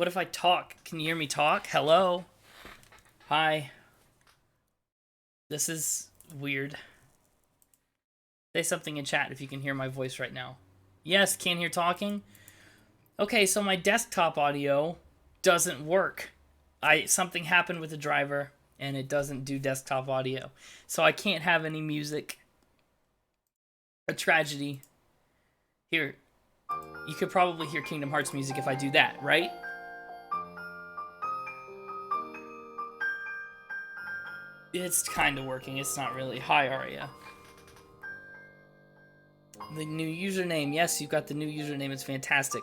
What if I talk? Can you hear me talk? Hello? Hi. This is weird. Say something in chat if you can hear my voice right now. Yes, can't hear talking? Okay, so my desktop audio doesn't work. Something happened with the driver and it doesn't do desktop audio. So I can't have any music. A tragedy. Here, you could probably hear Kingdom Hearts music if I do that, right? It's kind of working. It's not really. Hi, Aria. The new username. Yes, you've got the new username. It's fantastic.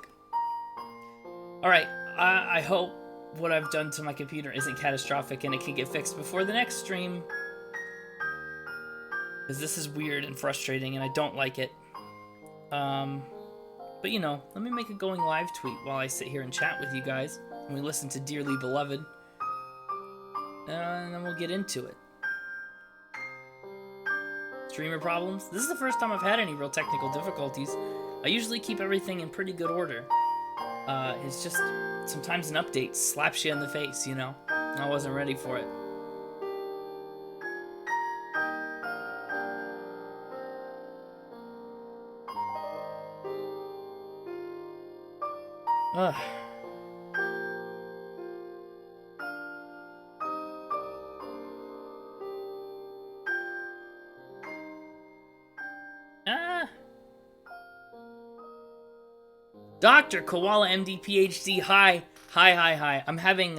Alright, I hope what I've done to my computer isn't catastrophic and it can get fixed before the next stream. Because this is weird and frustrating and I don't like it. But you know, let me make a going live tweet while I sit here and chat with you guys. And we listen to Dearly Beloved. And then we'll get into it. Streamer problems? This is the first time I've had any real technical difficulties. I usually keep everything in pretty good order. It's just sometimes an update slaps you in the face, you know? I wasn't ready for it. Ugh. Dr. Koala MD PhD, hi. Hi. I'm having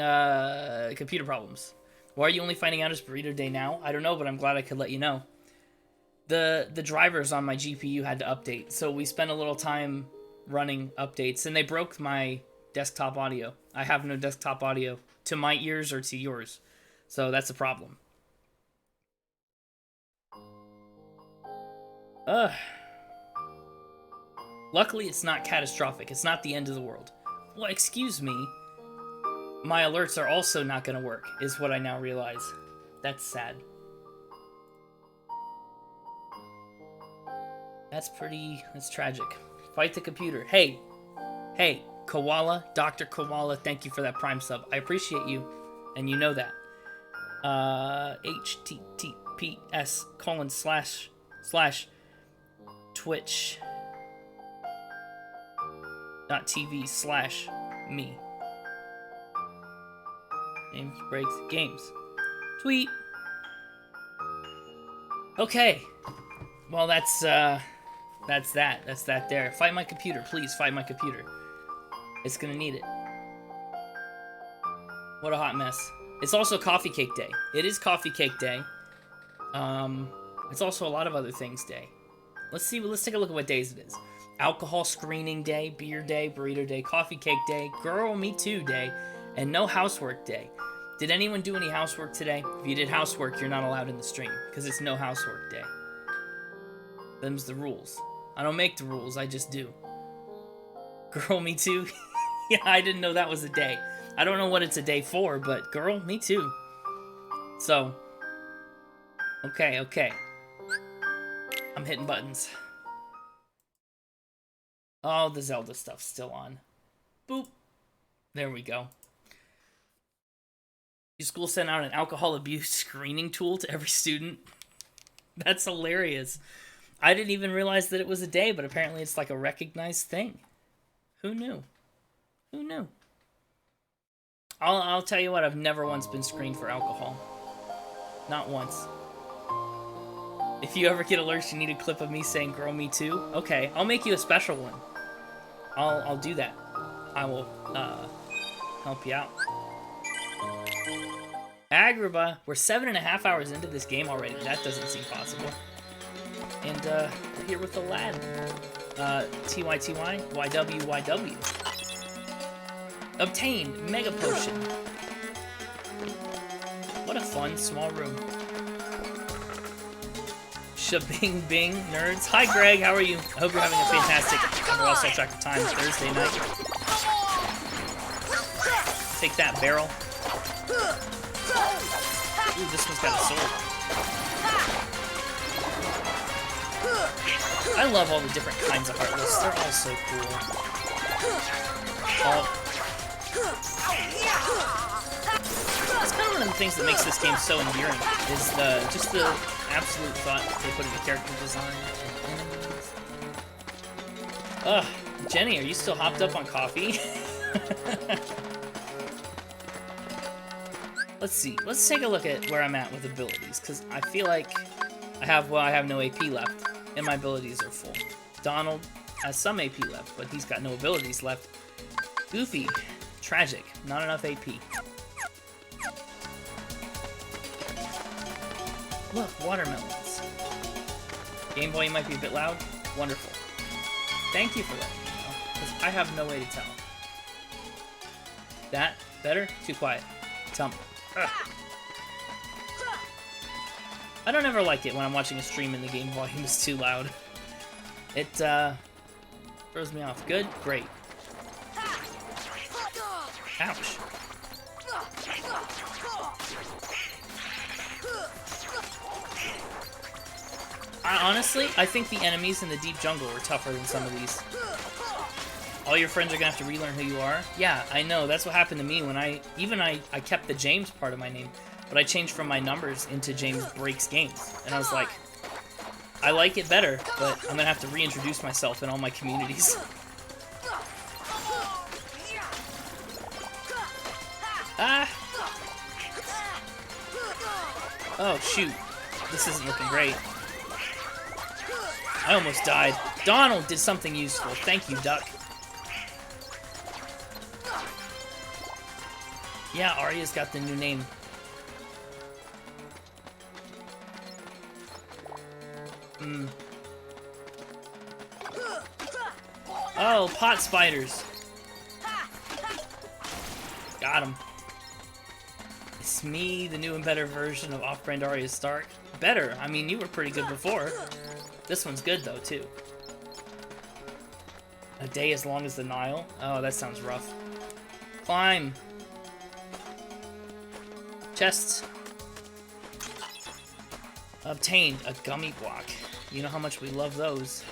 computer problems. Why are you only finding out it's burrito day now? I don't know, but I'm glad I could let you know. The drivers on my GPU had to update, so we spent a little time running updates, and they broke my desktop audio. I have no desktop audio to my ears or to yours, so that's a problem. Ugh. Luckily, it's not catastrophic. It's not the end of the world. Well, excuse me. My alerts are also not going to work, is what I now realize. That's sad. That's tragic. Fight the computer. Hey, Koala, Dr. Koala, thank you for that Prime sub. I appreciate you, and you know that. https://twitch.tv/me. James breaks games. Tweet. Okay. Well, that's that. That's that there. Fight my computer, please. Fight my computer. It's gonna need it. What a hot mess. It's also Coffee Cake Day. It is Coffee Cake Day. It's also a lot of other things day. Let's take a look at what days it is. Alcohol Screening Day, Beer Day, Burrito Day, Coffee Cake Day, Girl Me Too Day, and No Housework Day. Did anyone do any housework today? If you did housework, you're not allowed in the stream, because it's No Housework Day. Them's the rules. I don't make the rules, I just do. Girl Me Too? Yeah, I didn't know that was a day. I don't know what it's a day for, but girl, me too. So, okay. I'm hitting buttons. Oh, the Zelda stuff's still on. Boop. There we go. Your school sent out an alcohol abuse screening tool to every student. That's hilarious. I didn't even realize that it was a day, but apparently it's like a recognized thing. Who knew? Who knew? I'll tell you what, I've never once been screened for alcohol. Not once. If you ever get alerts, you need a clip of me saying "Girl, me too." Okay, I'll make you a special one. I'll do that. I will help you out. Agrabah, we're 7.5 hours into this game already. That doesn't seem possible. And we're here with Aladdin. TYTY, YWYW. Obtained Mega Potion. What a fun small room. Shabing Bing nerds. Hi Greg, how are you? I hope you're having a fantastic, I lost track of time, Thursday night. Take that, barrel. Ooh, this one's got a sword. I love all the different kinds of Heartless. They're all so cool. That's kind of one of the things that makes this game so endearing, is just the absolute thought they put into character design and enemies. Ugh, Jenny, are you still hopped up on coffee? Let's see. Let's take a look at where I'm at with abilities, because I feel like I have no AP left, and my abilities are full. Donald has some AP left, but he's got no abilities left. Goofy, tragic, not enough AP. Look, watermelons. Game Boy, you might be a bit loud. Wonderful. Thank you for letting me know, because I have no way to tell. That better? Too quiet. Tell me. Ugh. I don't ever like it when I'm watching a stream and the game volume is too loud. It throws me off. Good? Great. Ouch. Honestly, I think the enemies in the deep jungle are tougher than some of these. All your friends are gonna have to relearn who you are? Yeah, I know. That's what happened to me when I kept the James part of my name, but I changed from my numbers into James Breaks Games. And I was like, I like it better, but I'm gonna have to reintroduce myself in all my communities. Ah! Oh, shoot. This isn't looking great. I almost died. Donald did something useful. Thank you, Duck. Yeah, Arya's got the new name. Oh, pot spiders. Got him. It's me, the new and better version of off-brand Arya Stark. Better? I mean, you were pretty good before. This one's good, though, too. A day as long as the Nile? Oh, that sounds rough. Climb. Chests. Obtained a gummy block. You know how much we love those.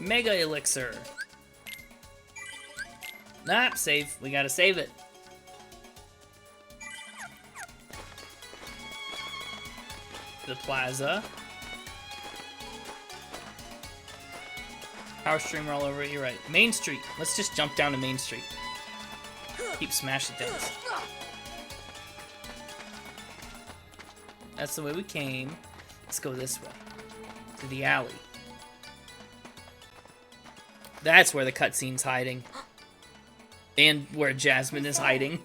Mega elixir. Nah, save. We gotta save it. The plaza. Power streamer all over it, you're right. Main Street. Let's just jump down to Main Street. Keep smashing things. That's the way we came. Let's go this way. To the alley. That's where the cutscene's hiding. And where Jasmine is hiding.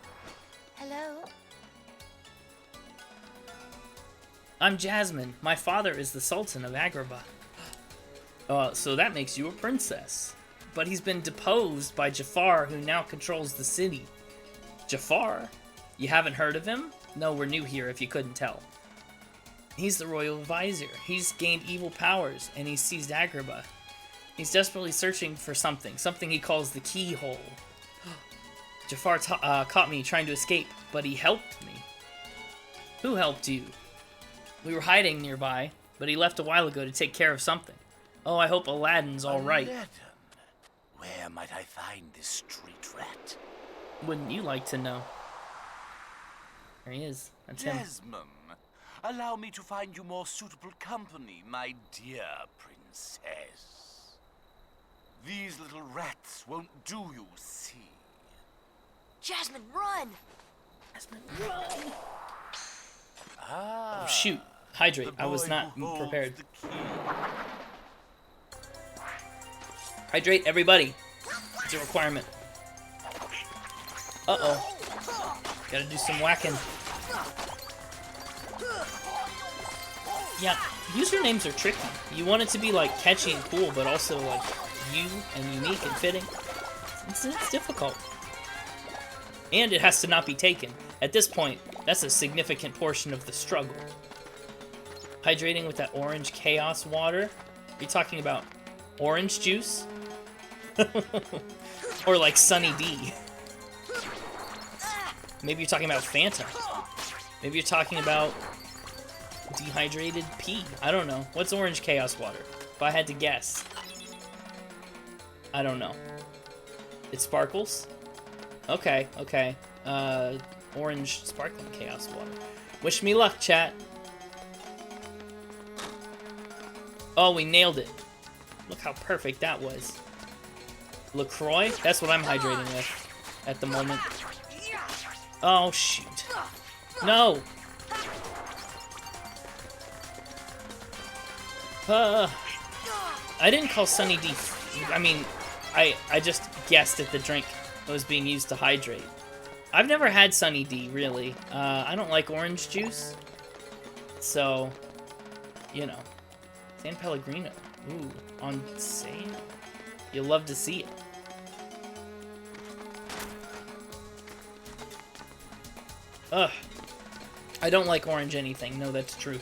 Hello? I'm Jasmine. My father is the Sultan of Agrabah. So that makes you a princess. But he's been deposed by Jafar, who now controls the city. Jafar? You haven't heard of him? No, we're new here, if you couldn't tell. He's the royal vizier. He's gained evil powers, and he's seized Agrabah. He's desperately searching for something he calls the Keyhole. Jafar caught me trying to escape, but he helped me. Who helped you? We were hiding nearby, but he left a while ago to take care of something. Oh, I hope Aladdin's all right. Aladdin? Where might I find this street rat? Wouldn't you like to know? There he is. That's him. Jasmine, allow me to find you more suitable company, my dear princess. These little rats won't do, you see. Jasmine, run! Jasmine, run! Ah. Oh, shoot. Hydrate. I was not who holds prepared. the key. Hydrate, everybody. It's a requirement. Uh-oh. Gotta do some whacking. Yeah, usernames are tricky. You want it to be, like, catchy and cool, but also, like, you and unique and fitting. It's difficult. And it has to not be taken. At this point, that's a significant portion of the struggle. Hydrating with that orange chaos water? Are you talking about orange juice? Or like Sunny D? Maybe you're talking about Fanta. Maybe you're talking about dehydrated pee. I don't know. What's orange chaos water? If I had to guess. I don't know. It sparkles? Okay, okay. Orange sparkling chaos water. Wish me luck, chat. Oh, we nailed it. Look how perfect that was. LaCroix? That's what I'm hydrating with at the moment. Oh, shoot. No! I didn't call Sunny D... I mean, I just guessed at the drink that was being used to hydrate. I've never had Sunny D, really. I don't like orange juice. So, you know. San Pellegrino. Ooh, on sale. You'll love to see it. Ugh. I don't like orange anything. No, that's true.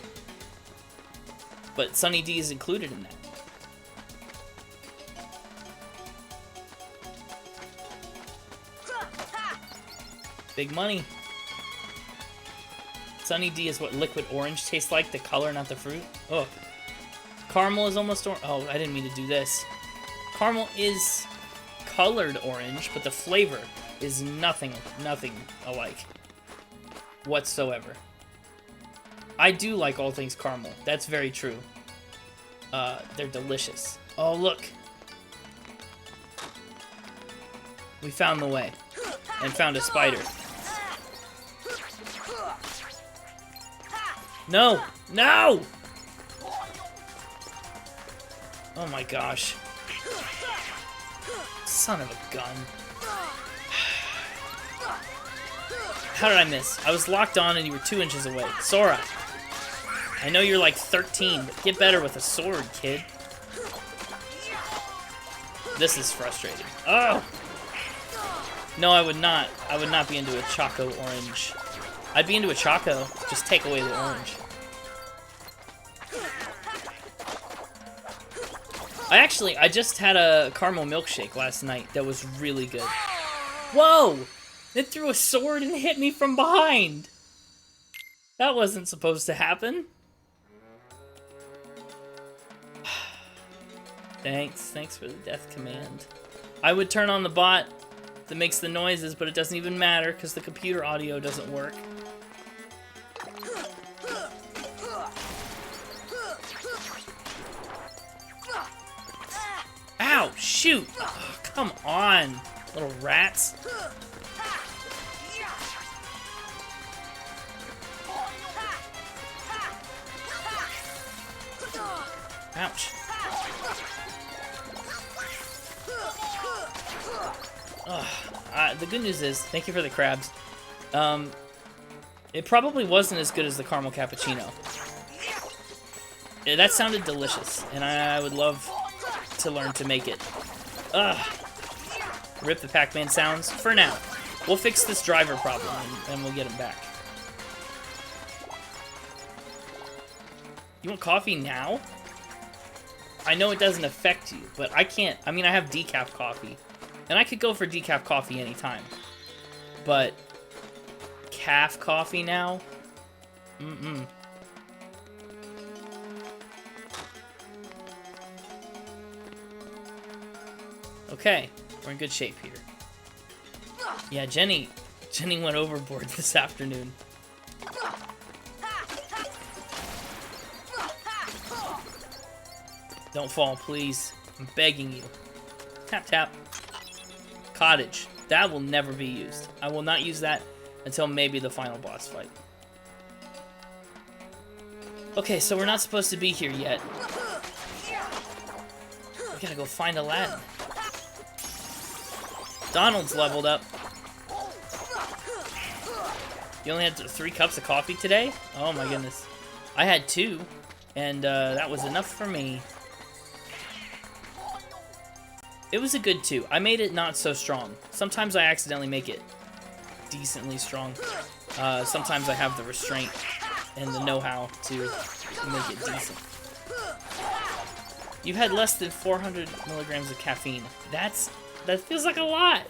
But Sunny D is included in that. Big money. Sunny D is what liquid orange tastes like, the color, not the fruit. Oh. Caramel is almost orange. Oh, I didn't mean to do this. Caramel is colored orange, but the flavor is nothing alike whatsoever. I do like all things caramel. That's very true. They're delicious. Oh, look. We found the way. And found a spider. No! No! Oh my gosh. Son of a gun. How did I miss? I was locked on and you were 2 inches away. Sora! I know you're like 13, but get better with a sword, kid. This is frustrating. Oh! No, I would not. I would not be into a Choco Orange. I'd be into a Choco. Just take away the orange. I just had a caramel milkshake last night that was really good. Whoa! It threw a sword and hit me from behind! That wasn't supposed to happen. Thanks for the death command. I would turn on the bot that makes the noises, but it doesn't even matter because the computer audio doesn't work. Ow, shoot! Oh, come on, little rats. Ouch. The good news is, thank you for the crabs. It probably wasn't as good as the caramel cappuccino. Yeah, that sounded delicious, and I would love to learn to make it. Rip the Pac-Man sounds for now. We'll fix this driver problem, and we'll get him back. You want coffee now? I know it doesn't affect you, but I can't. I mean, I have decaf coffee. And I could go for decaf coffee anytime. But calf coffee now? Mm-mm. Okay, we're in good shape here. Yeah, Jenny went overboard this afternoon. Don't fall, please. I'm begging you. Tap, tap. Cottage. That will never be used. I will not use that until maybe the final boss fight. Okay, so we're not supposed to be here yet. We gotta go find Aladdin. Donald's leveled up. You only had 3 cups of coffee today? Oh my goodness. I had 2, and that was enough for me. It was a good 2. I made it not so strong. Sometimes I accidentally make it decently strong. Sometimes I have the restraint and the know-how to make it decent. You had less than 400 milligrams of caffeine. That feels like a lot.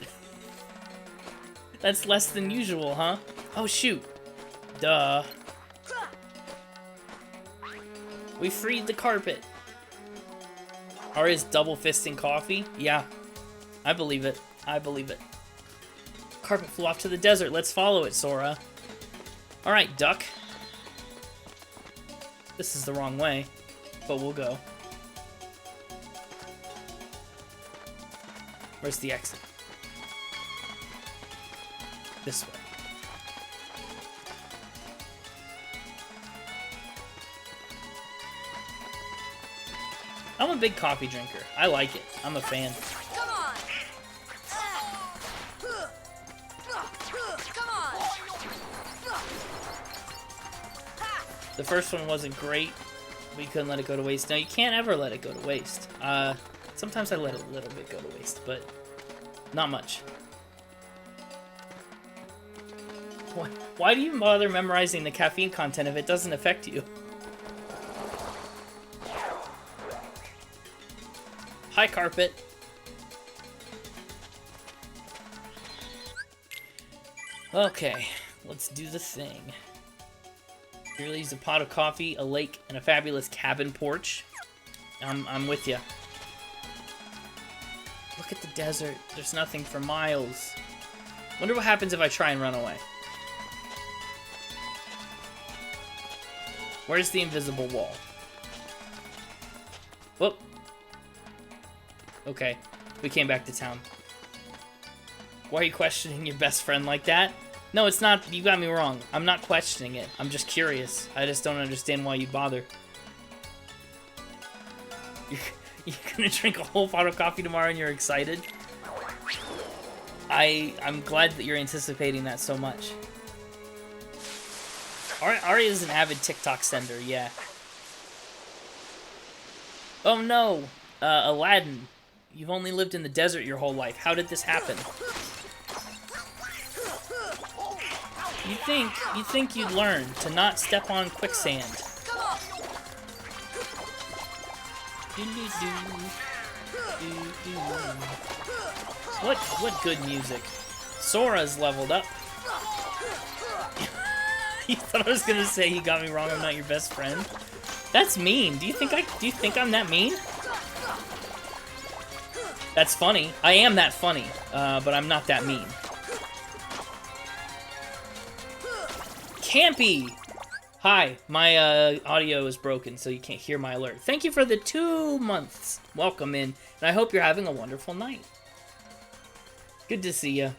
That's less than usual, huh? Oh, shoot. Duh. We freed the carpet. Or is double fisting coffee? Yeah, I believe it. I believe it. Carpet flew off to the desert. Let's follow it, Sora. Alright, duck. This is the wrong way, but we'll go. Where's the exit? This way. I'm a big coffee drinker. I like it. I'm a fan. Come on! Come on! The first one wasn't great. We couldn't let it go to waste. No, you can't ever let it go to waste. Sometimes I let a little bit go to waste, but not much. Why do you bother memorizing the caffeine content if it doesn't affect you? Hi, carpet. Okay, let's do the thing. Here leaves a pot of coffee, a lake, and a fabulous cabin porch. I'm with ya. Look at the desert. There's nothing for miles. Wonder what happens if I try and run away. Where's the invisible wall? Whoop. Okay, we came back to town. Why are you questioning your best friend like that? No, it's not. You got me wrong. I'm not questioning it. I'm just curious. I just don't understand why you'd bother. You're gonna drink a whole pot of coffee tomorrow and you're excited? I'm glad that you're anticipating that so much. Ari is an avid TikTok sender, yeah. Oh no! Aladdin. You've only lived in the desert your whole life. How did this happen? You think you'd learn to not step on quicksand. What good music. Sora's leveled up. You thought I was gonna say you got me wrong, I'm not your best friend? That's mean. Do you think I'm that mean? That's funny. I am that funny, but I'm not that mean. Campy! Hi, my audio is broken, so you can't hear my alert. Thank you for the 2 months. Welcome in, and I hope you're having a wonderful night. Good to see ya.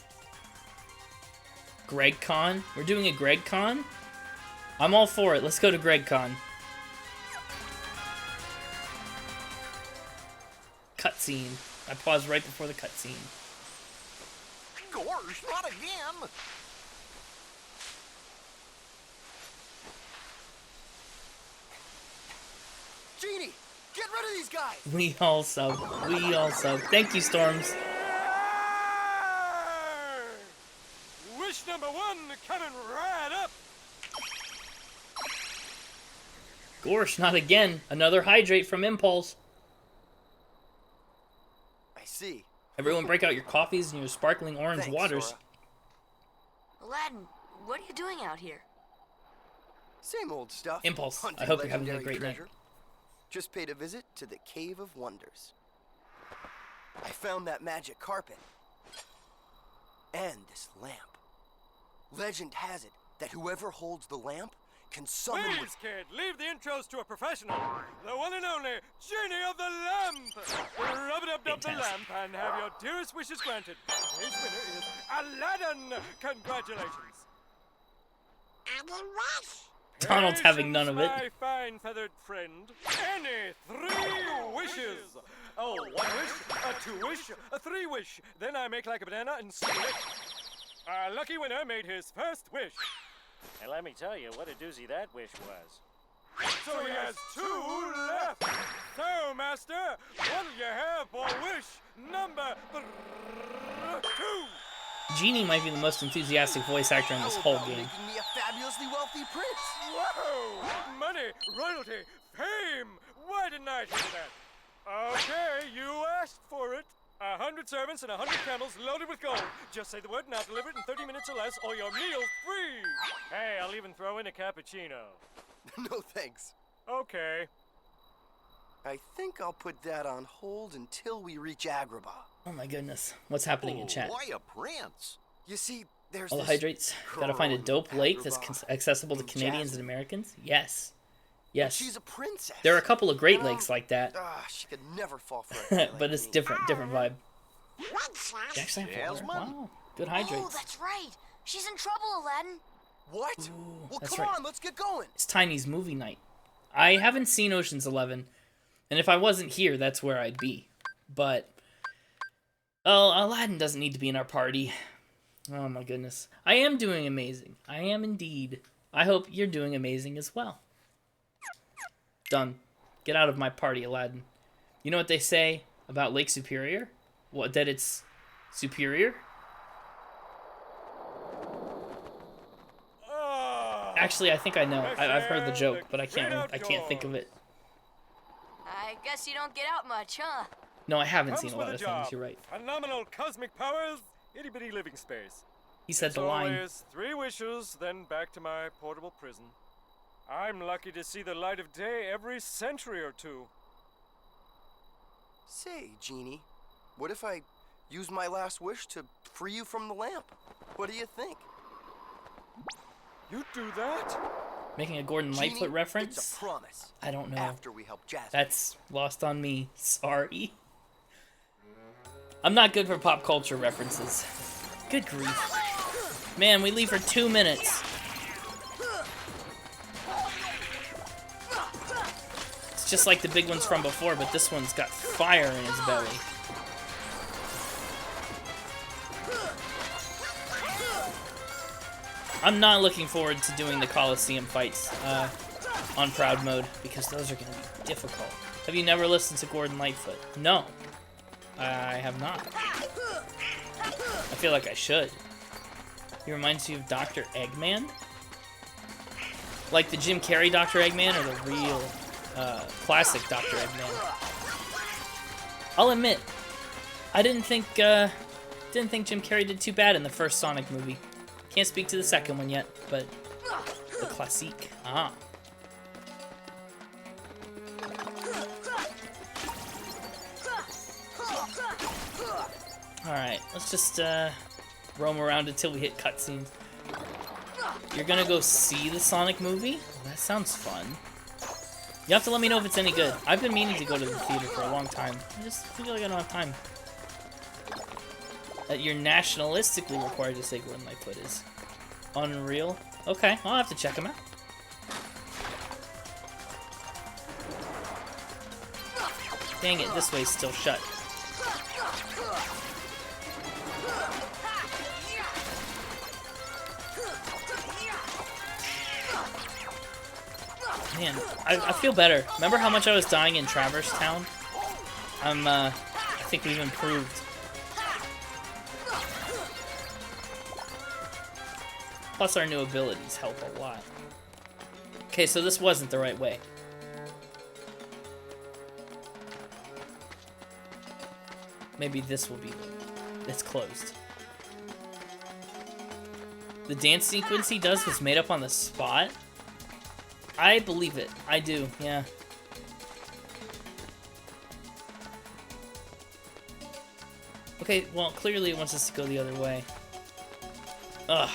GregCon? We're doing a GregCon? I'm all for it. Let's go to GregCon. Cutscene. I paused right before the cutscene. Gosh, not again! Genie, get rid of these guys! We all sub. We all sub. Thank you, Storms. Wish number 1 coming right up! Gorsh, not again. Another hydrate from Impulse. I see. Everyone break out your coffees and your sparkling orange Thanks, waters. Sora. Aladdin, what are you doing out here? Same old stuff. Impulse, I Hunting hope you're having a legendary great night. treasure. Just paid a visit to the Cave of Wonders. I found that magic carpet. And this lamp. Legend has it that whoever holds the lamp can summon with... Please, kid, leave the intros to a professional. The one and only Genie of the Lamp. Rub-a-dub-dub the lamp and have your dearest wishes granted. Today's winner is Aladdin. Congratulations. Donald's having none of it. My fine feathered friend. Any 3 wishes. Oh, 1 wish, a 2 wish, a 3 wish. Then I make like a banana and split it. Our lucky winner made his first wish. And let me tell you what a doozy that wish was. So he has 2 left. So, Master, what'll you have for wish number 2? Genie might be the most enthusiastic voice actor in this whole How about game. making me a fabulously wealthy prince? Whoa! Money, royalty, fame! Why didn't I hear that? Okay, you asked for it. 100 servants and 100 camels loaded with gold. Just say the word and I'll deliver it in 30 minutes or less, or your meal's free. Hey, I'll even throw in a cappuccino. No thanks. Okay. I think I'll put that on hold until we reach Agrabah. Oh my goodness. What's happening in chat? Boy, a prince. You see, there's All the this hydrates. Gotta find a girl dope in lake that's Hyderabad accessible to named Canadians and Jasmine. Americans. Yes. And Yes. she's a princess. There are a couple of Great And I'm- Lakes like that, She could never fall for a guy like but it's me. different vibe. You actually have Jasmine. water? Wow. Good Oh, hydrates. that's right. She's in trouble, Aladdin. What? Ooh, Well, that's come right. on, let's get going. It's Tiny's movie night. I haven't seen Ocean's 11, and if I wasn't here, that's where I'd be. But, oh, Aladdin doesn't need to be in our party. Oh my goodness. I am doing amazing. I am indeed. I hope you're doing amazing as well. Done. Get out of my party, Aladdin. You know what they say about Lake Superior? What, that it's superior? Actually, I think I know. I've heard the joke, but I can't think of it. I guess you don't get out much, huh? No, I haven't Comes seen a with lot of job. things. You're right. Phenomenal cosmic powers, itty bitty living space. He said It's the line. always 3 wishes, then back to my portable prison. I'm lucky to see the light of day every century or two. Say, Genie, what if I use my last wish to free you from the lamp? What do you think? You do that? Making a Gordon Genie, Lightfoot reference? It's a promise. I don't know. After we help Jasmine. That's lost on me. Sorry. I'm not good for pop culture references. Good grief. Man, we leave for 2 minutes. It's just like the big ones from before, but this one's got fire in its belly. I'm not looking forward to doing the Coliseum fights on Proud Mode, because those are going to be difficult. Have you never listened to Gordon Lightfoot? No. I have not. I feel like I should. He reminds you of Dr. Eggman? Like the Jim Carrey Dr. Eggman or the real classic Dr. Eggman? I'll admit, I didn't think Jim Carrey did too bad in the first Sonic movie. Can't speak to the second one yet, but the classique. Ah. Alright, let's just roam around until we hit cutscenes. You're gonna go see the Sonic movie? Well, that sounds fun. You have to let me know if it's any good. I've been meaning to go to the theater for a long time. I just feel like I don't have time. That you're nationalistically required to say Gordon Lightfoot is unreal. Okay, I'll have to check him out. Dang it, this way's still shut. Man, I feel better. Remember how much I was dying in Traverse Town? I think we've improved. Plus our new abilities help a lot. Okay, so this wasn't the right way. Maybe this will be. It's closed. The dance sequence he does was made up on the spot? I believe it. I do, yeah. Okay, well, clearly it wants us to go the other way. Ugh.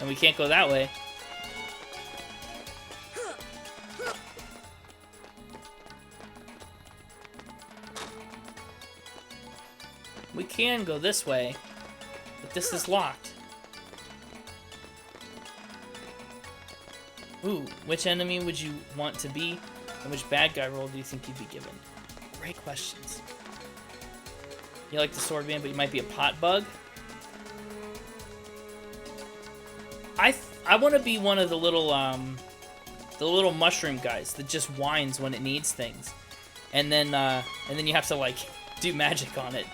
And we can't go that way. We can go this way, but this is locked. Ooh, which enemy would you want to be, and which bad guy role do you think you'd be given? Great questions. You like the sword band, but you might be a pot bug? I want to be one of the little mushroom guys that just whines when it needs things, and then you have to like do magic on it.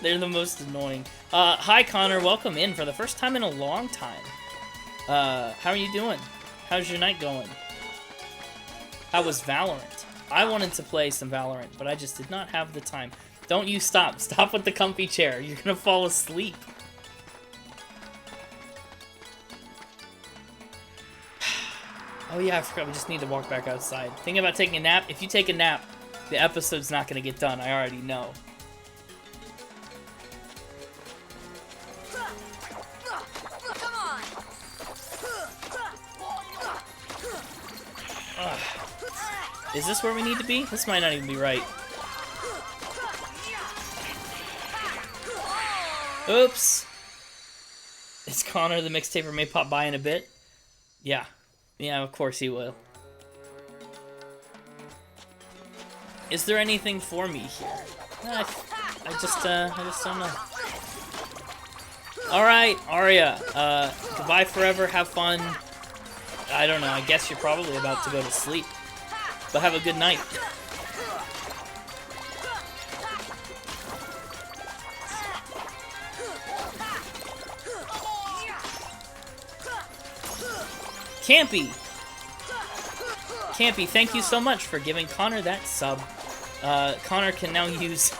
They're the most annoying. Hi Connor, welcome in for the first time in a long time. How are you doing? How's your night going? How was Valorant? I wanted to play some Valorant, but I just did not have the time. Don't you stop. Stop with the comfy chair. You're gonna fall asleep. Oh yeah, I forgot. We just need to walk back outside. Think about taking a nap. If you take a nap, the episode's not gonna get done. I already know. Ugh. Is this where we need to be? This might not even be right. Oops. Is Connor the mixtaper may pop by in a bit? Yeah. Yeah, of course he will. Is there anything for me here? I just don't know. Alright, Arya. Goodbye forever, have fun. I don't know, I guess you're probably about to go to sleep. But have a good night. Campy! Campy, thank you so much for giving Connor that sub. Connor can now use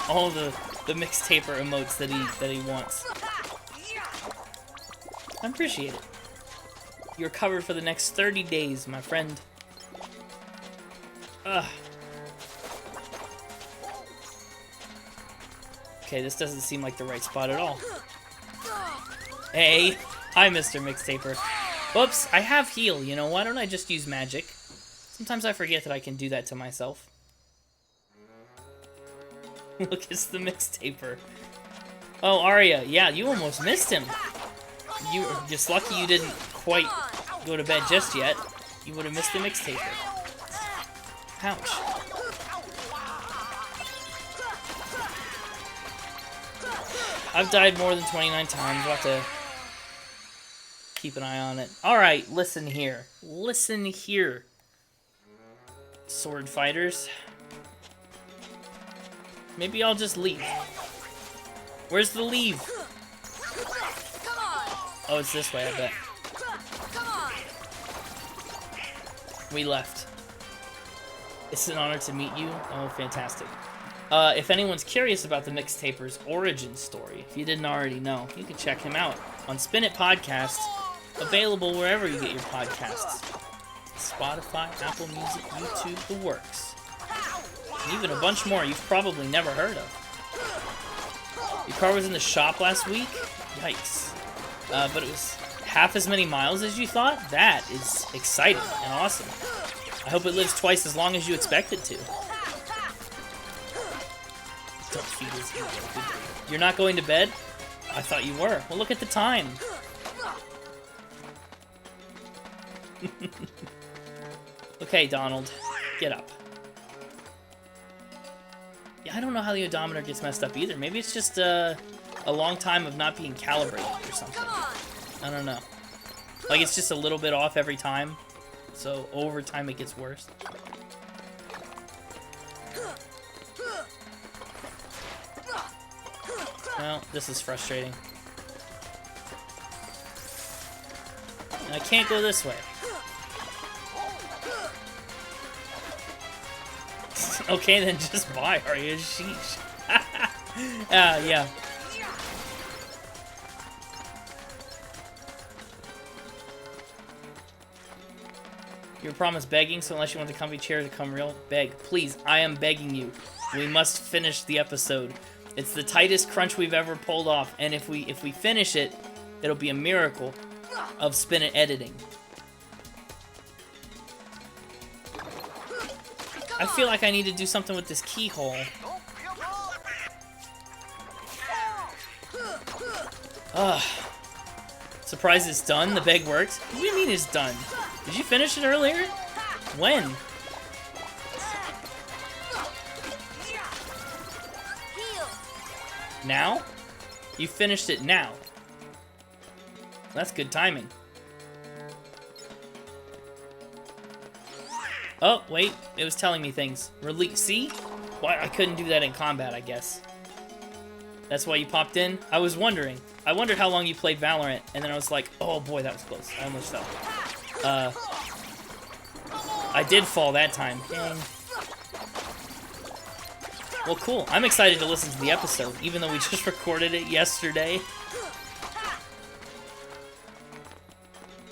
all the mixtaper emotes that he wants. I appreciate it. You're covered for the next 30 days, my friend. Ugh. Okay, this doesn't seem like the right spot at all. Hey! Hi, Mr. Mixtaper. Whoops, I have heal, you know, why don't I just use magic? Sometimes I forget that I can do that to myself. Look, it's the Mixtaper. Oh, Arya, yeah, you almost missed him. You're just lucky you didn't quite go to bed just yet. You would have missed the Mixtaper. Ouch. I've died more than 29 times. We'll have to keep an eye on it. Alright, listen here. Listen here. Sword fighters. Maybe I'll just leave. Where's the leave? Oh, it's this way, I bet. We left. It's an honor to meet you. Oh, fantastic. If anyone's curious about the Mixtaper's origin story, if you didn't already know, you can check him out on Spin It Podcast, available wherever you get your podcasts. Spotify, Apple Music, YouTube, the works. And even a bunch more you've probably never heard of. Your car was in the shop last week? Yikes. But it was half as many miles as you thought? That is exciting and awesome. I hope it lives twice as long as you expect it to. Don't feed his ego. You're not going to bed? I thought you were. Well, look at the time. Okay, Donald. Get up. Yeah, I don't know how the odometer gets messed up either. Maybe it's just a long time of not being calibrated or something. I don't know. Like, it's just a little bit off every time. So, over time it gets worse. Well, this is frustrating. I can't go this way. Okay, then just buy, are you? Sheesh. Yeah. You promised begging, so unless you want the comfy chair to come real, beg. Please, I am begging you. We must finish the episode. It's the tightest crunch we've ever pulled off, and if we finish it, it'll be a miracle of Spin It editing. I feel like I need to do something with this keyhole. Ugh. Surprised it's done? The beg worked? What do you mean it's done? Did you finish it earlier? When? Now? You finished it now. That's good timing. Oh, wait. It was telling me things. Release. See? Why I couldn't do that in combat, I guess. That's why you popped in? I was wondering. I wondered how long you played Valorant, and then I was like, oh boy, that was close. I almost fell. I did fall that time. Dang. Well, cool. I'm excited to listen to the episode, even though we just recorded it yesterday.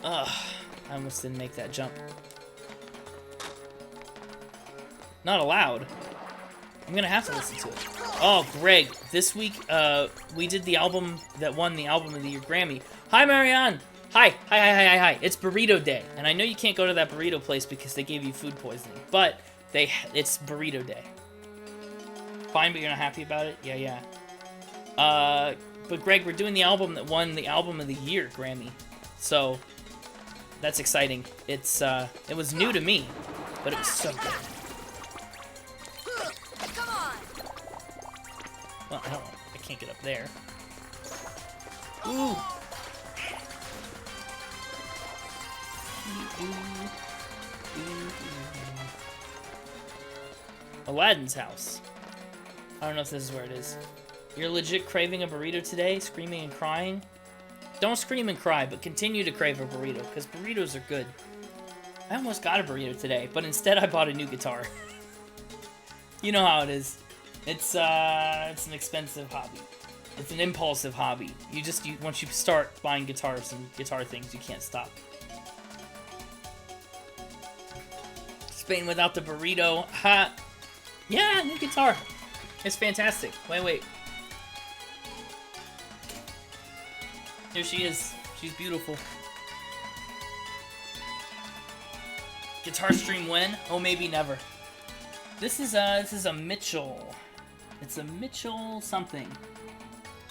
Ugh, I almost didn't make that jump. Not allowed. I'm gonna have to listen to it. Oh, Greg, this week, we did the album that won the Album of the Year Grammy. Hi, Marianne! Hi. It's Burrito Day. And I know you can't go to that burrito place because they gave you food poisoning. But, it's Burrito Day. Fine, but you're not happy about it? Yeah. But Greg, we're doing the album that won the Album of the Year Grammy. So, that's exciting. It was new to me, but it was so good. Well, I can't get up there. Ooh. Aladdin's house. I don't know if this is where it is. You're legit craving a burrito today? Screaming and crying? Don't scream and cry, but continue to crave a burrito, because burritos are good. I almost got a burrito today, but instead I bought a new guitar. You know how it is. It's an expensive hobby. It's an impulsive hobby. Once you start buying guitars and guitar things, you can't stop. Spain without the burrito. Ha! Yeah, new guitar. It's fantastic. Wait. Here she is. She's beautiful. Guitar stream when? Oh, maybe never. This is a Mitchell. It's a Mitchell something.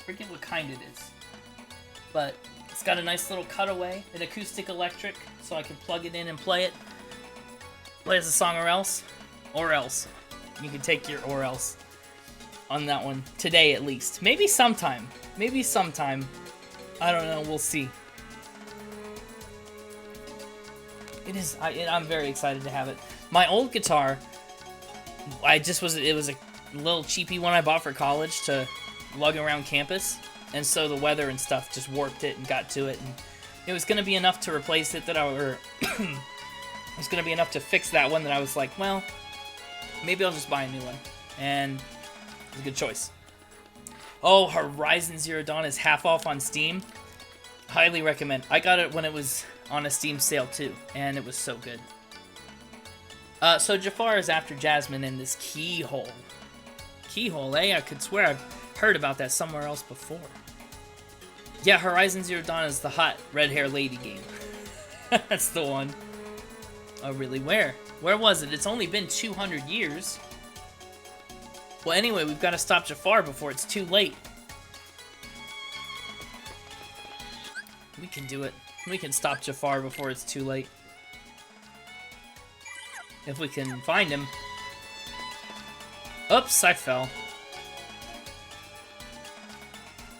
Forget what kind it is. But it's got a nice little cutaway, an acoustic electric, so I can plug it in and play it. Play as a song or else. Or else. You can take your or else on that one. Today at least. Maybe sometime. I don't know, we'll see. I'm very excited to have it. My old guitar, it was a little cheapy one I bought for college to lug around campus, and so the weather and stuff just warped it and got to it, and it was gonna be enough to replace it it was gonna be enough to fix that one that I was like, well, maybe I'll just buy a new one, and it was a good choice. Oh, Horizon Zero Dawn is half off on Steam. Highly recommend. I got it when it was on a Steam sale too, and it was so good. So Jafar is after Jasmine in this Keyhole. Keyhole, eh? I could swear I've heard about that somewhere else before. Yeah, Horizon Zero Dawn is the hot red-haired lady game. That's the one. Oh, really? Where? Where was it? It's only been 200 years. Well, anyway, we've got to stop Jafar before it's too late. We can do it. We can stop Jafar before it's too late. If we can find him. Oops, I fell.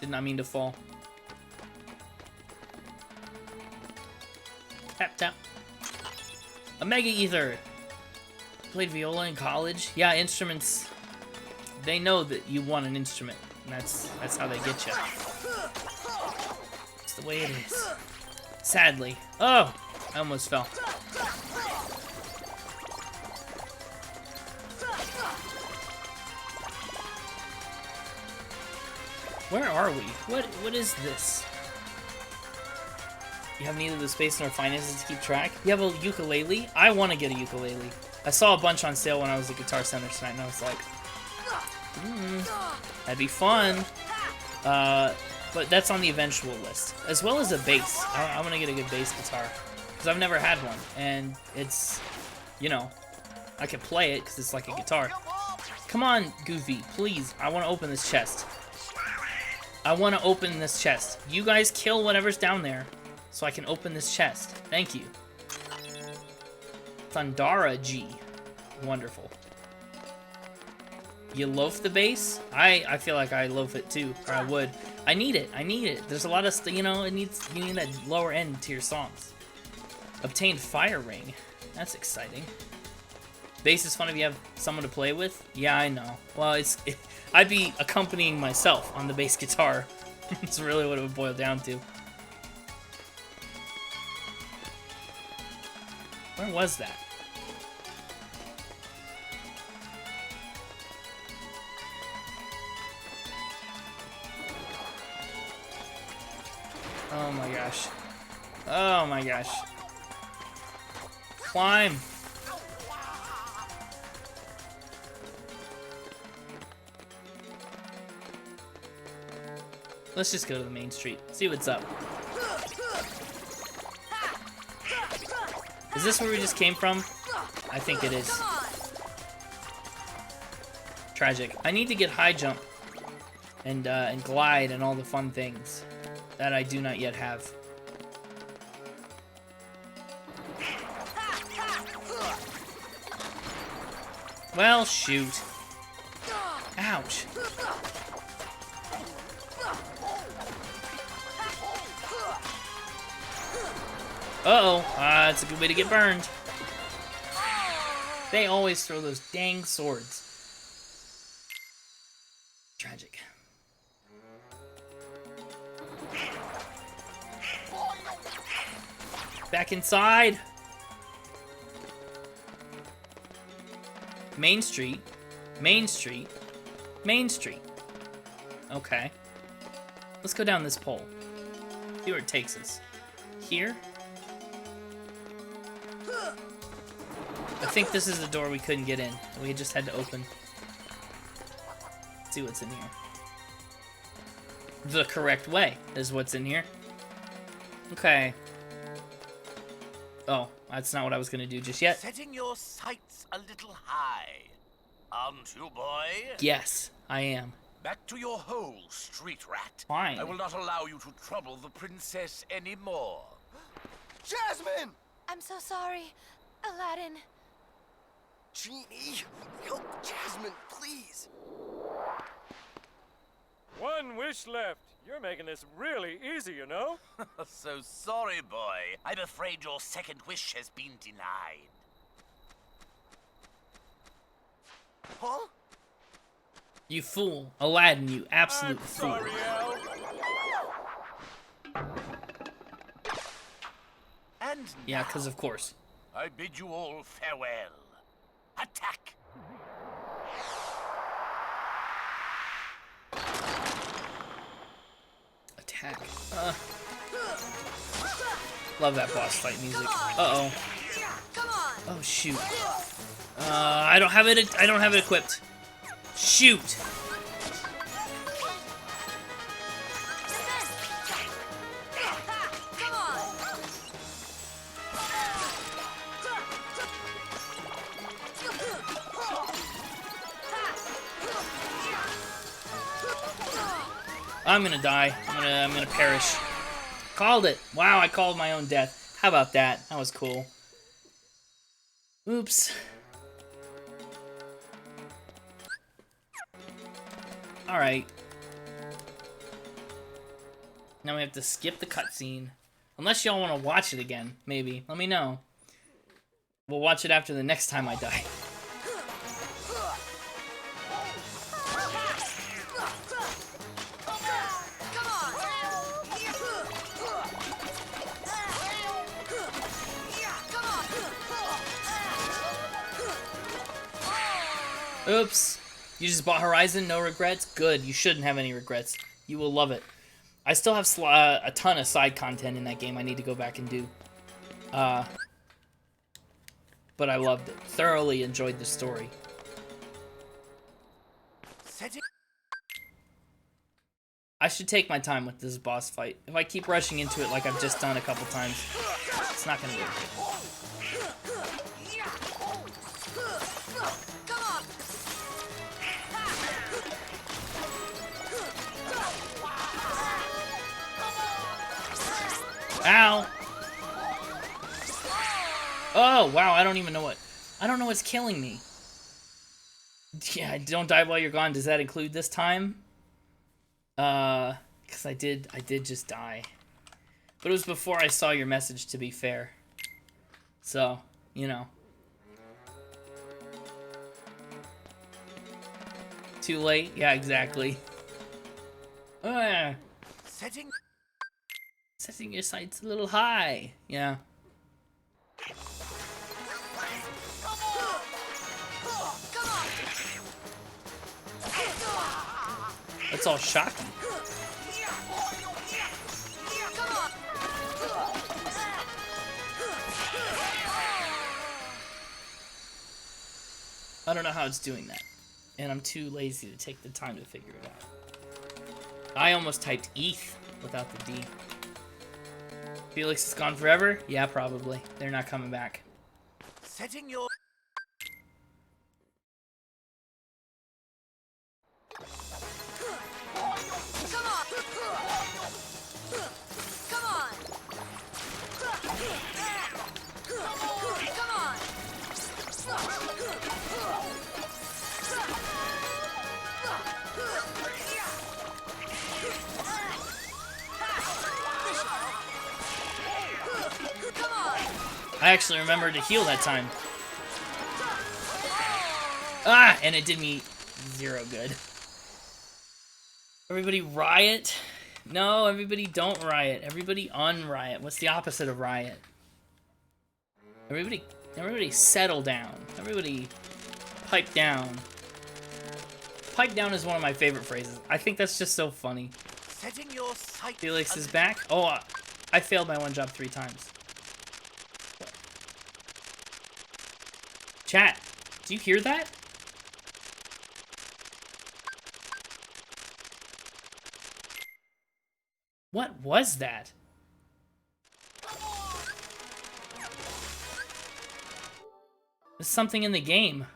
Did not mean to fall. Tap, tap. A Mega Ether. Played viola in college. Yeah, instruments. They know that you want an instrument. And that's how they get you. It's the way it is. Sadly. Oh! I almost fell. Where are we? What is this? You have neither the space nor finances to keep track? You have a ukulele? I want to get a ukulele. I saw a bunch on sale when I was at Guitar Center tonight, and I was like, that'd be fun. But that's on the eventual list. As well as a bass. I want to get a good bass guitar. Because I've never had one. And it's, you know, I can play it because it's like a guitar. Come on, Goofy, please. I want to open this chest. I want to open this chest. You guys kill whatever's down there so I can open this chest. Thank you. Thundara G. Wonderful. You loaf the bass? I feel like I loaf it too, or I would. I need it. There's a lot of you know, you need that lower end to your songs. Obtained Fire Ring. That's exciting. Bass is fun if you have someone to play with. Yeah, I know. Well, I'd be accompanying myself on the bass guitar. That's really what it would boil down to. Where was that? Oh my gosh. Oh my gosh. Climb. Let's just go to the main street. See what's up. Is this where we just came from? I think it is. Tragic. I need to get high jump and glide and all the fun things that I do not yet have. Well, shoot. Ouch. Uh-oh. That's a good way to get burned. They always throw those dang swords. Tragic. Back inside. Main Street. Main Street. Main Street. Okay. Let's go down this pole. See where it takes us. Here? I think this is the door we couldn't get in. We just had to open. Let's see what's in here. The correct way is what's in here. Okay. Oh, that's not what I was gonna do just yet. Setting your sights a little high, aren't you, boy? Yes, I am. Back to your hole, street rat. Fine. I will not allow you to trouble the princess anymore. Jasmine! I'm so sorry, Aladdin. Genie, help Jasmine, please. One wish left. You're making this really easy, you know? So sorry, boy. I'm afraid your second wish has been denied. Huh? You fool. Aladdin, you absolute I'm fool. sorry, Al. And Yeah, now, because of course. I bid you all farewell. Attack! Attack. Love that boss fight music. Uh-oh. Come on. Oh, shoot. I don't have it equipped. Shoot! Come on. I'm gonna die. I'm gonna perish. Called it. Wow, I called my own death. How about that? That was cool. Oops. Alright. Now we have to skip the cutscene. Unless y'all want to watch it again, maybe. Let me know. We'll watch it after the next time I die. Oops. You just bought Horizon, no regrets? Good, you shouldn't have any regrets. You will love it. I still have a ton of side content in that game I need to go back and do. But I loved it. Thoroughly enjoyed the story. I should take my time with this boss fight. If I keep rushing into it like I've just done a couple times, it's not gonna work. Ow! Oh, wow, I don't know what's killing me. Yeah, don't die while you're gone. Does that include this time? Because I did just die. But it was before I saw your message, to be fair. So, you know. Too late? Yeah, exactly. Setting your sights a little high. Yeah. That's all shocking. Come on. I don't know how it's doing that. And I'm too lazy to take the time to figure it out. I almost typed ETH without the D. Felix is gone forever? Yeah, probably. They're not coming back. Setting your... Come on! Come on! Come on! I actually remembered to heal that time. Ah! And it did me 0 good. Everybody riot? No, everybody don't riot. Everybody unriot. What's the opposite of riot? Everybody settle down. Everybody pipe down. Pipe down is one of my favorite phrases. I think that's just so funny. Setting your sight... Felix is back. Oh, I failed my one job 3 times. Chat, do you hear that? What was that? There's something in the game.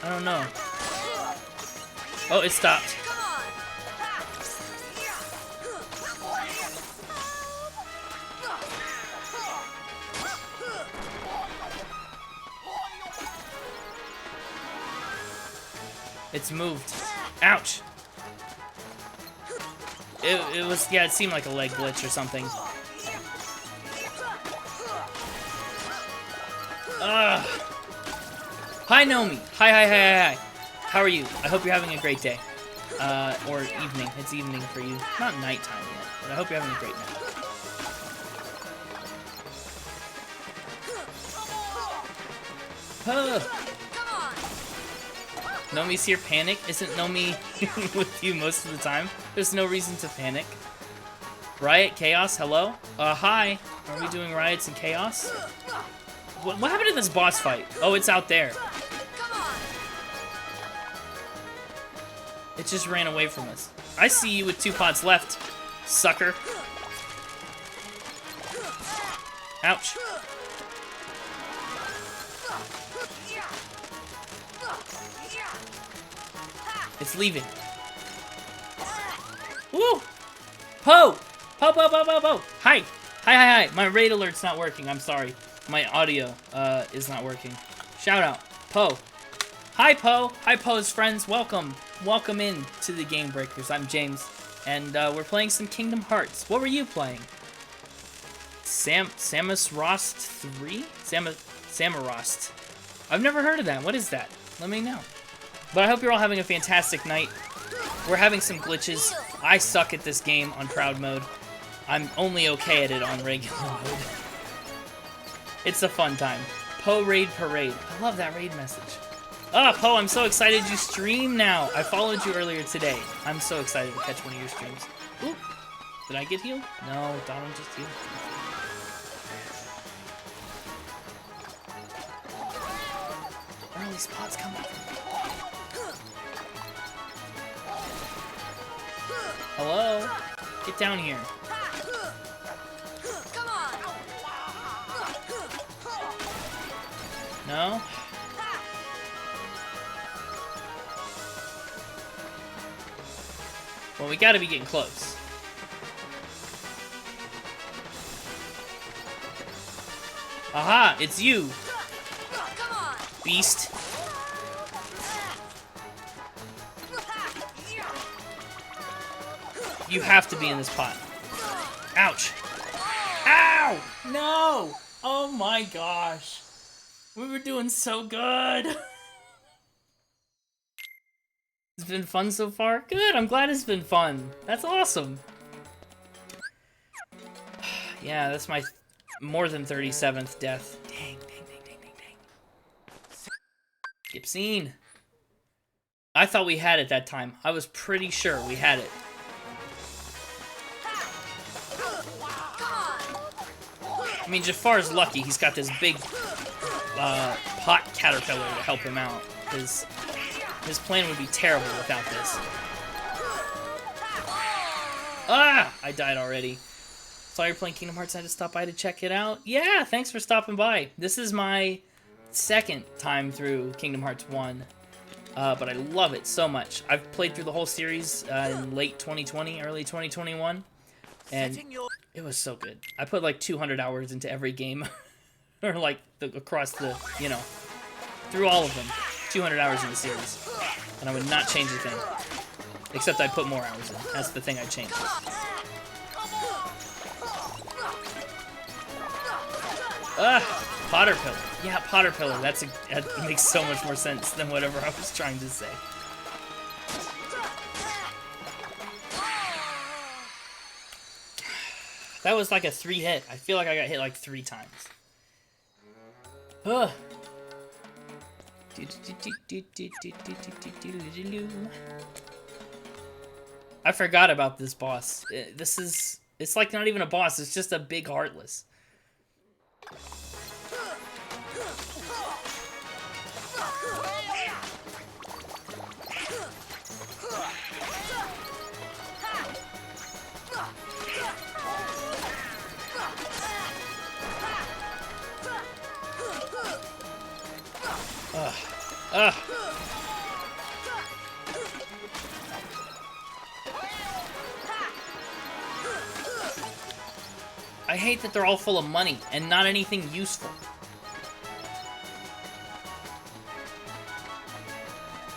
I don't know. Oh, it stopped. It's moved. Ouch. It was, yeah, it seemed like a leg glitch or something. Ugh. Hi, Nomi. Hi. How are you? I hope you're having a great day. Or evening. It's evening for you. Not nighttime yet, but I hope you're having a great night. Nomi's here, panic? Isn't Nomi with you most of the time? There's no reason to panic. Riot, chaos, hello? Hi. Are we doing riots and chaos? What happened to this boss fight? Oh, it's out there. It just ran away from us. I see you with 2 pots left, sucker. Ouch. It's leaving. Woo! Po! Po! Hi. My raid alert's not working. I'm sorry. My audio is not working. Shout out. Po. Hi, Po. Hi, Po's friends. Welcome. Welcome in to the Game Breakers. I'm James, and we're playing some Kingdom Hearts. What were you playing? Samus Rost 3? Samarost. I've never heard of that. What is that? Let me know. But I hope you're all having a fantastic night. We're having some glitches. I suck at this game on Proud Mode. I'm only okay at it on regular mode. It's a fun time. Po Raid Parade. I love that raid message. Oh, Po, I'm so excited you stream now. I followed you earlier today. I'm so excited to catch one of your streams. Ooh, did I get healed? No, Donald just healed. Where are all these spots coming from? Hello? Get down here. No? Well, we gotta be getting close. Aha! It's you! Beast. You have to be in this pot. Ouch. Ow! No! Oh my gosh. We were doing so good. It's been fun so far? Good, I'm glad it's been fun. That's awesome. Yeah, that's my more than 37th death. Dang. Skip scene. I thought we had it that time. I was pretty sure we had it. I mean, Jafar's lucky. He's got this big pot caterpillar to help him out. His plan would be terrible without this. Ah! I died already. Saw you're playing Kingdom Hearts. I had to stop by to check it out. Yeah, thanks for stopping by. This is my second time through Kingdom Hearts 1. But I love it so much. I've played through the whole series in late 2020, early 2021. And it was so good. I put like 200 hours into every game. Or like across the, you know, through all of them. 200 hours in the series. And I would not change a thing. Except I'd put more hours in. That's the thing I'd change. Potter Pillar. Yeah, Potter Pillar. That makes so much more sense than whatever I was trying to say. That was like a 3-hit. I feel like I got hit like 3 times. Ugh. I forgot about this boss. It's like not even a boss, it's just a big Heartless. Ugh. I hate that they're all full of money and not anything useful.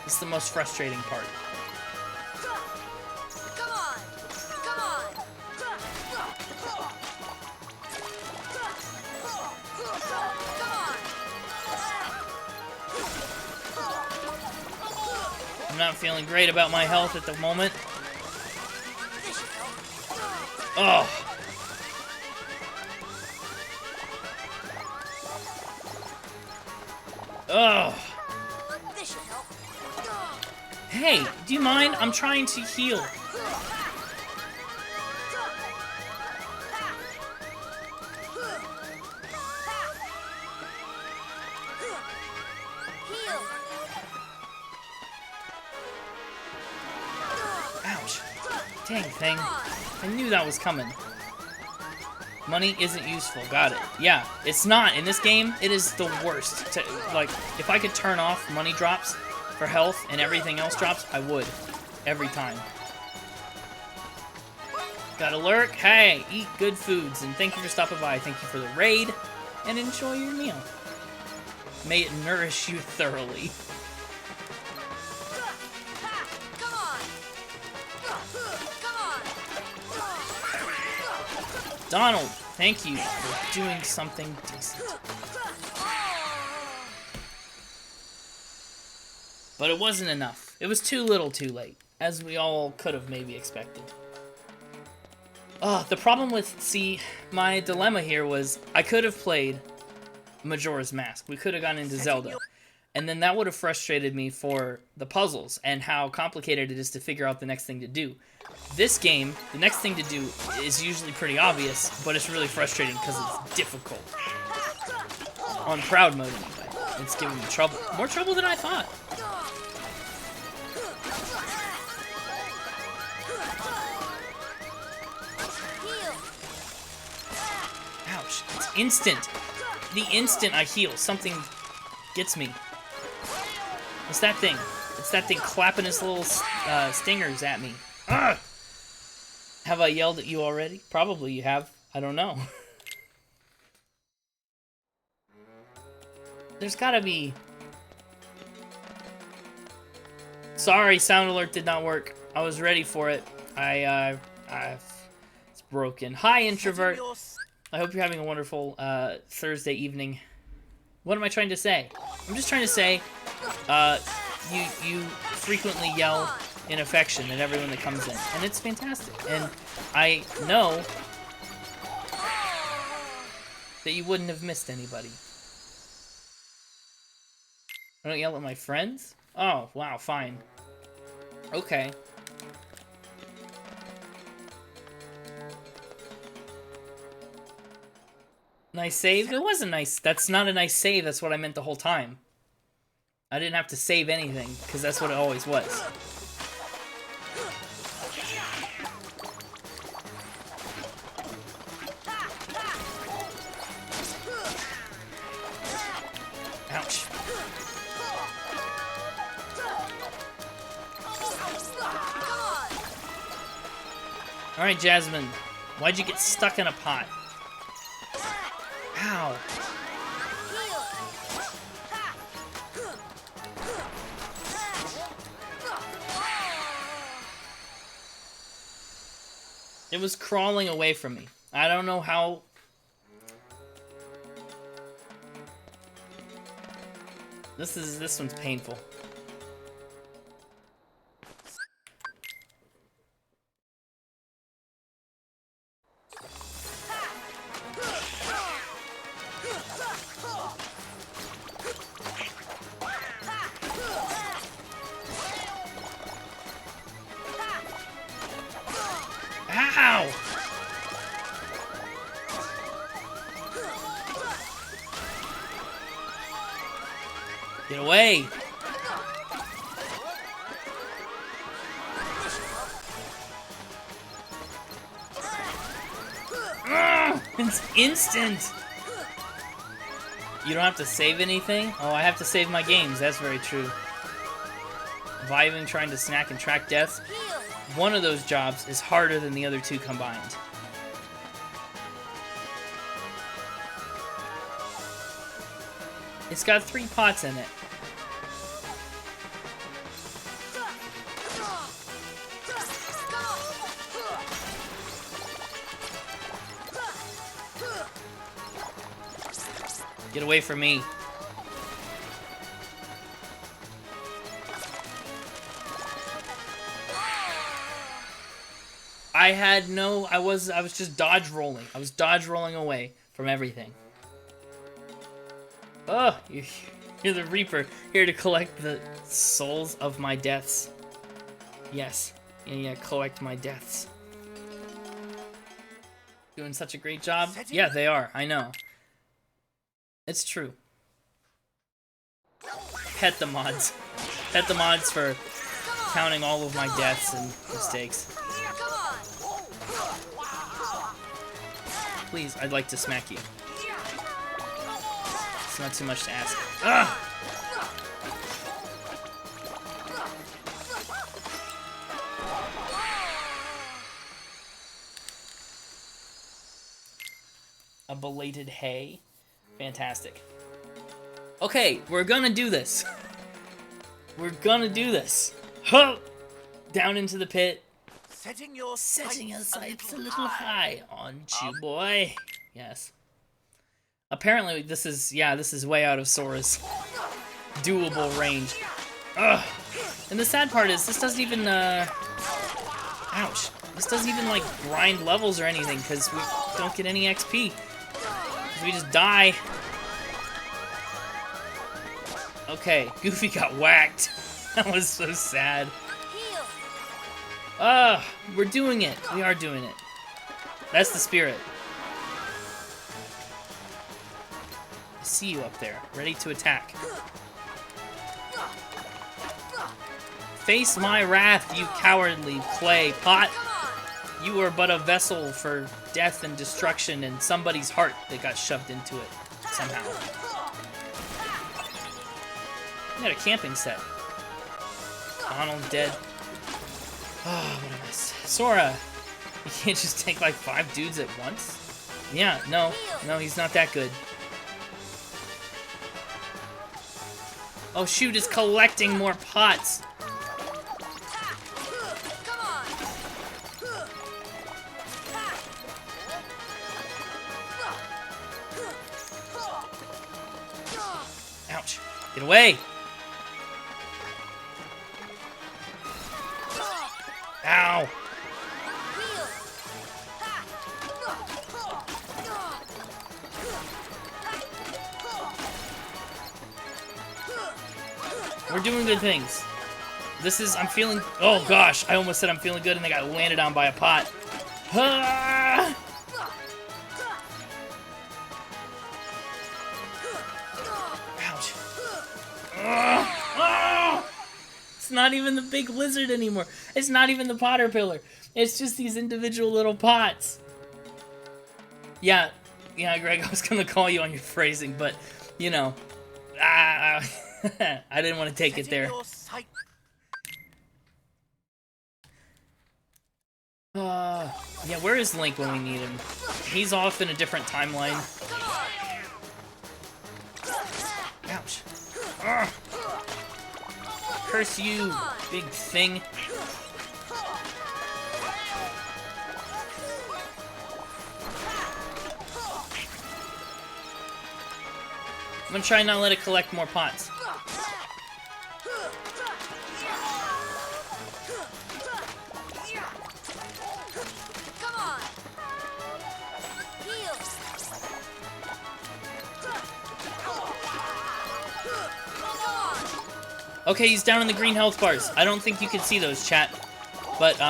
It's the most frustrating part. Come on! Come on! I'm not feeling great about my health at the moment. Oh. Oh. Hey, do you mind? I'm trying to heal. Ouch. Dang thing. I knew that was coming. Money isn't useful. Got it. Yeah, it's not. In this game, it is the worst. Like, if I could turn off money drops for health and everything else drops, I would. Every time. Got a lurk? Hey, eat good foods. And thank you for stopping by. Thank you for the raid. And enjoy your meal. May it nourish you thoroughly. Donald, thank you for doing something decent. But it wasn't enough. It was too little too late, as we all could have maybe expected. The problem with, see, my dilemma here was I could have played Majora's Mask. We could have gone into Zelda. And then that would have frustrated me for the puzzles and how complicated it is to figure out the next thing to do. This game, the next thing to do is usually pretty obvious, but it's really frustrating because it's difficult. On proud mode, anyway. It's giving me trouble. More trouble than I thought. Ouch. It's instant. The instant I heal, something gets me. It's that thing. It's that thing clapping its little stingers at me. Ugh! Have I yelled at you already? Probably you have. I don't know. There's gotta be... Sorry, sound alert did not work. I was ready for it. It's broken. Hi, introvert. I hope you're having a wonderful Thursday evening. What am I trying to say? I'm just trying to say, you frequently yell in affection at everyone that comes in, and it's fantastic. And I know that you wouldn't have missed anybody. I don't yell at my friends? Oh, wow, fine. Okay. Nice save? It wasn't nice. That's not a nice save. That's what I meant the whole time. I didn't have to save anything, because that's what it always was. Ouch. Alright, Jasmine. Why'd you get stuck in a pot? Ow. It was crawling away from me. I don't know how... This one's painful. Ow! Get away! It's instant! You don't have to save anything? Oh, I have to save my games. That's very true. Surviving, trying to snack and track deaths. One of those jobs is harder than the other two combined. It's got 3 pots in it. Get away from me. I was just dodge rolling. I was dodge rolling away from everything. Oh, you're the Reaper, here to collect the souls of my deaths. Yes. Yeah, collect my deaths. Doing such a great job? Yeah, they are. I know. It's true. Pet the mods. Pet the mods for counting all of my deaths and mistakes. Please, I'd like to smack you. It's not too much to ask. Ugh! A belated hay. Fantastic. Okay, we're gonna do this. We're gonna do this. Huh! Down into the pit. Setting your sights a little high, aren't you, boy? Yes. Apparently, this is way out of Sora's doable range. Ugh. And the sad part is, this doesn't even, ouch. This doesn't even, like, grind levels or anything, because we don't get any XP. Because we just die. Okay, Goofy got whacked. That was so sad. We're doing it. We are doing it. That's the spirit. I see you up there, ready to attack. Face my wrath, you cowardly clay pot. You are but a vessel for death and destruction and somebody's heart that got shoved into it somehow. I got a camping set. Donald dead. Oh, what a mess. Sora, you can't just take like 5 dudes at once? Yeah, no, he's not that good. Oh shoot, it's collecting more pots. Ouch. Get away! Ow! We're doing good things. I'm feeling, oh gosh, I almost said I'm feeling good and I got landed on by a pot. Ah! not even the big lizard anymore. It's not even the Potter Pillar. It's just these individual little pots. Yeah, Greg, I was gonna call you on your phrasing, but, you know, I didn't want to take it there. Yeah, where is Link when we need him? He's off in a different timeline. Ouch. Ugh. Curse you, big thing. I'm gonna try not to let it collect more pots. Okay, he's down in the green health bars. I don't think you can see those, chat. But,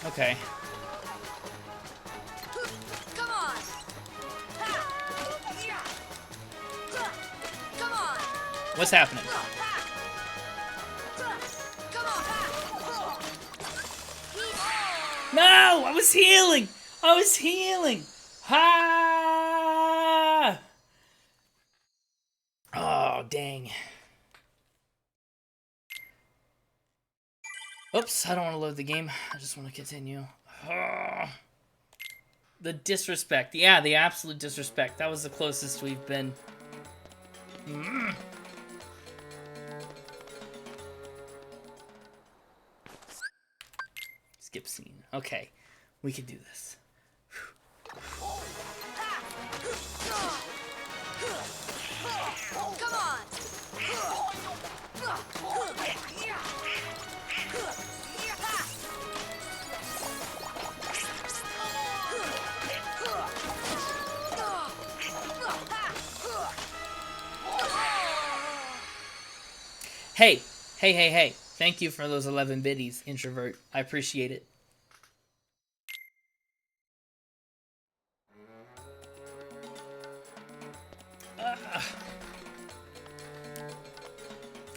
okay. What's happening? No! I was healing! I was healing! Ha! Oh, dang. Oops, I don't want to load the game. I just want to continue. The disrespect. Yeah, the absolute disrespect. That was the closest we've been. Skip scene. Okay, we can do this. Come on! Hey, hey, hey, hey. Thank you for those 11 biddies, introvert. I appreciate it.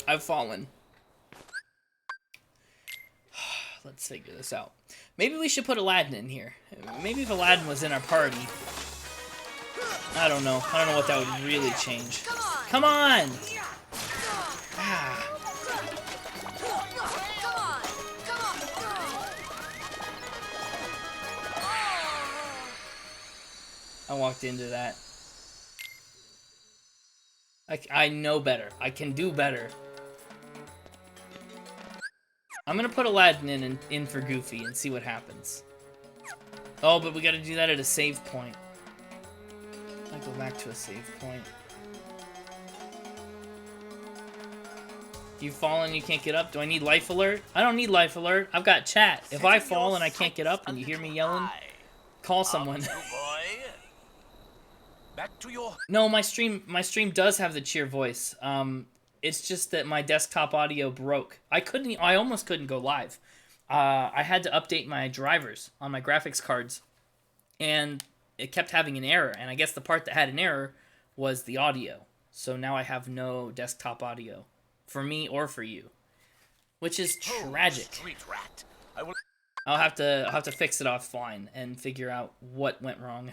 I've fallen. Let's figure this out. Maybe we should put Aladdin in here. Maybe if Aladdin was in our party. I don't know. I don't know what that would really change. Come on! Ah. I walked into that. I know better. I can do better. I'm gonna put Aladdin in for Goofy and see what happens. Oh, but we gotta do that at a save point. I go back to a save point. You fall and you can't get up? Do I need life alert? I don't need life alert. I've got chat. If I fall and I can't get up and you hear me yelling, call someone. Back to your... No, my stream does have the cheer voice. It's just that my desktop audio broke. I almost couldn't go live. I had to update my drivers on my graphics cards, and it kept having an error. And I guess the part that had an error was the audio. So now I have no desktop audio for me or for you, which is tragic. Street rat. I'll have to fix it offline and figure out what went wrong.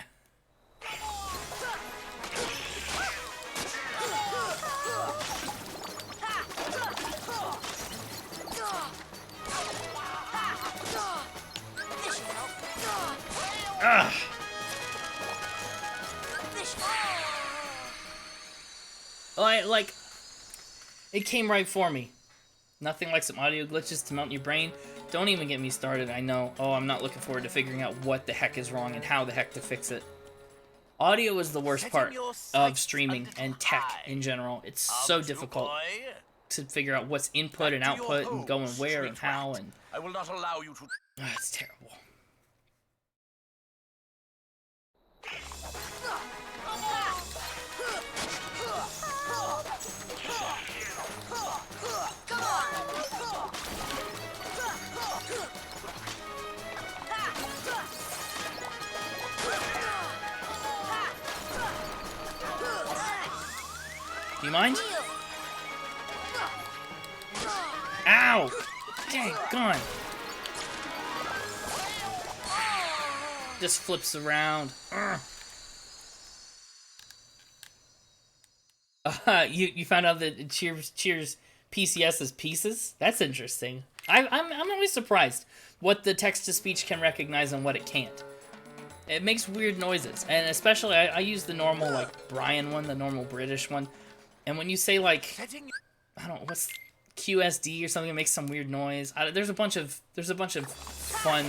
Ugh. Like, it came right for me. Nothing like some audio glitches to melt your brain. Don't even get me started, I know. Oh, I'm not looking forward to figuring out what the heck is wrong and how the heck to fix it. Audio is the worst part of streaming and tech in general. It's so difficult to figure out what's input and output and going where and how, and I will not allow you to... it's terrible. you mind? Ow! Dang, gone. Just flips around. You found out that it cheers PCS as pieces? That's interesting. I'm always surprised what the text-to-speech can recognize and what it can't. It makes weird noises, and especially I use the normal, like, Brian one, the normal British one. And when you say, like, I don't know, what's QSD or something, it makes some weird noise. There's a bunch of fun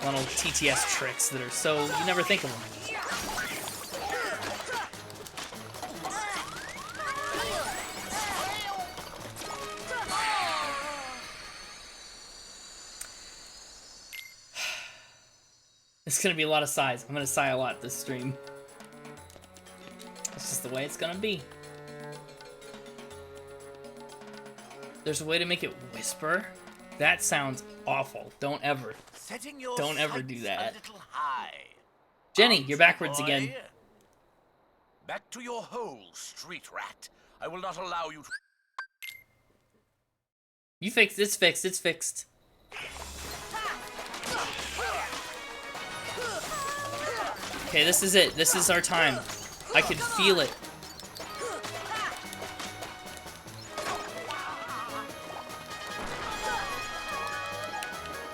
little TTS tricks that are so you never think of them. It's gonna be a lot of sighs. I'm gonna sigh a lot this stream. It's just the way it's gonna be. There's a way to make it whisper? That sounds awful. Don't ever do that. Jenny, you're backwards again. Back to your hole, street rat. I will not allow you to... You fixed. It's fixed. It's fixed. Okay, this is it. This is our time. I can feel it.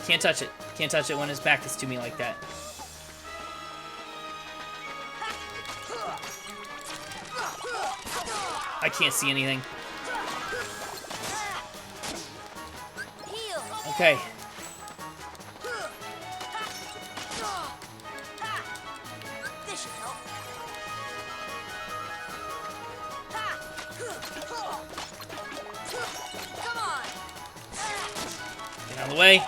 Can't touch it. Can't touch it when his back is to me like that. I can't see anything. Okay. Get out of the way.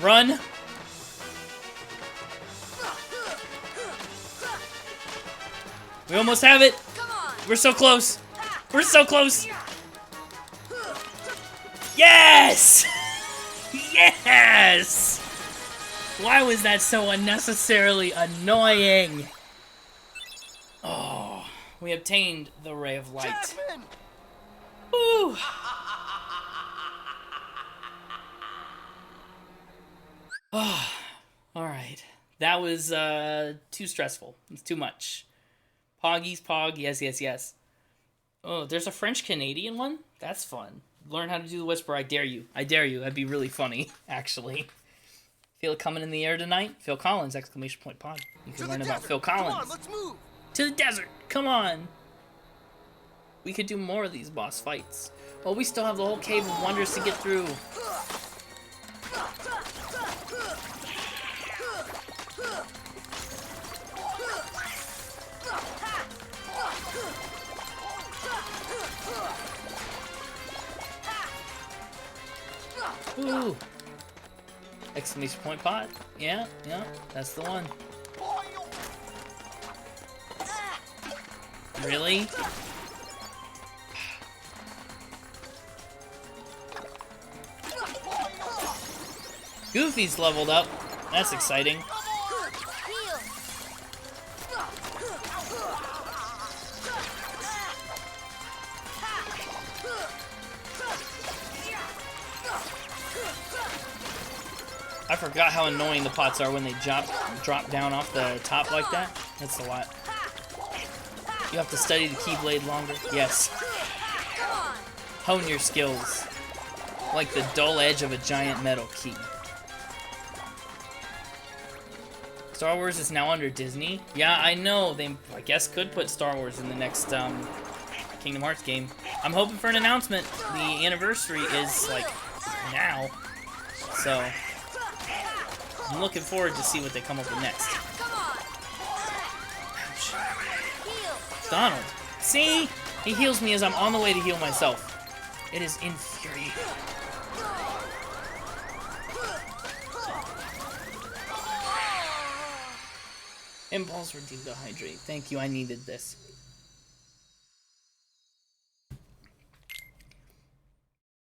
Run. We almost have it. We're so close. We're so close. Yes! Yes! Why was that so unnecessarily annoying? Oh, we obtained the Ray of Light. Jasmine! Woo! Oh, alright. That was too stressful. It's too much. Poggies, Pog, yes, yes, yes. Oh, there's a French-Canadian one? That's fun. Learn how to do the whisper, I dare you. I dare you. That'd be really funny, actually. Feel it coming in the air tonight? Phil Collins, exclamation point pod. You can learn about Phil Collins. Come on, let's move. To the desert, come on. We could do more of these boss fights. Oh, we still have the whole Cave of Wonders to get through. Ooh. Exclamation point pod. Yeah, yeah, that's the one. Really? Goofy's leveled up. That's exciting. I forgot how annoying the pots are when they drop down off the top like that. That's a lot. You have to study the Keyblade longer. Yes. Hone your skills. Like the dull edge of a giant metal key. Star Wars is now under Disney. Yeah, I know. They, I guess, could put Star Wars in the next Kingdom Hearts game. I'm hoping for an announcement. The anniversary is, like, now. So, I'm looking forward to see what they come up with next. Ouch. Donald. See? He heals me as I'm on the way to heal myself. It is infuriating. Impulse redeemed to hydrate. Thank you, I needed this.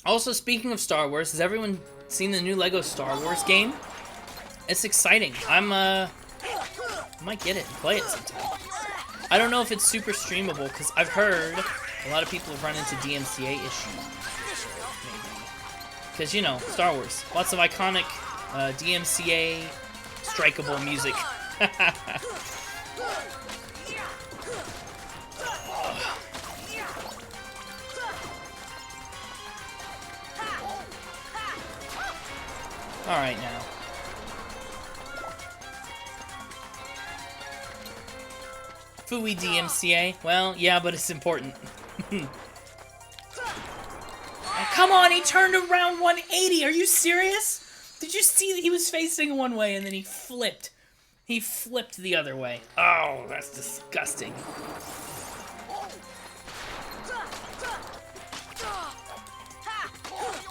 Also, speaking of Star Wars, has everyone seen the new Lego Star Wars game. It's exciting. I might get it and play it sometime. I don't know if it's super streamable, because I've heard a lot of people have run into DMCA issues. Because, you know, Star Wars. Lots of iconic DMCA strikeable music. Alright now. Fooey DMCA. Well, yeah, but it's important. Oh, come on, he turned around 180. Are you serious? Did you see that he was facing one way and then he flipped? He flipped the other way. Oh, that's disgusting.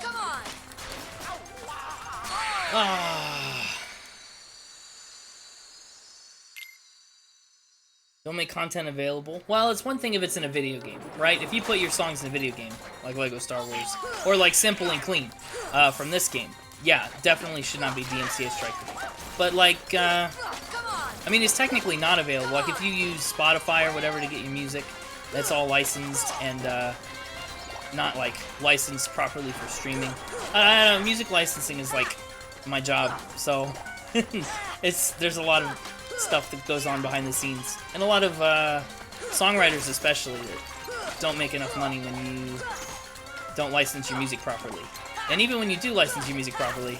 Come on. Ah. Don't make content available. Well, it's one thing if it's in a video game, right? If you put your songs in a video game, like Lego Star Wars, or like Simple and Clean from this game, yeah, definitely should not be DMCA strikeable. But like, I mean, it's technically not available. Like if you use Spotify or whatever to get your music, that's all licensed and not like licensed properly for streaming. I don't know, music licensing is like my job, so there's a lot of stuff that goes on behind the scenes, and a lot of songwriters especially that don't make enough money when you don't license your music properly. And even when you do license your music properly,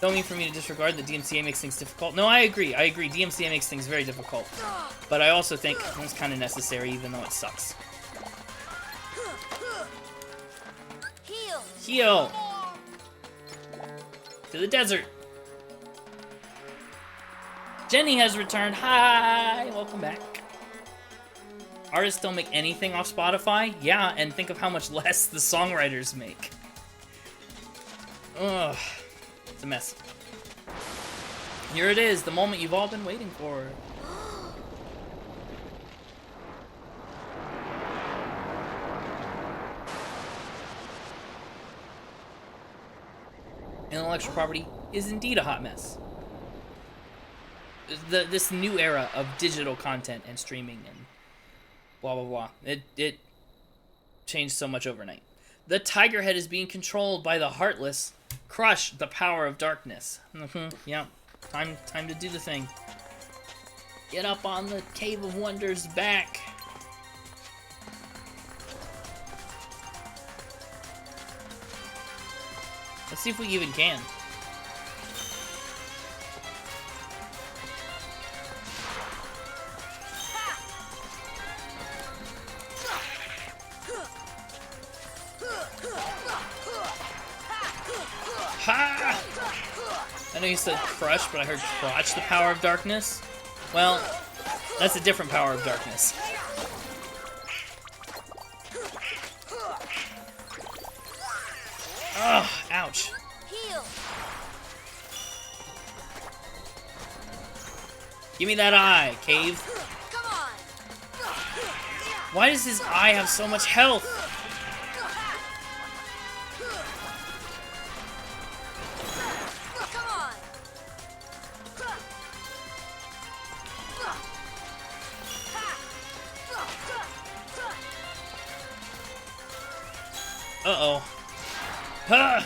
don't mean for me to disregard that DMCA makes things difficult. No, I agree. DMCA makes things very difficult, but I also think it's kind of necessary, even though it sucks. Heal! To the desert! Jenny has returned! Hi! Welcome back. Artists don't make anything off Spotify? Yeah, and think of how much less the songwriters make. Ugh. It's a mess. Here it is, the moment you've all been waiting for. Intellectual property is indeed a hot mess. This new era of digital content and streaming and blah blah blah. It changed so much overnight. The tiger head is being controlled by the heartless. Crush the power of darkness. Yeah. Time to do the thing. Get up on the Cave of Wonders back. Let's see if we even can. Ha! I know you said crush, but I heard crotch the power of darkness. Well, that's a different power of darkness. Ugh, ouch. Heal. Give me that eye, Cave. Come on. Why does his eye have so much health? Come on. Uh-oh. Ha!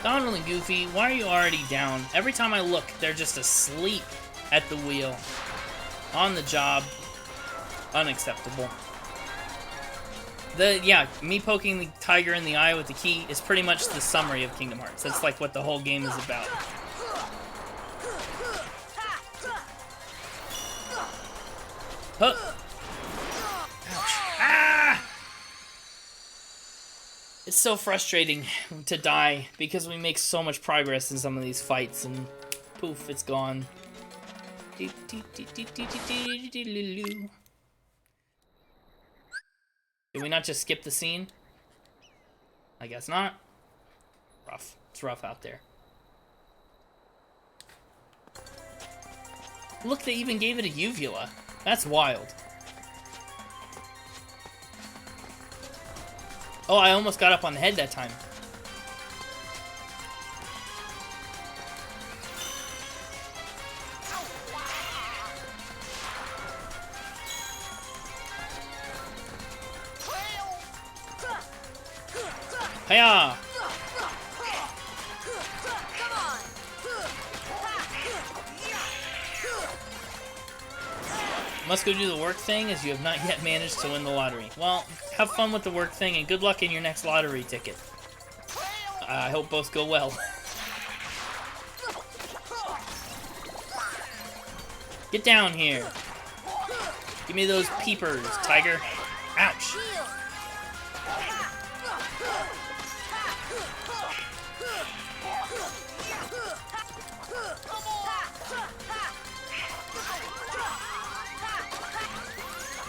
Donald and Goofy, why are you already down? Every time I look, they're just asleep at the wheel. On the job. Unacceptable. Yeah, me poking the tiger in the eye with the key is pretty much the summary of Kingdom Hearts. That's like what the whole game is about. Huh. It's so frustrating to die because we make so much progress in some of these fights and poof, it's gone. Did we not just skip the scene? I guess not. Rough. It's rough out there. Look, they even gave it a uvula. That's wild. Oh, I almost got up on the head that time. Hiya! Must go do the work thing as you have not yet managed to win the lottery. Well, have fun with the work thing and good luck in your next lottery ticket. I hope both go well. Get down here. Give me those peepers, tiger. Ouch.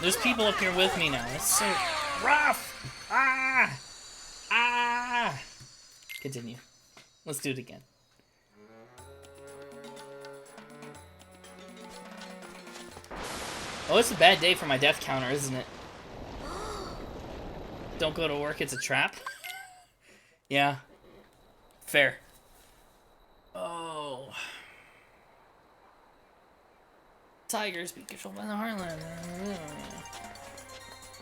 There's people up here with me now. It's so rough. Ah! Ah! Continue. Let's do it again. Oh, it's a bad day for my death counter, isn't it? Don't go to work, it's a trap? Yeah. Fair. Oh. Tigers be controlled by the Heartland.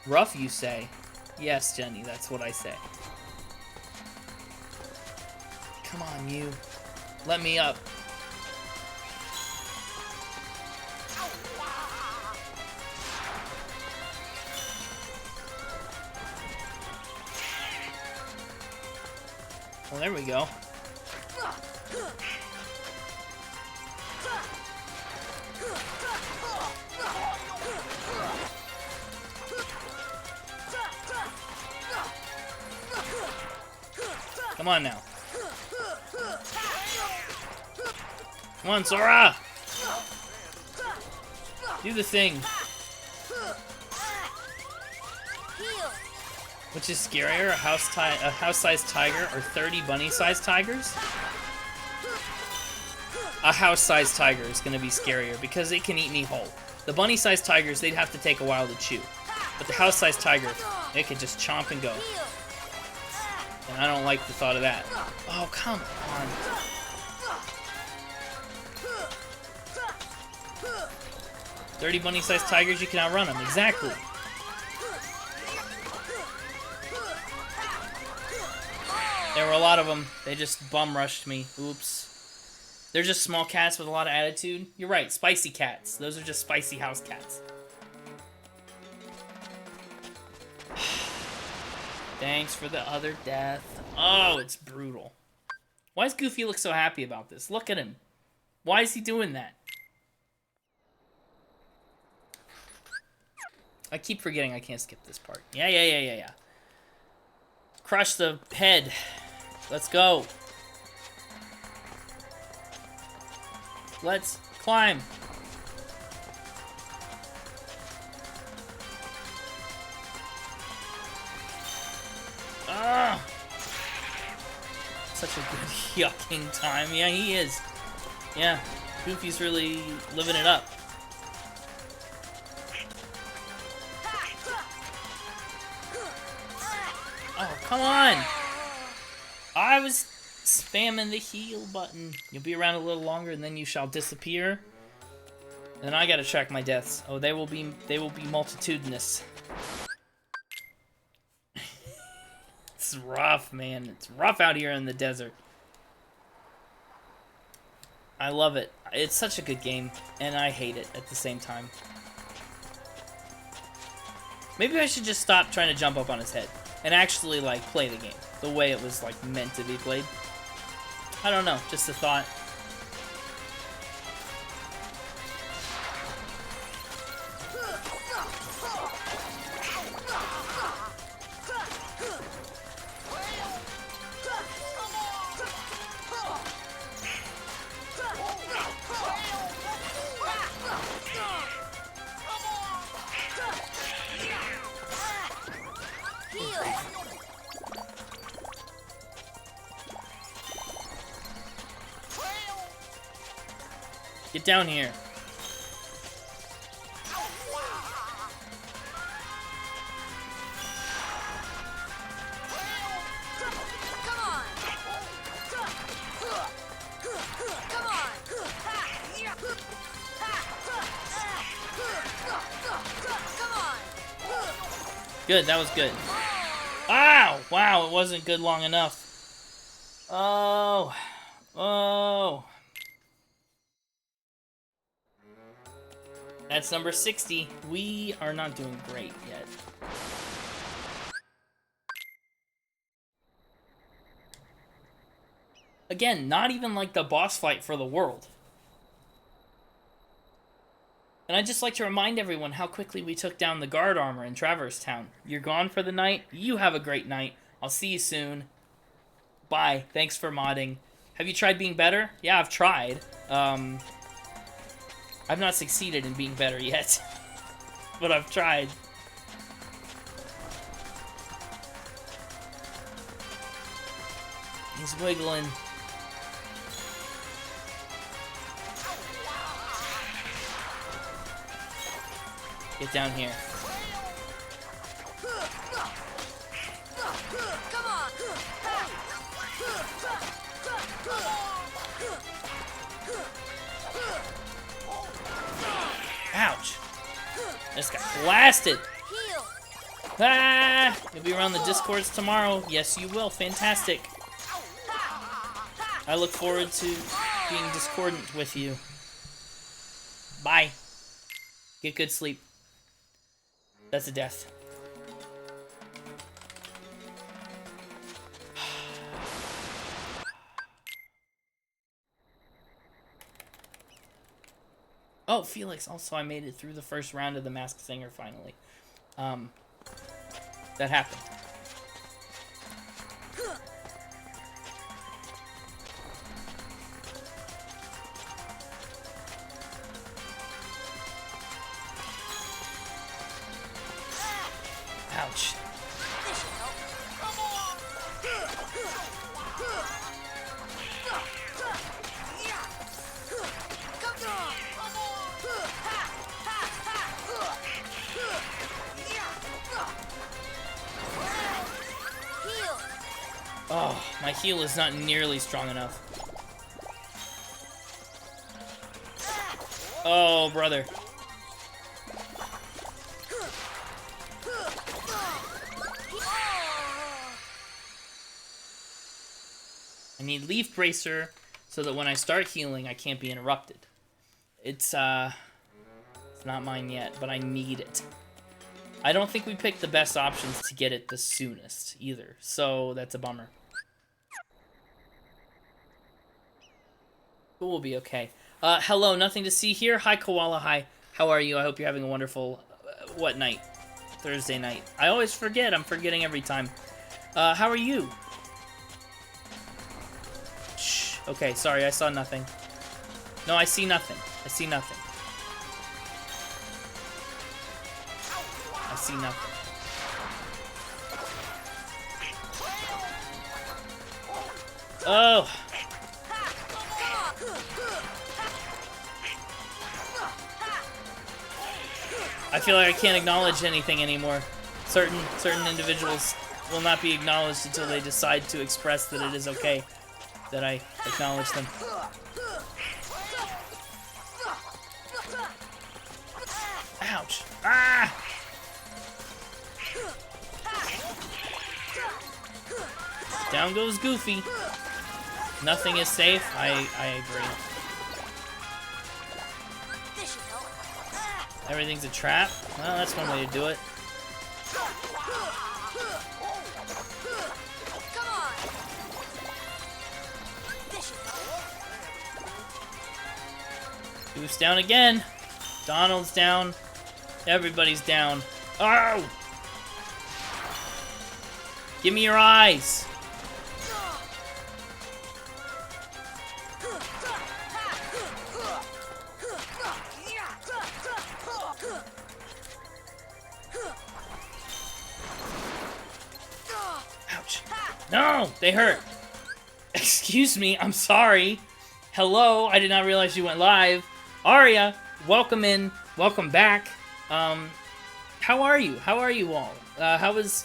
Rough, you say? Yes, Jenny, that's what I say. Come on, you. Let me up. Well, there we go. Come on now. Come on, Sora! Do the thing. Which is scarier, a house-sized tiger or 30 bunny-sized tigers? A house-sized tiger is going to be scarier because it can eat me whole. The bunny-sized tigers, they'd have to take a while to chew. But the house-sized tiger, it could just chomp and go. And I don't like the thought of that. Oh, come on. "30 bunny-sized tigers, you can outrun them." Exactly. There were a lot of them. They just bum-rushed me. Oops. They're just small cats with a lot of attitude. You're right, spicy cats. Those are just spicy house cats. Thanks for the other death. Oh, it's brutal. Why does Goofy look so happy about this? Look at him. Why is he doing that? I keep forgetting I can't skip this part. Yeah. Crush the head. Let's go. Let's climb. Ah! Such a good yucking time. Yeah, he is. Yeah, Goofy's really living it up. Oh, come on! I was spamming the heal button. You'll be around a little longer and then you shall disappear. And then I gotta track my deaths. Oh, they will be multitudinous. It's rough, man. It's rough out here in the desert. I love it. It's such a good game, and I hate it at the same time. Maybe I should just stop trying to jump up on his head and actually, like, play the game the way it was, like, meant to be played. I don't know. Just a thought. Get down here. Good, that was good. Ow! Wow, it wasn't good long enough. Oh. Oh. That's number 60. We are not doing great yet. Again, not even like the boss fight for the world. And I'd just like to remind everyone how quickly we took down the guard armor in Traverse Town. You're gone for the night. You have a great night. I'll see you soon. Bye. Thanks for modding. Have you tried being better? Yeah, I've tried. I've not succeeded in being better yet. But I've tried. He's wiggling. Get down here. Come on! Ouch. This got blasted. Heal! Ah! You'll be around the Discords tomorrow. Yes, you will. Fantastic. I look forward to being discordant with you. Bye. Get good sleep. That's a death. Oh, Felix, also I made it through the first round of the Masked Singer finally. That happened. Ouch. Oh, my heal is not nearly strong enough. Oh, brother. I need Leaf Bracer so that when I start healing, I can't be interrupted. It's not mine yet, but I need it. I don't think we picked the best options to get it the soonest, either. So, that's a bummer. But we'll be okay. Hello, nothing to see here. Hi, Koala. Hi. How are you? I hope you're having a wonderful, what night? Thursday night. I always forget. I'm forgetting every time. How are you? Shh. Okay, sorry. I saw nothing. No, I see nothing. I see nothing. I see nothing. Oh! I feel like I can't acknowledge anything anymore. Certain individuals will not be acknowledged until they decide to express that it is okay that I acknowledge them. Ouch! Ah! Down goes Goofy. Nothing is safe. I agree. Everything's a trap? Well, that's one way to do it. Goof's down again. Donald's down. Everybody's down. Oh! Give me your eyes! Ouch. No! They hurt! Excuse me, I'm sorry. Hello, I did not realize you went live. Aria, welcome in. Welcome back. How are you? How are you all?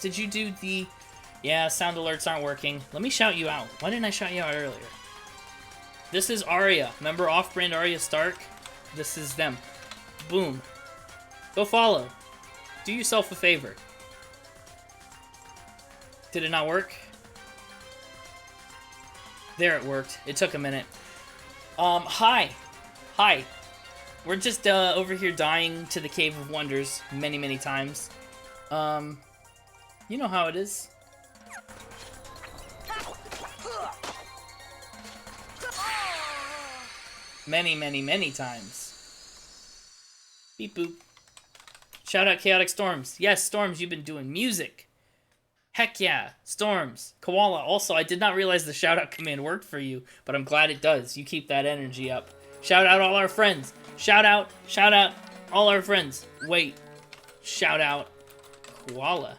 Did you do the... Yeah, sound alerts aren't working. Let me shout you out. Why didn't I shout you out earlier? This is Aria. Remember Off-Brand Arya Stark? This is them. Boom. Go follow. Do yourself a favor. Did it not work? There, it worked. It took a minute. Hi. Hi. We're just, over here dying to the Cave of Wonders many, many times. You know how it is. Many, many, many times. Beep boop. Shout out Chaotic Storms. Yes, Storms, you've been doing music. Heck yeah, Storms. Koala, also, I did not realize the shout out command worked for you, but I'm glad it does. You keep that energy up. Shout out all our friends. Shout out all our friends. Wait, shout out Koala.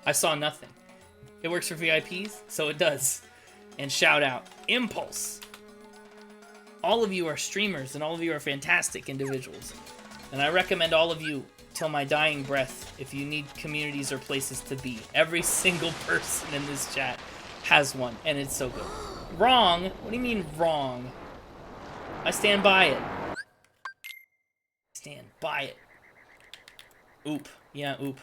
I saw nothing. It works for VIPs, so it does. And shout out Impulse. All of you are streamers, and all of you are fantastic individuals. And I recommend all of you, till my dying breath, if you need communities or places to be. Every single person in this chat has one, and it's so good. Wrong? What do you mean wrong? I stand by it. Stand by it. Oop. Yeah, oop.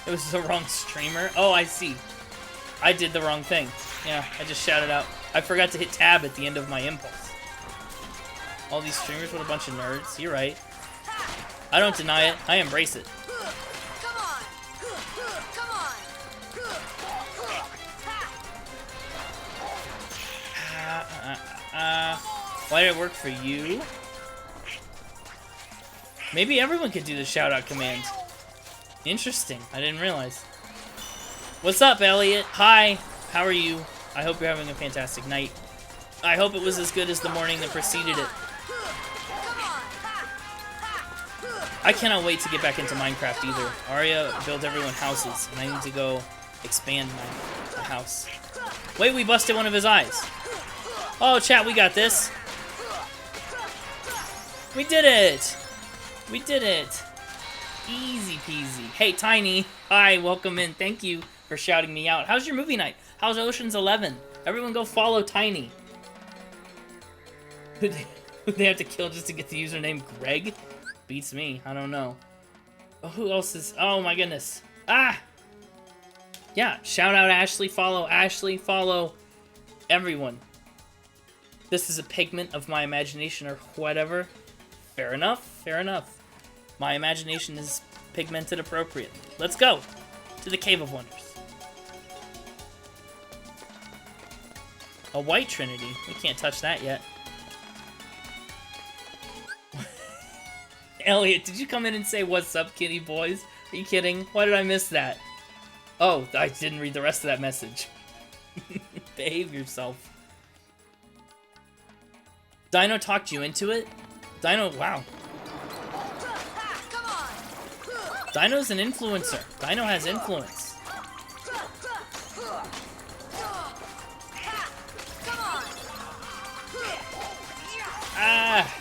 It was the wrong streamer. Oh, I see. I did the wrong thing. Yeah, I just shouted out. I forgot to hit tab at the end of my impulse. All these streamers, what a bunch of nerds. You're right. I don't deny it. I embrace it. Come on! Come on! Why did it work for you? Maybe everyone could do the shout-out command. Interesting. I didn't realize. What's up, Elliot? Hi. How are you? I hope you're having a fantastic night. I hope it was as good as the morning that preceded it. I cannot wait to get back into Minecraft either. Arya built everyone houses, and I need to go expand my house. Wait, we busted one of his eyes. Oh, chat, we got this. We did it. We did it. Easy peasy. Hey, Tiny. Hi, welcome in. Thank you for shouting me out. How's your movie night? How's Ocean's 11? Everyone go follow Tiny. Who they have to kill just to get the username Greg? Beats me. I don't know. Oh, who else is... Oh, my goodness. Ah! Yeah, shout out Ashley. Follow Ashley. Follow everyone. This is a pigment of my imagination or whatever. Fair enough. Fair enough. My imagination is pigmented appropriately. Let's go to the Cave of Wonders. A white trinity. We can't touch that yet. Elliot, did you come in and say, "What's up, kitty boys"? Are you kidding? Why did I miss that? Oh, I didn't read the rest of that message. Behave yourself. Dino talked you into it? Dino, wow. Dino's an influencer. Dino has influence. Ah!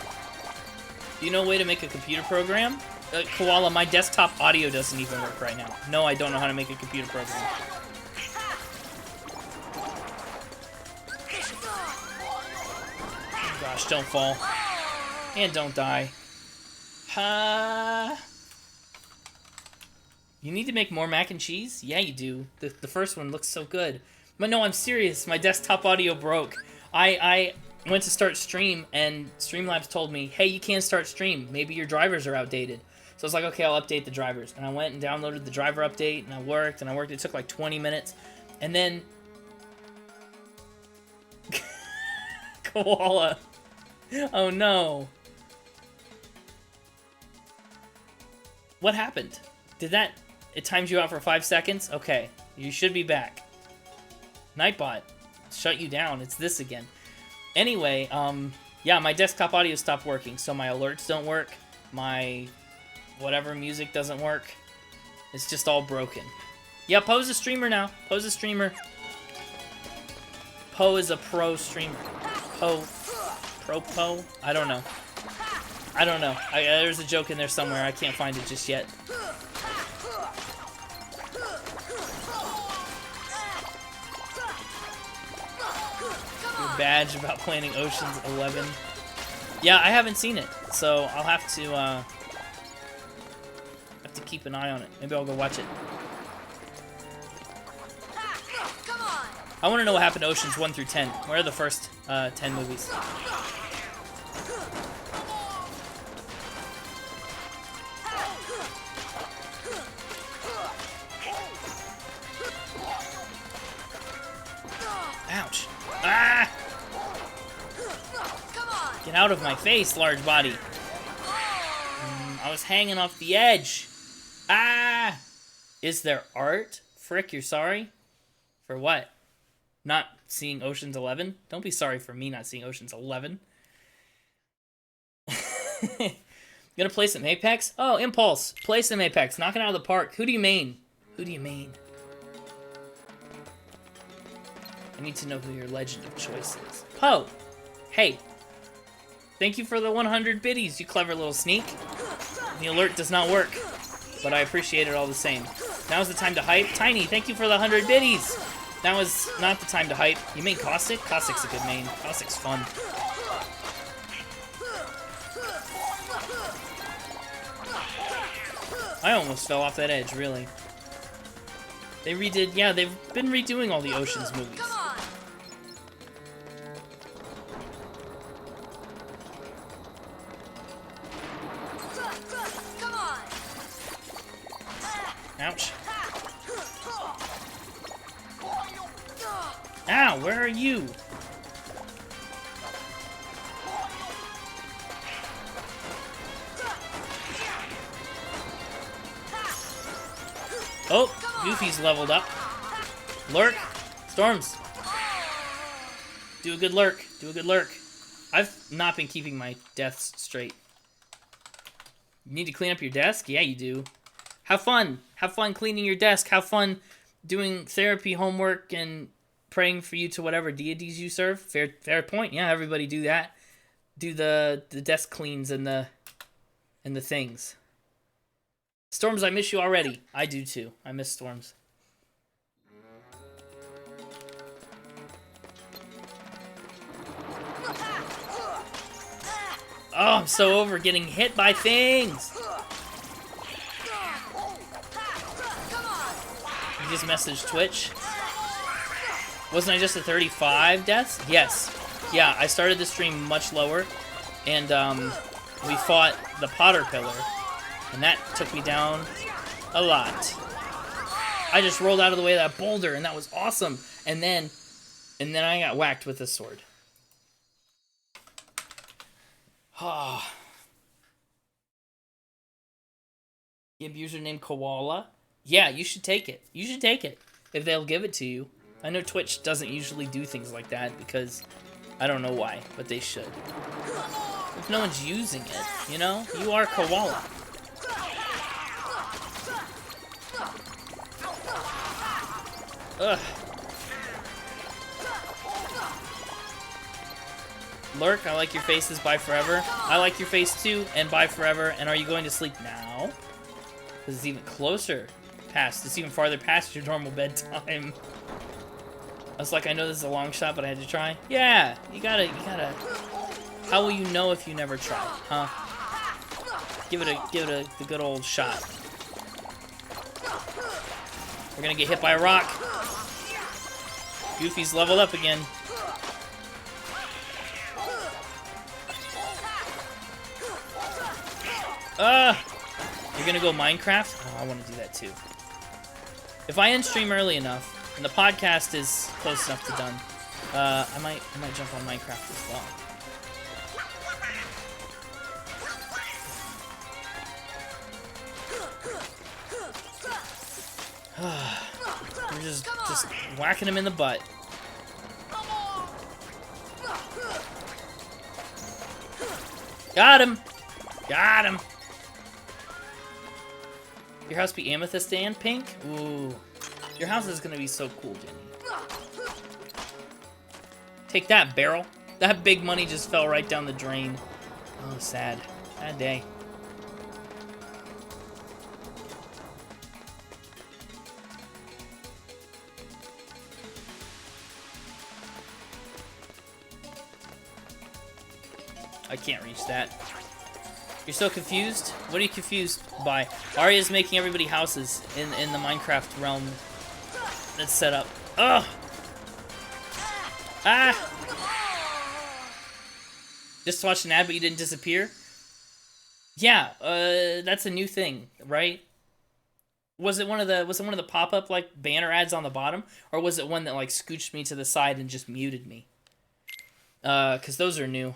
Do you know a way to make a computer program? Koala, my desktop audio doesn't even work right now. No, I don't know how to make a computer program. Oh gosh, don't fall. And don't die. You need to make more mac and cheese? Yeah, you do. The first one looks so good. But no, I'm serious. My desktop audio broke. I went to start stream, and Streamlabs told me, hey, you can't start stream. Maybe your drivers are outdated. So I was like, okay, I'll update the drivers. And I went and downloaded the driver update, and I worked. It took like 20 minutes. And then... Koala. Oh, no. What happened? Did that... It timed you out for 5 seconds? Okay. You should be back. Nightbot. Shut you down. It's this again. Anyway, yeah, my desktop audio stopped working, so my alerts don't work. My whatever music doesn't work. It's just all broken. Yeah, Poe's a streamer now. Poe's a streamer. Poe is a pro streamer. Poe. Pro-Poe? I don't know. I don't know. There's a joke in there somewhere. I can't find it just yet. badge about planning Ocean's 11. Yeah, I haven't seen it, so I'll have to keep an eye on it. Maybe I'll go watch it. Come on. I want to know what happened to Oceans 1 through 10. Where are the first 10 movies? Ouch. Ah! Come on. Get out of my face, large body. I was hanging off the edge. Ah! Is there art? Frick, you're sorry? For what? Not seeing Ocean's 11? Don't be sorry for me not seeing Ocean's 11. Gonna play some Apex? Oh, Impulse. Play some Apex. Knock it out of the park. Who do you main? Who do you main? I need to know who your legend of choice is. Poe! Hey. Thank you for the 100 biddies, you clever little sneak. The alert does not work, but I appreciate it all the same. Now's the time to hype. Tiny, thank you for the 100 biddies. Now is not the time to hype. You main Caustic? Caustic's a good main. Caustic's fun. I almost fell off that edge, really. They redid, yeah, they've been redoing all the Oceans movies. Come on. Come on. Ouch. Ow, where are you? Oh, Goofy's leveled up. Lurk. Storms. Do a good lurk. Do a good lurk. I've not been keeping my deaths straight. You need to clean up your desk? Yeah, you do. Have fun. Have fun cleaning your desk. Have fun doing therapy homework and praying for you to whatever deities you serve. Fair point. Yeah, everybody do that. Do the desk cleans and the things. Storms, I miss you already. I do too. I miss Storms. Oh, I'm so over getting hit by things. You just messaged Twitch. Wasn't I just at 35 deaths? Yes. Yeah, I started the stream much lower, and we fought the Potter Pillar, and that took me down a lot. I just rolled out of the way of that boulder, and that was awesome. And then I got whacked with a sword. Ah. Give username Koala. Yeah, you should take it. You should take it if they'll give it to you. I know Twitch doesn't usually do things like that because I don't know why, but they should. If no one's using it, you know? You are Koala. Ugh. Lurk, I like your faces, bye forever. I like your face too, and bye forever. And are you going to sleep now? Because it's even closer past, it's even farther past your normal bedtime. I was like, I know this is a long shot, but I had to try. Yeah, you gotta. How will you know if you never try, huh? Give it the good old shot. We're gonna get hit by a rock. Goofy's leveled up again. You're gonna go Minecraft? Oh, I want to do that too. If I end stream early enough, and the podcast is close enough to done, I might jump on Minecraft as well. We're just whacking him in the butt. Got him! Got him! Your house be amethyst and pink? Ooh. Your house is gonna be so cool, Jenny. Take that, barrel. That big money just fell right down the drain. Oh, sad. Sad day. I can't reach that. You're so confused? What are you confused by? Arya's making everybody houses in the Minecraft realm that's set up. Ugh! Ah! Just watched an ad, but you didn't disappear? Yeah, that's a new thing, right? Was it one of the pop-up like banner ads on the bottom, or was it one that like scooched me to the side and just muted me? 'Cause those are new.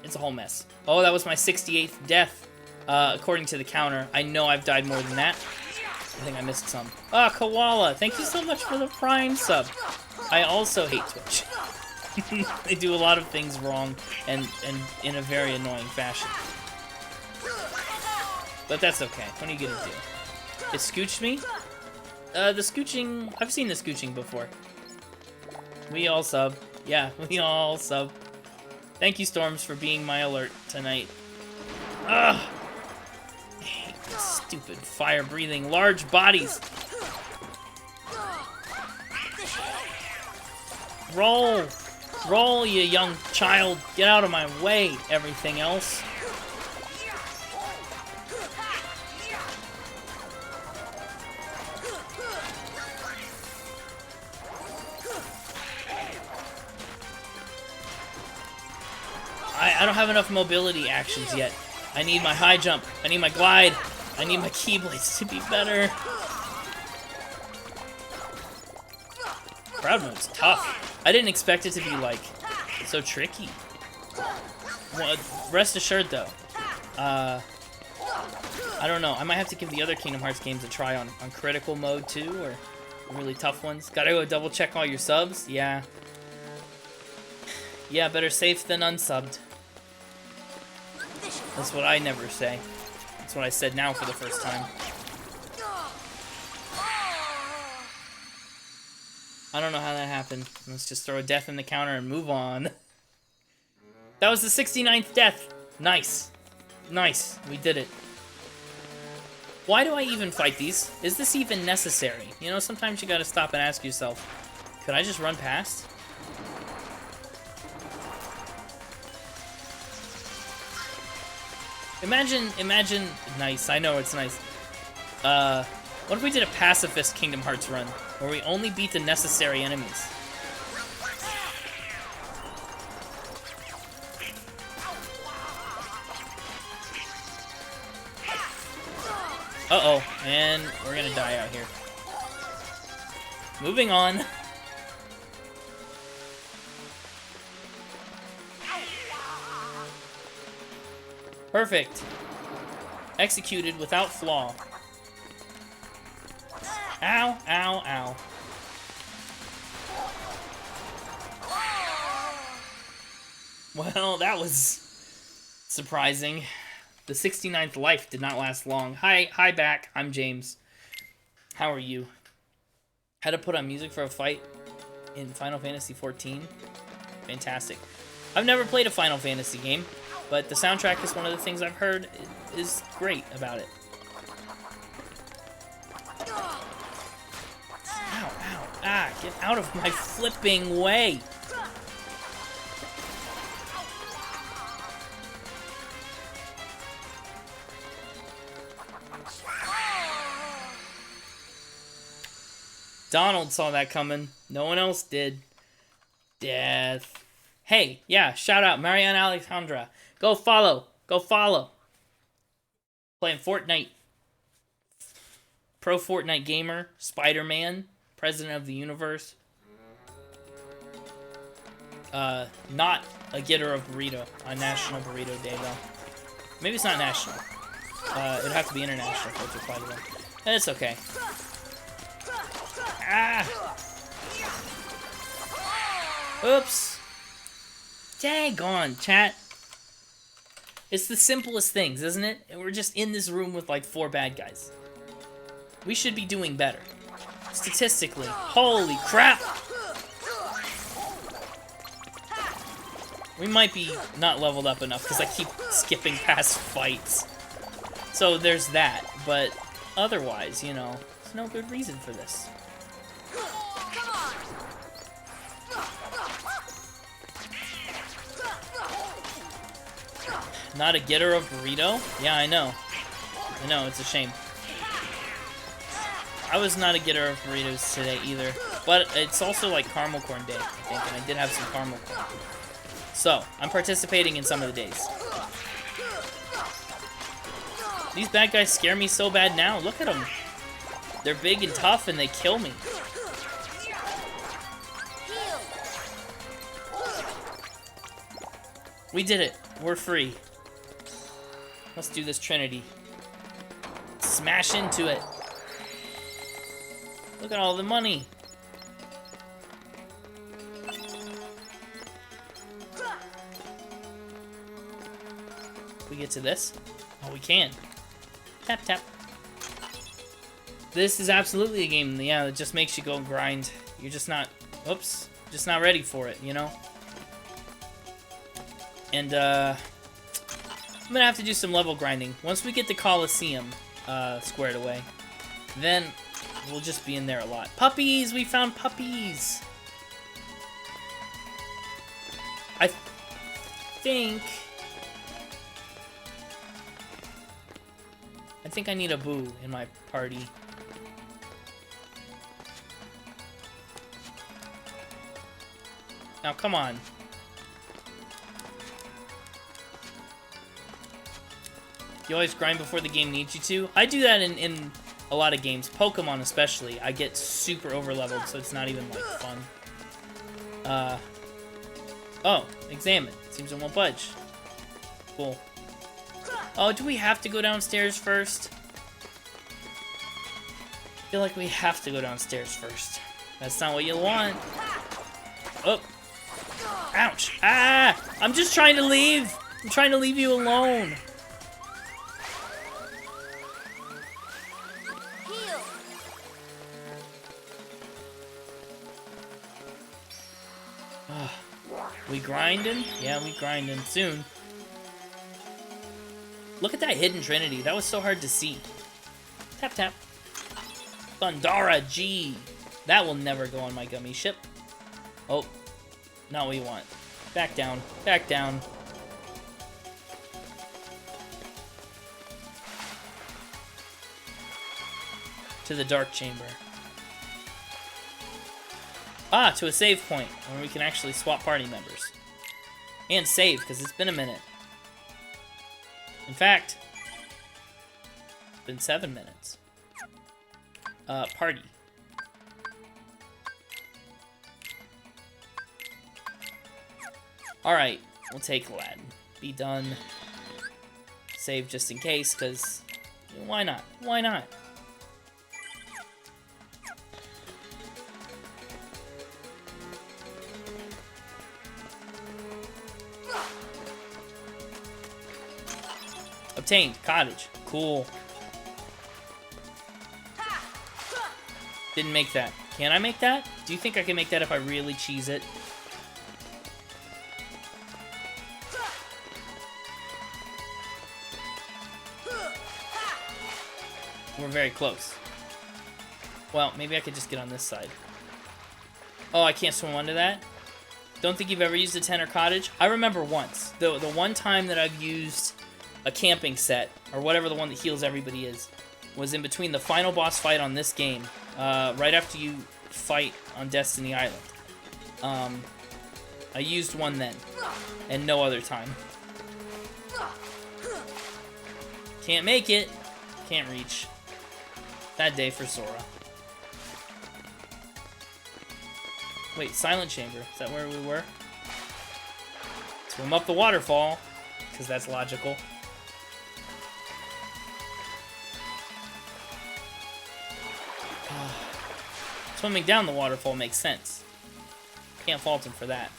It's a whole mess. Oh, that was my 68th death, according to the counter. I know I've died more than that. I think I missed some. Ah, Koala, thank you so much for the Prime sub. I also hate Twitch. They do a lot of things wrong and in a very annoying fashion. But that's okay. What are you gonna do? It scooched me? The scooching... I've seen the scooching before. We all sub. Yeah, we all sub. Thank you, Storms, for being my alert tonight. Ugh! I hate these stupid fire-breathing large bodies. Roll! Roll, you young child! Get out of my way, everything else. I don't have enough mobility actions yet. I need my high jump. I need my glide. I need my keyblades to be better. Crowd mode's tough. I didn't expect it to be, like, so tricky. Well, rest assured, though. I don't know. I might have to give the other Kingdom Hearts games a try on critical mode, too, or really tough ones. Gotta go double check all your subs? Yeah. Yeah, better safe than unsubbed. That's what I never say. That's what I said now for the first time. I don't know how that happened. Let's just throw a death in the counter and move on. That was the 69th death. Nice. Nice. We did it. Why do I even fight these? Is this even necessary? You know, sometimes you gotta stop and ask yourself, could I just run past? Imagine, nice, I know it's nice. What if we did a pacifist Kingdom Hearts run, where we only beat the necessary enemies? Uh-oh, and we're gonna die out here. Moving on. Perfect. Executed without flaw. Ow, ow, ow. Well, that was surprising. The 69th life did not last long. Hi back. I'm James. How are you? Had to put on music for a fight in Final Fantasy XIV. Fantastic. I've never played a Final Fantasy game, but the soundtrack is one of the things I've heard is great about it. Ow, ow, ah, get out of my flipping way! Donald saw that coming. No one else did. Death. Hey, yeah, shout out, Marianne Alexandra. Go follow. Go follow. Playing Fortnite. Pro Fortnite gamer. Spider-Man. President of the universe. Not a getter of burrito on National Burrito Day, though. Maybe it's not national. It'd have to be international for it to apply to them. It's okay. Ah! Oops. Dang on, chat. It's the simplest things, isn't it? And we're just in this room with like 4 bad guys. We should be doing better. Statistically. Holy crap! We might be not leveled up enough because I keep skipping past fights. So there's that. But otherwise, you know, there's no good reason for this. Not a getter of burrito? Yeah, I know. I know, it's a shame. I was not a getter of burritos today either. But it's also like caramel corn day, I think, and I did have some caramel corn. So, I'm participating in some of the days. These bad guys scare me so bad now. Look at them. They're big and tough and they kill me. We did it. We're free. Let's do this Trinity. Smash into it. Look at all the money. We get to this? Oh, we can. Tap, tap. This is absolutely a game, yeah, that just makes you go grind. You're just not, oops, just not ready for it, you know? And, I'm gonna have to do some level grinding. Once we get the Coliseum, squared away, then we'll just be in there a lot. Puppies! We found puppies! I think I need a boo in my party. Now, come on. You always grind before the game needs you to? I do that in a lot of games. Pokemon especially. I get super over-leveled, so it's not even, like, fun. Oh, examine. Seems it won't budge. Cool. Oh, do we have to go downstairs first? I feel like we have to go downstairs first. That's not what you want. Oh. Ouch. Ah! I'm just trying to leave. I'm trying to leave you alone. We grinding? Yeah, we grinding soon. Look at that hidden Trinity. That was so hard to see. Tap, tap. Thundara G. That will never go on my gummy ship. Oh, not what you want. Back down. Back down. To the dark chamber. Ah, to a save point, where we can actually swap party members. And save, because it's been a minute. In fact, it's been 7 minutes. Party. Alright, we'll take Aladdin. Be done. Save just in case, because why not? Why not? Obtained. Cottage. Cool. Didn't make that. Can I make that? Do you think I can make that if I really cheese it? We're very close. Well, maybe I could just get on this side. Oh, I can't swim under that? Don't think you've ever used a tenor cottage? I remember once. The one time that I've used a camping set, or whatever the one that heals everybody is, was in between the final boss fight on this game, right after you fight on Destiny Island. I used one then, and no other time. Can't make it. Can't reach. That day for Sora. Wait, Silent Chamber. Is that where we were? Swim up the waterfall, because that's logical. Swimming down the waterfall makes sense. Can't fault him for that.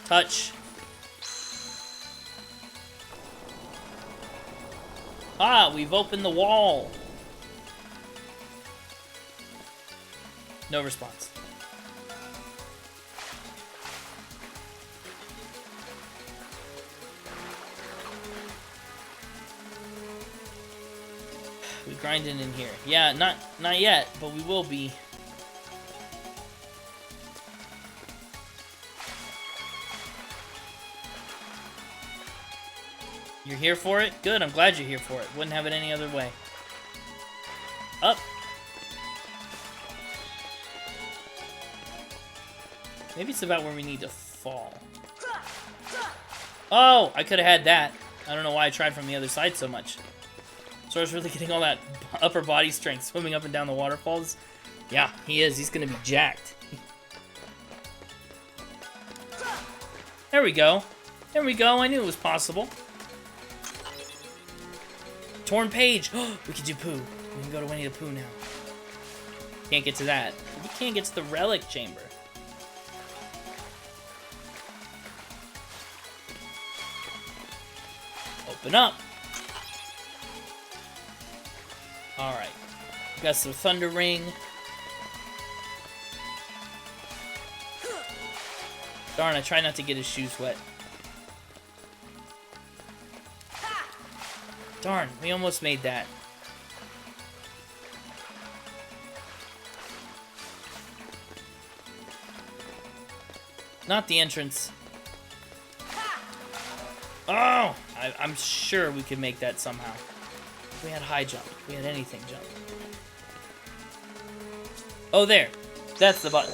Touch. Ah, we've opened the wall. No response. We grinding in here. Yeah, not yet, but we will be. You're here for it? Good, I'm glad you're here for it. Wouldn't have it any other way. Up. Maybe it's about where we need to fall. Oh, I could have had that. I don't know why I tried from the other side so much. Sora's really getting all that upper body strength swimming up and down the waterfalls. Yeah, he is. He's gonna be jacked. There we go. There we go. I knew it was possible. Torn page. We can do Pooh. We can go to Winnie the Pooh now. Can't get to that. You can't get to the relic chamber. Open up. Alright. We got some Thunder Ring. Darn, I try not to get his shoes wet. Darn, we almost made that. Not the entrance. Oh! I'm sure we could make that somehow. If we had high jump. If we had anything jump. Oh, there. That's the button.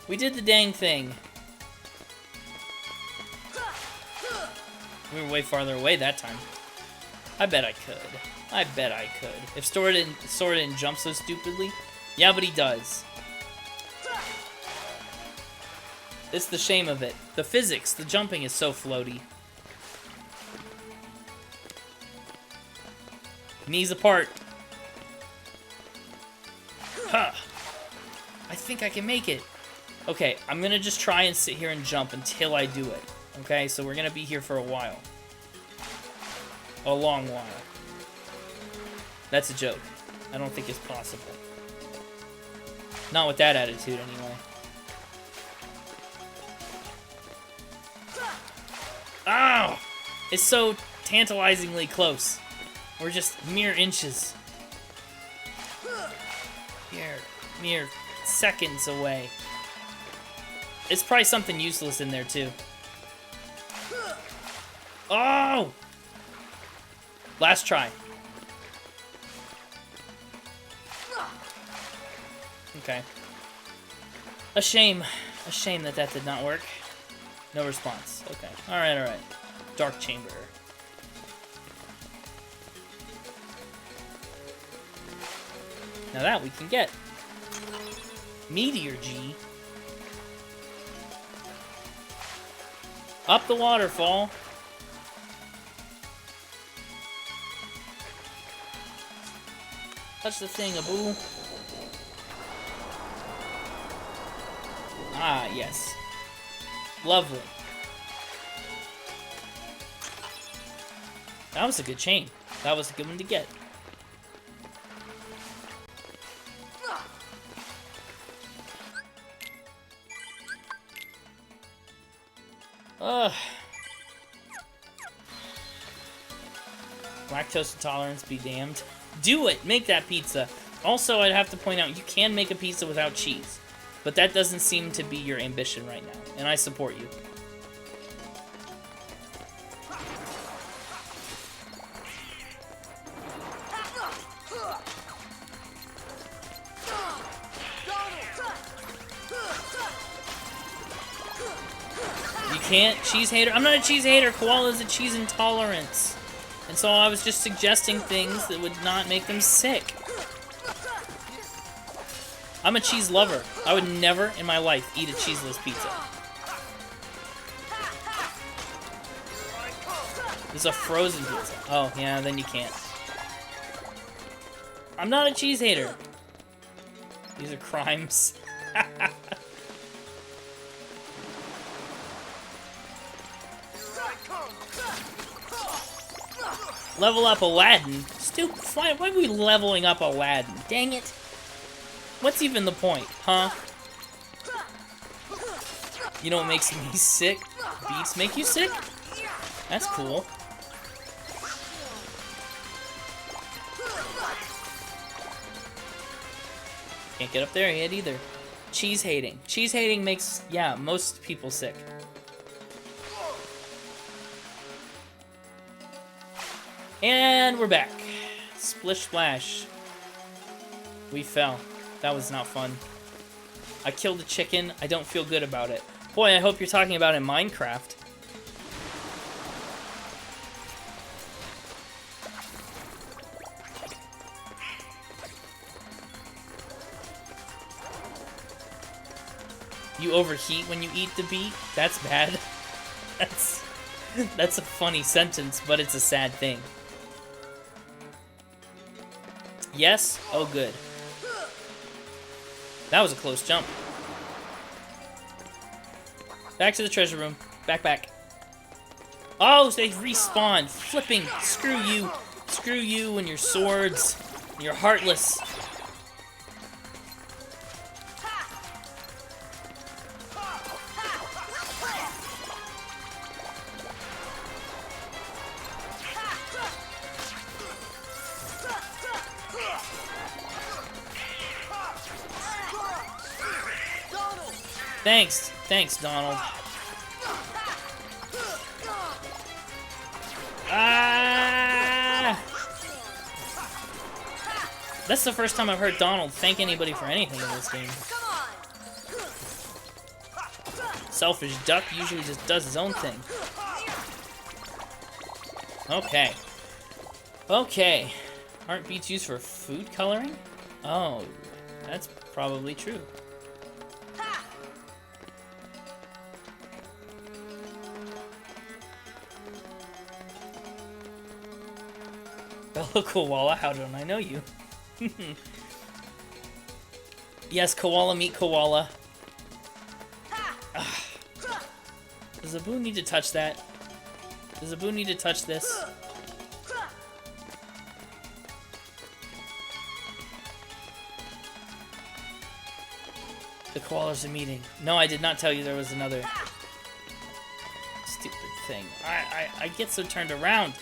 We did the dang thing. We were way farther away that time. I bet I could. I bet I could. If Sora didn't jump so stupidly. Yeah, but he does. It's the shame of it. The physics, the jumping is so floaty. Knees apart. Huh. I think I can make it. Okay, I'm gonna just try and sit here and jump until I do it. Okay, so we're gonna be here for a while. A long while. That's a joke. I don't think it's possible. Not with that attitude, anyway. Ow! It's so tantalizingly close. We're just mere inches. Mere seconds away. It's probably something useless in there, too. Oh! Last try. Okay. A shame. A shame that did not work. No response. Okay. Alright, alright. Dark Chamber. Now that we can get. Meteor G. Up the waterfall. Touch the thing-a-boo. Ah, yes. Lovely. That was a good chain. That was a good one to get. Lactose intolerance be damned. Do it! Make that pizza. Also, I'd have to point out, you can make a pizza without cheese. But that doesn't seem to be your ambition right now. And I support you. You can't? Cheese hater? I'm not a cheese hater. Koala's a cheese intolerance. And so I was just suggesting things that would not make them sick. I'm a cheese lover. I would never in my life eat a cheeseless pizza. This is a frozen pizza. Oh, yeah, then you can't. I'm not a cheese hater. These are crimes. Level up Aladdin? Stupid. Why are we leveling up Aladdin? Dang it. What's even the point, huh? You know what makes me sick? Beats make you sick? That's cool. Can't get up there yet either. Cheese hating. Cheese hating makes, yeah, most people sick. And we're back. Splish splash. We fell. That was not fun. I killed a chicken. I don't feel good about it. Boy, I hope you're talking about in Minecraft. You overheat when you eat the beet? That's bad. That's a funny sentence, but it's a sad thing. Yes? Oh, good. That was a close jump. Back to the treasure room. Back. Oh, they respawned. Flipping. Screw you. Screw you and your swords. You're heartless. Thanks, Donald. Ah! That's the first time I've heard Donald thank anybody for anything in this game. Selfish duck usually just does his own thing. Okay. Aren't beets used for food coloring? Oh, that's probably true. Hello, Koala. How don't I know you? Yes, koala meet koala. Does Abu need to touch that? Does Abu need to touch this? The koalas are meeting. No, I did not tell you there was another stupid thing. I get so turned around.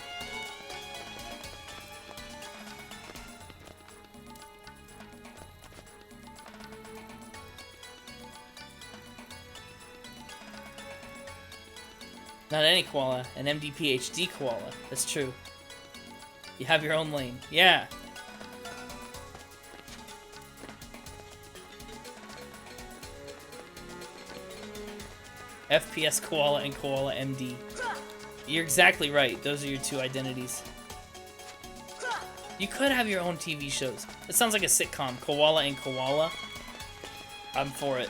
Not any koala, an MDPHD koala. That's true. You have your own lane. Yeah. FPS koala and koala MD. You're exactly right. Those are your two identities. You could have your own TV shows. It sounds like a sitcom. Koala and koala. I'm for it.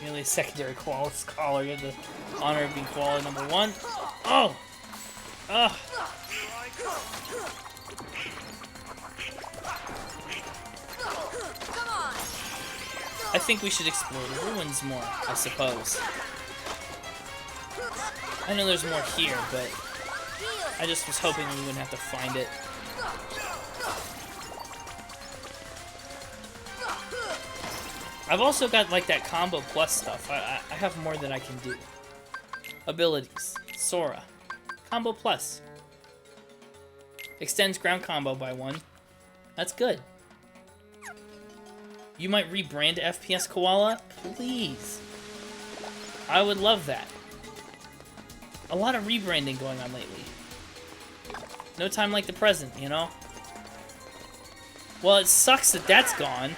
Merely a secondary koala scholar. You have the honor of being koala number 1. Oh! Ugh. I think we should explore the ruins more, I suppose. I know there's more here, but I just was hoping we wouldn't have to find it. I've also got like that combo plus stuff. I have more than I can do. Abilities. Sora. Combo plus. Extends ground combo by 1. That's good. You might rebrand FPS Koala? Please. I would love that. A lot of rebranding going on lately. No time like the present, you know? Well, it sucks that that's gone.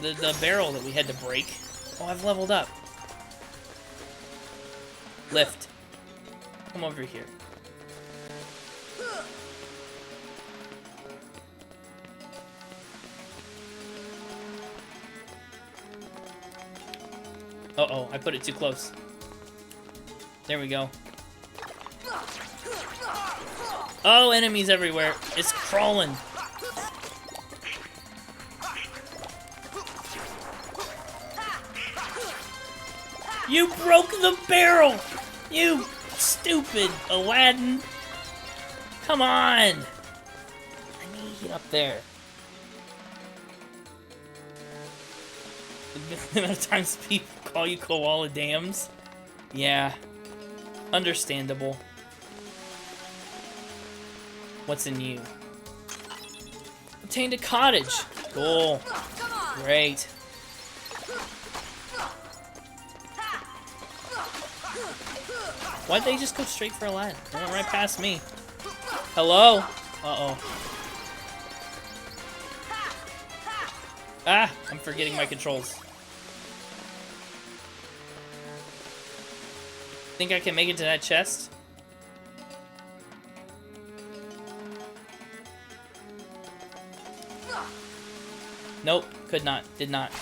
The barrel that we had to break. Oh, I've leveled up. Lift. Come over here. Uh-oh, I put it too close. There we go. Oh, enemies everywhere. It's crawling. You broke the barrel! You stupid Aladdin! Come on! I need to get up there. The amount of times people call you koala dams? Yeah. Understandable. What's in you? Obtained a cottage. Cool. Great. Why'd they just go straight for Aladdin? They went right past me. Hello? Uh-oh. Ah, I'm forgetting my controls. Think I can make it to that chest? Nope, could not, did not.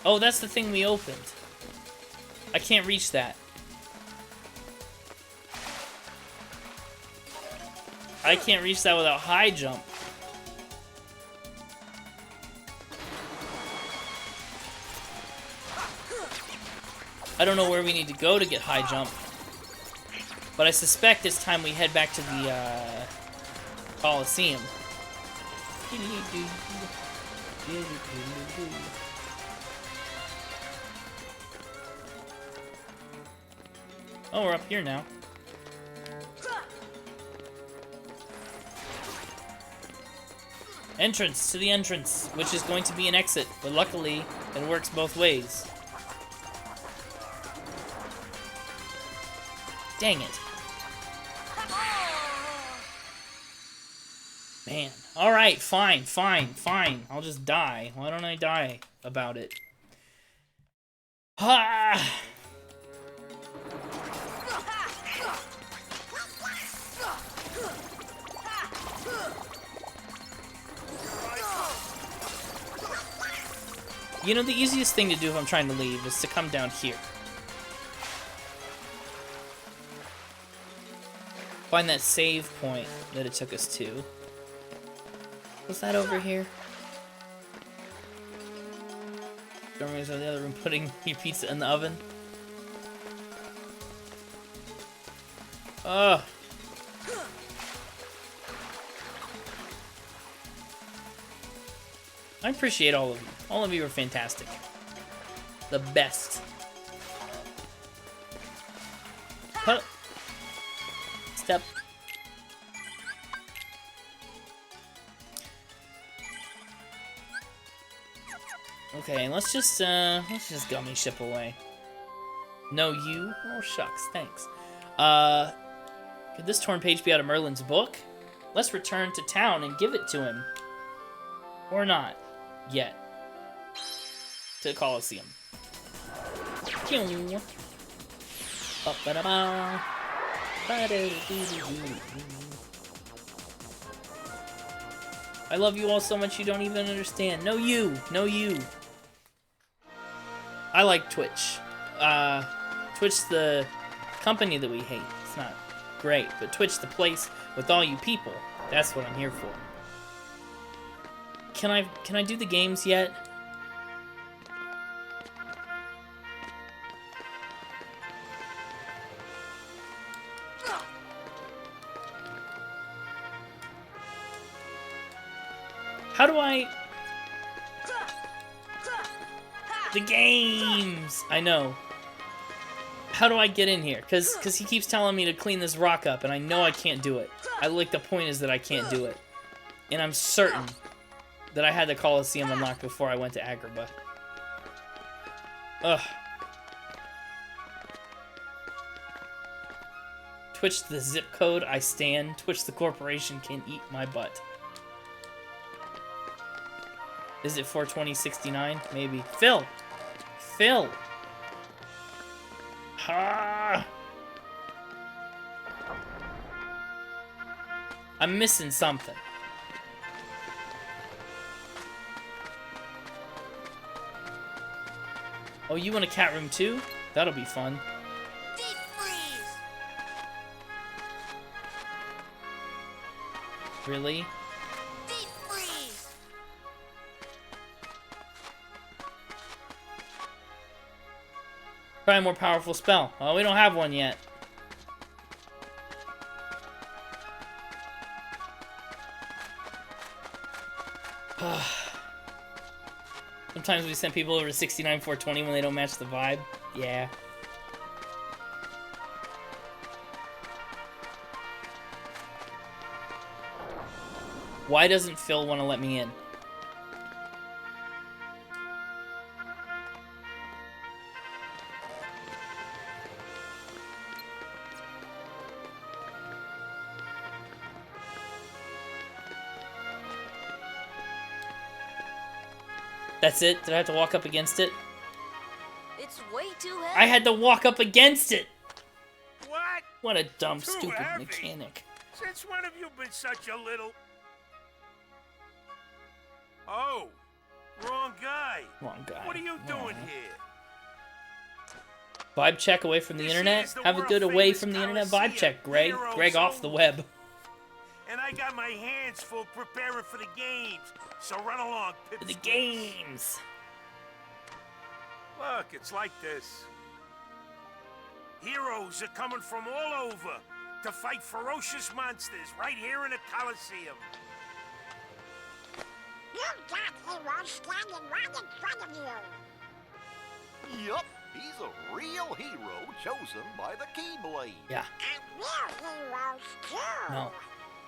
Oh, that's the thing we opened. I can't reach that. I can't reach that without high jump. I don't know where we need to go to get high jump. But I suspect it's time we head back to the, Coliseum. Oh, we're up here now. Entrance to the entrance, which is going to be an exit, but luckily it works both ways. Dang it. Man. Alright, fine. I'll just die. Why don't I die about it? Ha! You know, the easiest thing to do if I'm trying to leave is to come down here. Find that save point that it took us to. Was that over here? Dormers in the other room putting your pizza in the oven. Ugh. I appreciate all of you. All of you are fantastic. The best. Huh. Step. Okay, let's just gummy ship away. No, you? Oh, shucks, thanks. Could this torn page be out of Merlin's book? Let's return to town and give it to him. Or not. Yet. To the Coliseum. I love you all so much you don't even understand. No, you. No, you. I like Twitch. Twitch, the company that we hate. It's not great, but Twitch, the place with all you people. That's what I'm here for. Can I do the games yet? How do I... The games! I know. How do I get in here? Because he keeps telling me to clean this rock up, and I know I can't do it. The point is that I can't do it. And I'm certain that I had the Coliseum unlocked before I went to Agrabah. Ugh. Twitch the zip code, I stand. Twitch the corporation can eat my butt. Is it 42069? Maybe. Phil! Phil! Ah! I'm missing something. Oh, you want a cat room too? That'll be fun. Deep freeze! Really? Deep freeze! Try a more powerful spell. Oh, we don't have one yet. Sometimes we send people over to 69 420 when they don't match the vibe. Yeah. Why doesn't Phil want to let me in? That's it? Did I have to walk up against it? It's way too heavy. I had to walk up against it! What? What a dumb, Too stupid heavy. mechanic. Since when have you been such a little... Oh, wrong guy. Wrong guy. What are you doing Wrong. here? Vibe check away from the This internet? is the Have a good away world-famous from the internet vibe Coliseum. check, Greg. Heroes Greg off the only. web. And I got my hands full preparing for the games. So run along, For the pipsqueaks. games! Look, it's like this. Heroes are coming from all over to fight ferocious monsters right here in the Coliseum. You've got heroes standing right in front of you. Yup, he's a real hero chosen by the Keyblade. Yeah, And we're heroes too. no.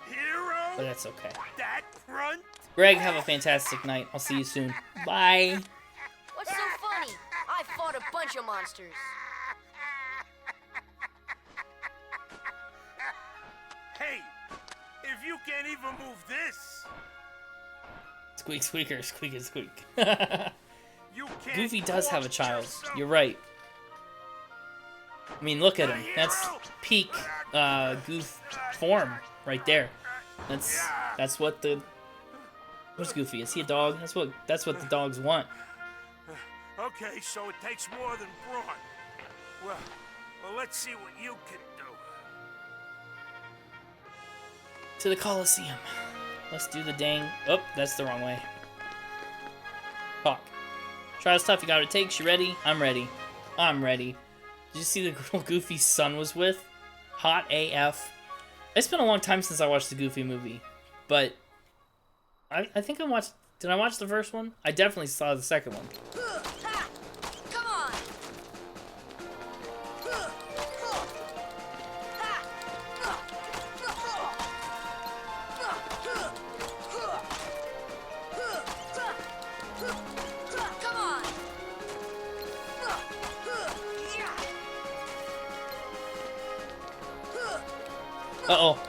Hero? But that's okay. That front? Greg, have a fantastic night. I'll see you soon. Bye. What's so funny? I fought a bunch of monsters. Hey, if you can't even move this, Squeak, squeaker, squeak and squeak. you can't. Goofy does have a walk child. yourself. You're right. I mean, look at him. That's peak Goof form right there. That's what the... What's Goofy? Is he a dog? That's what the dogs want. Okay, so it takes more than brawn. Well, let's see what you can do. To the Coliseum. Let's do the dang... Oh, that's the wrong way. Talk. Try the stuff you got what it takes. You ready? I'm ready. I'm ready. Did you see the girl Goofy's son was with? Hot AF. It's been a long time since I watched the Goofy movie. But... I think I watched... Did I watch the first one? I definitely saw the second one. Ha! Come on! Come on! Uh-oh.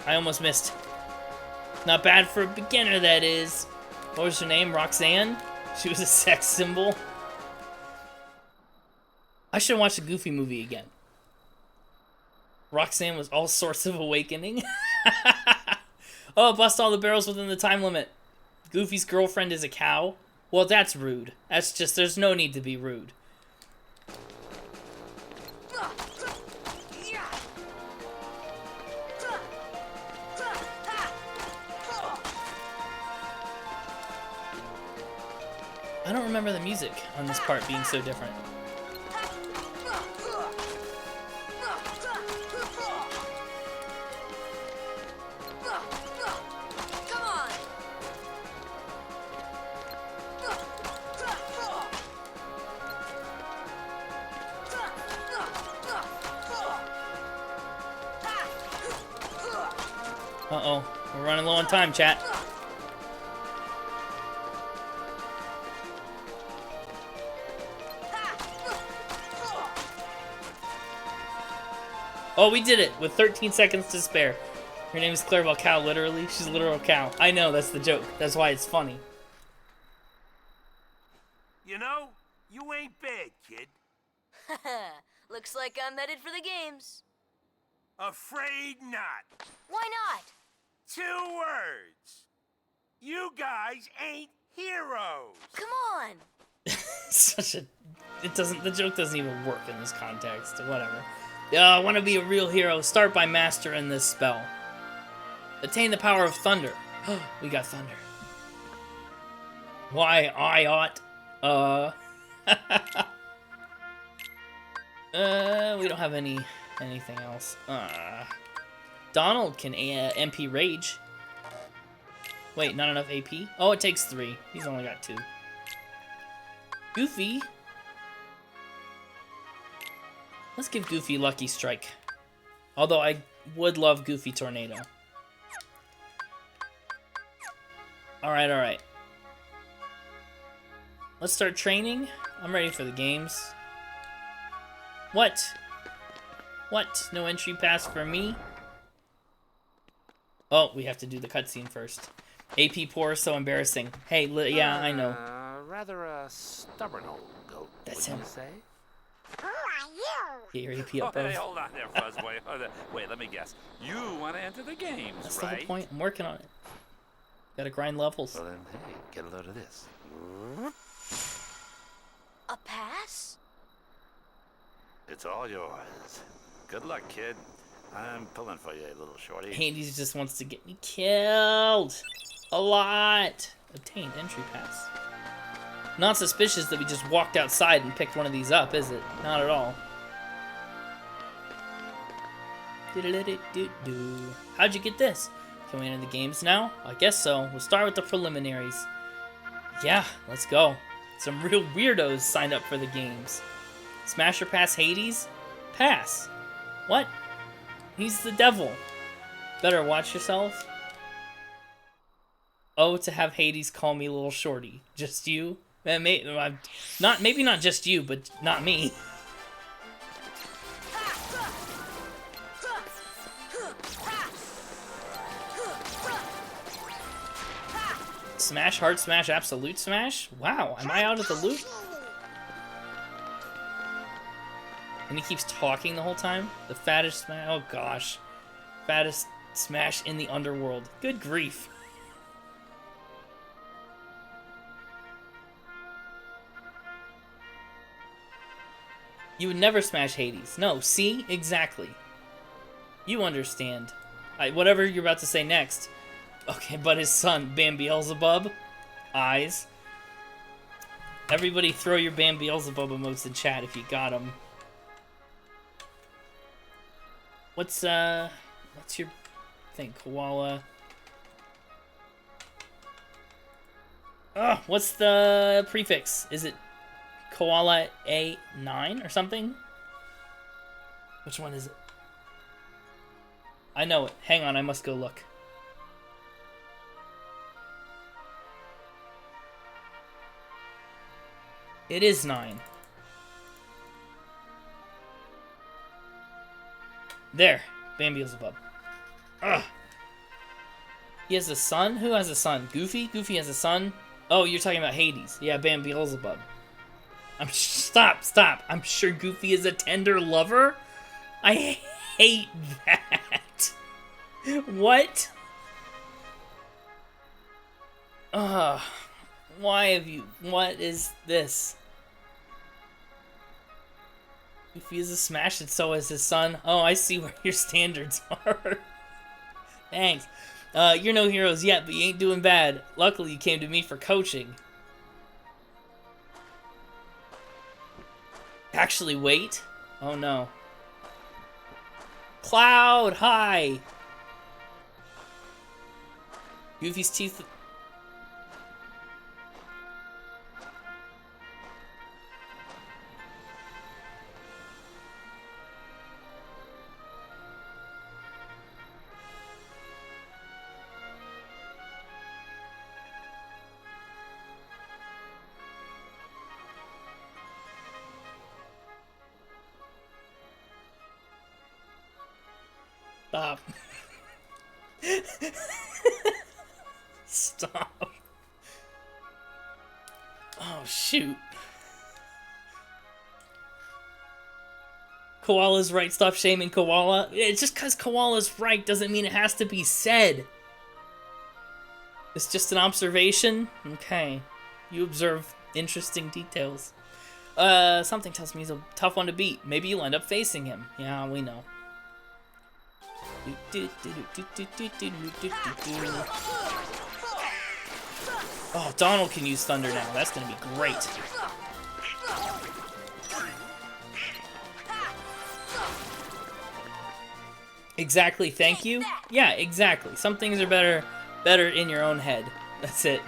I almost missed. Not bad for a beginner, that is. What was her name? Roxanne? She was a sex symbol. I should watch the Goofy movie again. Roxanne was all sorts of awakening. Oh, bust all the barrels within the time limit. Goofy's girlfriend is a cow? Well, that's rude. That's just, there's no need to be rude. I don't remember the music on this part being so different. Come on! Uh-oh. We're running low on time, chat. Oh, we did it with 13 seconds to spare. Her name is Clarabelle Cow, literally. She's a literal cow. I know, that's the joke. That's why it's funny. You know, you ain't bad, kid. Looks like I'm headed for the games. Afraid not. Why not? 2 words. You guys ain't heroes. Come on! Such a... It doesn't... The joke doesn't even work in this context. Whatever. I want to be a real hero. Start by mastering this spell. Attain the power of thunder. We got thunder. Why I ought... we don't have anything else. Donald can MP Rage. Wait, not enough AP? Oh, it takes 3. He's only got 2. Goofy. Let's give Goofy Lucky Strike. Although I would love Goofy Tornado. Alright, alright. Let's start training. I'm ready for the games. What? What? No entry pass for me? Oh, we have to do the cutscene first. AP poor, so embarrassing. Hey, yeah, I know. Rather a stubborn old goat, That's wouldn't him. you say? Who are you? Get your AP up, Oh, hey, bro. hold on there, Fuzzboy. Wait, let me guess. You want to enter the games, That's the right? whole point. I'm working on it. Gotta grind levels. Well then, hey, get a load of this. A pass? It's all yours. Good luck, kid. I'm pulling for you, little shorty. Hades just wants to get me killed. A lot. Obtained entry pass. Not suspicious that we just walked outside and picked one of these up, is it? Not at all. How'd you get this? Can we enter the games now? I guess so. We'll start with the preliminaries. Yeah, let's go. Some real weirdos signed up for the games. Smash or pass Hades? Pass. What? He's the devil. Better watch yourself. Oh, to have Hades call me little shorty. Just you? Maybe not just you, but not me. Smash, hard smash, absolute smash? Wow, am I out of the loop? And he keeps talking the whole time? The fattest smash, oh gosh. Fattest smash in the underworld. Good grief. You would never smash Hades. No, see? Exactly. You understand. Whatever you're about to say next. Okay, but his son, Bam Beelzebub. Eyes. Everybody throw your Bam Beelzebub emotes in chat if you got them. What's your thing? Koala. Oh, what's the prefix? Is it Koala A9 or something? Which one is it? I know it. Hang on, I must go look. It is 9. There. Bam Beelzebub. Ugh. He has a son? Who has a son? Goofy? Goofy has a son? Oh, you're talking about Hades. Yeah, Bam Beelzebub. Stop. I'm sure Goofy is a tender lover. I hate that. What? Why have you... What is this? Goofy is a smash and so is his son. Oh, I see where your standards are. Thanks. You're no heroes yet, but you ain't doing bad. Luckily, you came to me for coaching. Actually, wait. Oh, no. Cloud, hi! Goofy's teeth... Stop. Stop. Oh, shoot. Koala's right. Stop shaming Koala. It's just because Koala's right doesn't mean it has to be said. It's just an observation? Okay. You observe interesting details. Something tells me he's a tough one to beat. Maybe you'll end up facing him. Yeah, we know. Oh, Donald can use thunder now. That's gonna be great. Exactly, thank you. Yeah, exactly. Some things are better in your own head. That's it.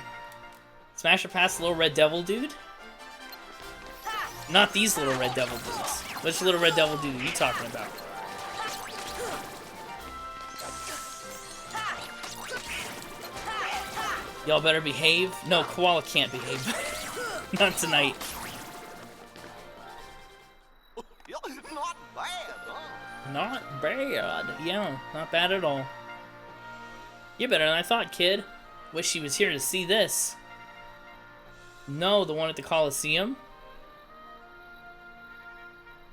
Smash or pass the little red devil dude? Not these little red devil dudes. Which little red devil dude are you talking about? Y'all better behave. No, Koala can't behave. Not tonight. Not bad, huh? Not bad. Yeah, not bad at all. You're better than I thought, kid. Wish he was here to see this. No, the one at the Coliseum?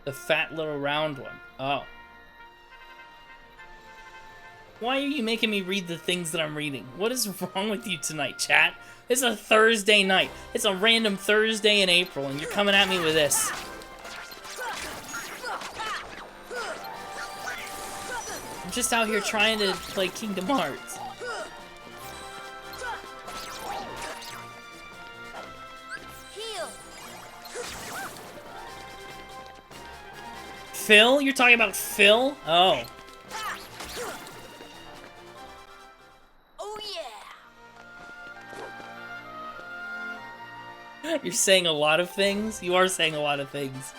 The fat little round one. Oh. Why are you making me read the things that I'm reading? What is wrong with you tonight, chat? It's a Thursday night. It's a random Thursday in April, and you're coming at me with this. I'm just out here trying to play Kingdom Hearts. Phil? You're talking about Phil? Oh. Oh yeah. You're saying a lot of things? You are saying a lot of things.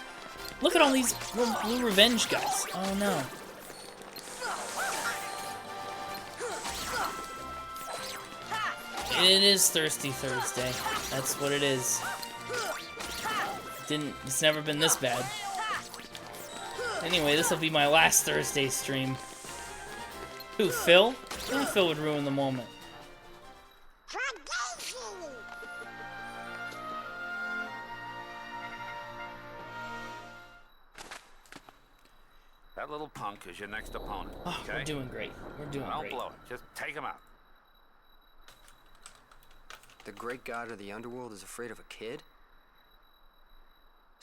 Look at all these little blue revenge guys. Oh no. It is Thirsty Thursday. That's what it is. It's never been this bad. Anyway, this will be my last Thursday stream. Who, Phil? Yeah, Phil would ruin the moment. That little punk is your next opponent. Oh, okay? We're doing great. We're doing Don't great. blow it. Just take him out. The great god of the underworld is afraid of a kid?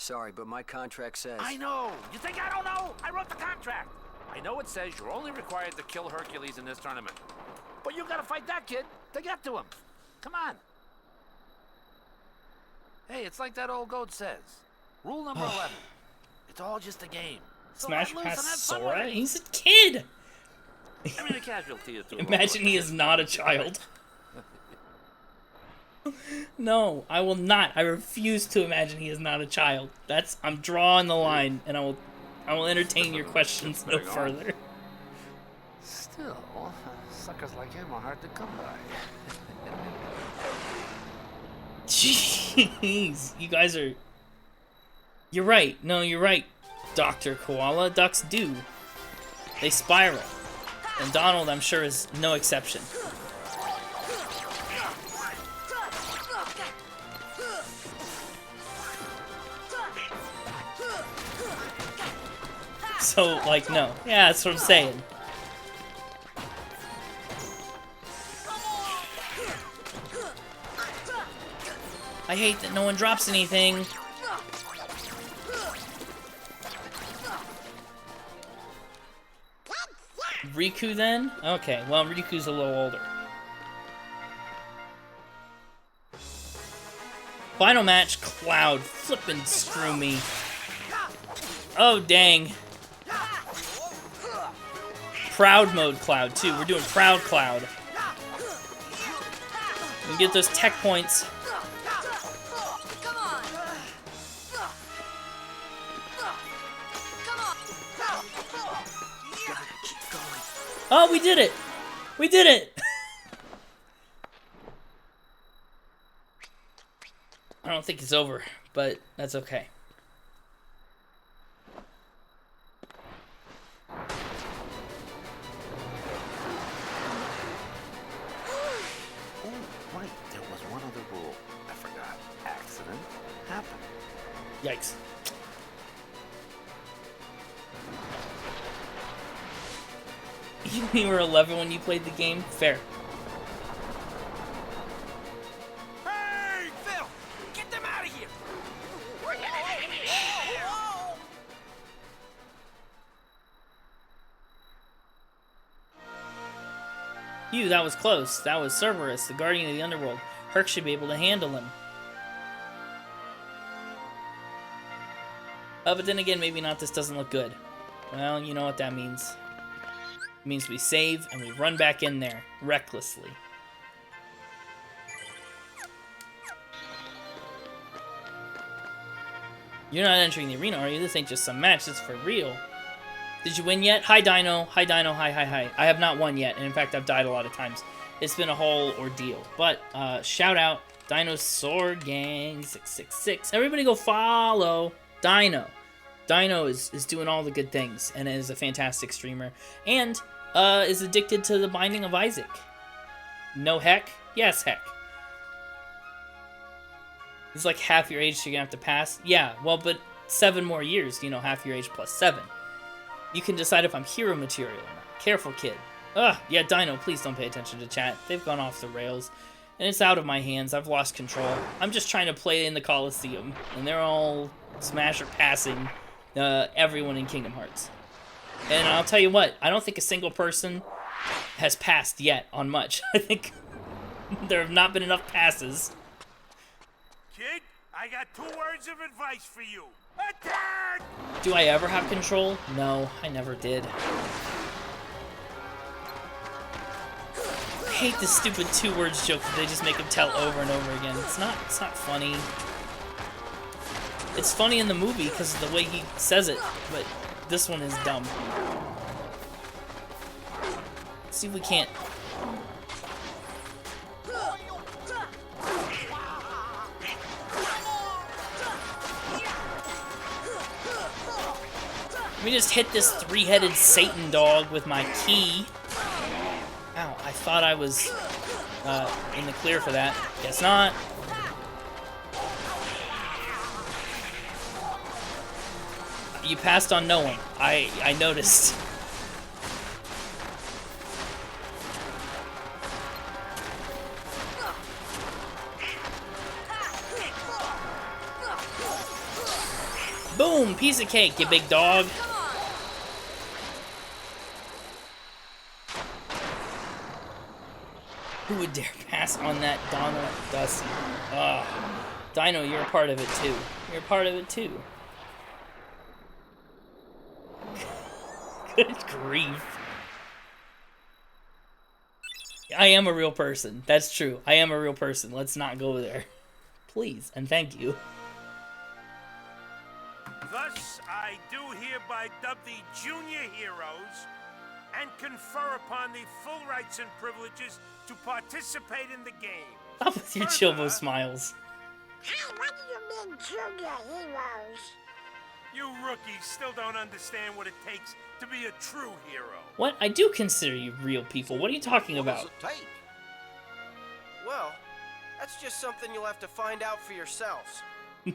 Sorry, but my contract says... I know! You think I don't know? I wrote the contract! I know it says you're only required to kill Hercules in this tournament. But you gotta fight that kid to get to him. Come on. Hey, it's like that old goat says. Rule number 11. It's all just a game. So Smash let loose past and have fun Sora? with it. He's a kid! I mean, a casualty is too. Imagine he is not a child. No, I will not. I refuse to imagine he is not a child. I'm drawing the line, and I will entertain your questions no further. Still, suckers like him are hard to come by. Jeez, you guys are... You're right. No, you're right, Dr. Koala. Ducks do. They spiral. And Donald, I'm sure, is no exception. So, like, no. Yeah, that's what I'm saying. I hate that no one drops anything. Riku, then? Okay, well, Riku's a little older. Final match, Cloud. Flippin' screw me. Oh, dang. Proud mode Cloud, too. We're doing Proud Cloud. We get those tech points. Oh, we did it! We did it! I don't think it's over, but that's okay. Right, there was one other rule. I forgot. Accident happened. Yikes. You were 11 when you played the game? Fair. Hey, Phil! Get them out of here! Phew, that was close. That was Cerberus, the guardian of the underworld. Herc should be able to handle him. But then again, maybe not. This doesn't look good. Well, you know what that means. It means we save and we run back in there recklessly. You're not entering the arena, are you? This ain't just some match. This is for real. Did you win yet? Hi, Dino. Hi, Dino. Hi, hi, hi. I have not won yet, and in fact, I've died a lot of times. It's been a whole ordeal. But, shout out, Dinosaur Gang 666. Everybody go follow Dino. Dino is doing all the good things, and is a fantastic streamer, and is addicted to the Binding of Isaac. No heck? Yes, heck. It's like half your age, so you're gonna have to pass. Yeah, well, but 7 more years, you know, half your age plus 7. You can decide if I'm hero material or not. Careful, kid. Ugh, yeah, Dino, please don't pay attention to chat. They've gone off the rails. And it's out of my hands. I've lost control. I'm just trying to play in the Coliseum. And they're all smash or passing everyone in Kingdom Hearts. And I'll tell you what, I don't think a single person has passed yet on much. I think there have not been enough passes. Kid, I got 2 words of advice for you. Attack! Do I ever have control? No, I never did. I hate this stupid 2 words joke that they just make him tell over and over again. It's not funny. It's funny in the movie because of the way he says it, but this one is dumb. Let's see if we can't. Let me just hit this 3-headed Satan dog with my key. Ow, I thought I was in the clear for that. Guess not. You passed on no one. I noticed. Boom! Piece of cake, you big dog. Who would dare pass on that Donald Dusty? Ugh. Dino, you're a part of it too. You're a part of it too. Good grief. I am a real person. That's true. I am a real person. Let's not go there. Please, and thank you. Thus, I do hereby dub the Junior Heroes and confer upon the full rights and privileges to participate in the game. Stop with your Chilbo smiles. Hey, what do you mean, Junior Heroes? You rookies still don't understand what it takes to be a true hero. What? I do consider you real people. What are you talking about? Well, that's just something you'll have to find out for yourselves.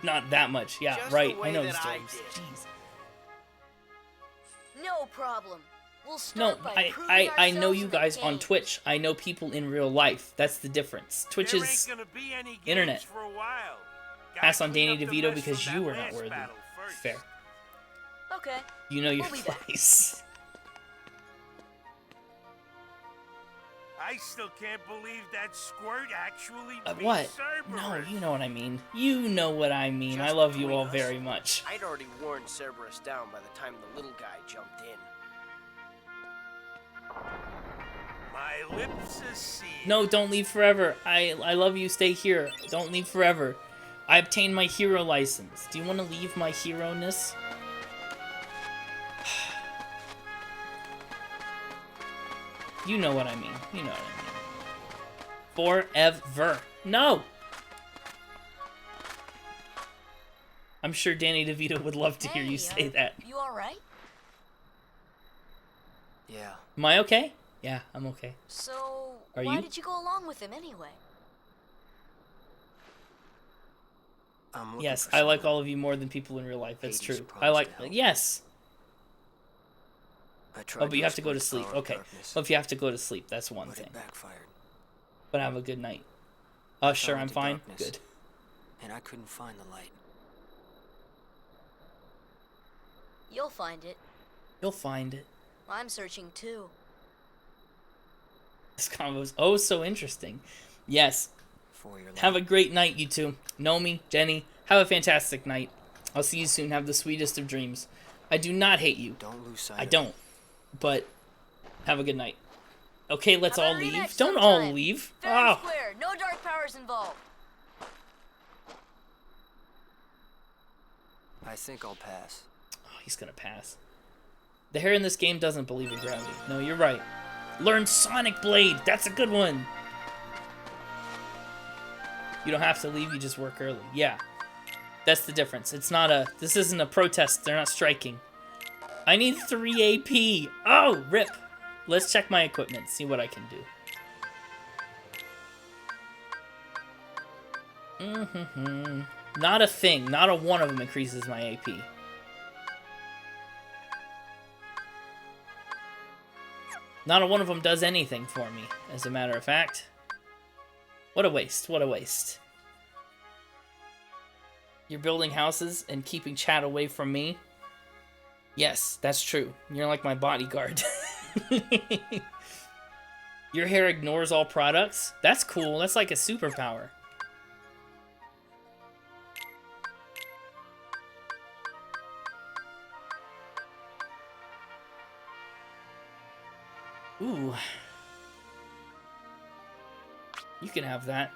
Not that much. Yeah, Just right. the I way know that I stories. did. Jeez. No problem. We'll No, start by proving I know ourselves you in the guys on games. Twitch. I know people in real life. That's the difference. Twitch There is ain't gonna be any games internet. for a while. Pass on Gotta Danny clean up the DeVito mess because from you that were not last worthy. battle first. Fair. Okay. You know your We'll be back. place. I still can't believe that Squirt actually beat What? Cerberus. No, you know what I mean. You know what I mean. I Just love you between all us, very much. I'd already worn Cerberus down by the time the little guy jumped in. My lips are sealed. No, don't leave forever. I love you. Stay here. Don't leave forever. I obtained my hero license. Do you want to leave my hero-ness? You know what I mean. You know what I mean. Forever. No! I'm sure Danny DeVito would love to hear you say that. You alright? Yeah. Am I okay? Yeah, I'm okay. So, Are why you? did you go along with him anyway? I'm looking Yes, for I like someone. all of you more than people in real life. That's Hades true. I promised like... to help. Yes! I tried Oh, but you have to go to exploit sleep. the power of Okay. darkness, Well, if you have to go to sleep, that's one but thing. it backfired, But have a good night. Sure, fell I'm into fine. darkness. Good. and I couldn't find the light. You'll find it. You'll find it. I'm searching too. This convo is oh so interesting. Yes. For your Have a light. great night, you two. Nomi, Jenny, have a fantastic night. I'll see you soon. Have the sweetest of dreams. I do not hate you. Don't lose sight I of it. don't. But have a good night. Okay, let's How all about a leave. rematch Don't all sometime? leave. Fair and Oh. square. No dark powers involved. I think I'll pass. Oh, he's gonna pass. The hair in this game doesn't believe in gravity. No, you're right. Learn Sonic Blade. That's a good one. You don't have to leave. You just work early. Yeah. That's the difference. It's not a... This isn't a protest. They're not striking. I need 3 AP. Oh, rip. Let's check my equipment. See what I can do. Not a thing. Not a one of them increases my AP. Not a one of them does anything for me, as a matter of fact. What a waste. What a waste. You're building houses and keeping chat away from me? Yes, that's true. You're like my bodyguard. Your hair ignores all products? That's cool. That's like a superpower. Ooh. You can have that.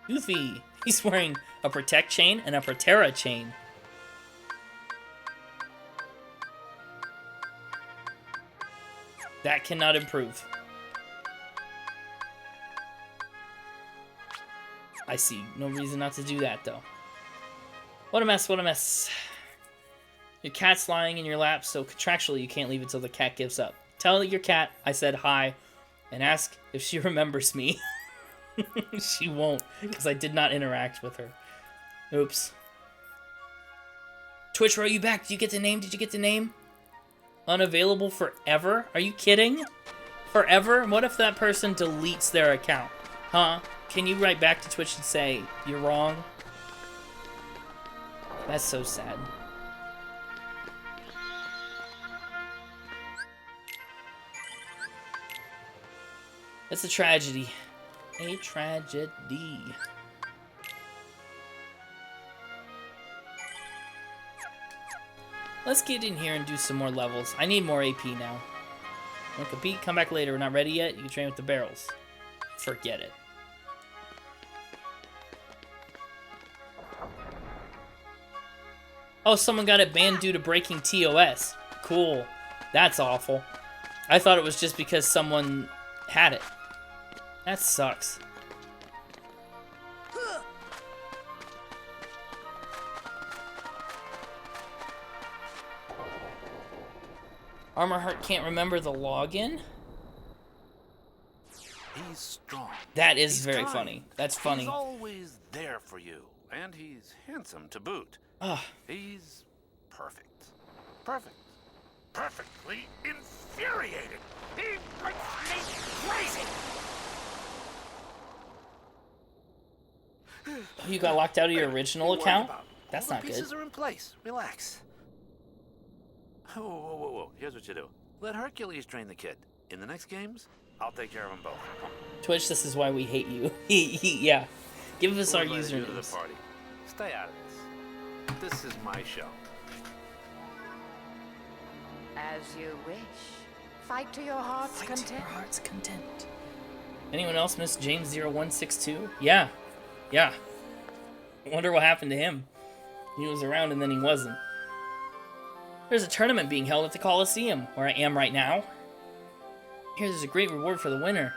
Goofy. He's wearing a Protect chain and a Protera chain. That cannot improve. I see no reason not to do that, though. What a mess, what a mess. Your cat's lying in your lap, so contractually you can't leave it till the cat gives up. Tell your cat I said hi, and ask if she remembers me. She won't, because I did not interact with her. Oops. Twitch, are you back? Did you get the name? Did you get the name? Unavailable forever? Are you kidding? Forever? What if that person deletes their account? Huh? Can you write back to Twitch and say, you're wrong? That's so sad. It's a tragedy. A tragedy. Let's get in here and do some more levels. I need more AP now. Want to compete? Come back later. We're not ready yet. You can train with the barrels. Forget it. Oh, someone got it banned due to breaking TOS. Cool. That's awful. I thought it was just because someone had it. That sucks. Armor Heart can't remember the login? He's strong. That is He's very kind. funny. That's funny. He's always there for you. And he's handsome to boot. Ugh. He's perfect. Perfect. Perfectly infuriated. He makes me crazy. You got locked out of your original account? That's All not the good. pieces are in place. Relax. Whoa, whoa, whoa, whoa. Here's what you do. Let Hercules train the kid. In the next games, I'll take care of them both. Come. Twitch, this is why we hate you. Yeah. Give us Who our invited you to the usernames. party? Stay out of this. This is my show. As you wish. Fight to your heart's Fight content. to your heart's content. Anyone else miss James0162? Yeah. Yeah. Wonder what happened to him. He was around and then he wasn't. There's a tournament being held at the Coliseum, where I am right now. Here's a great reward for the winner.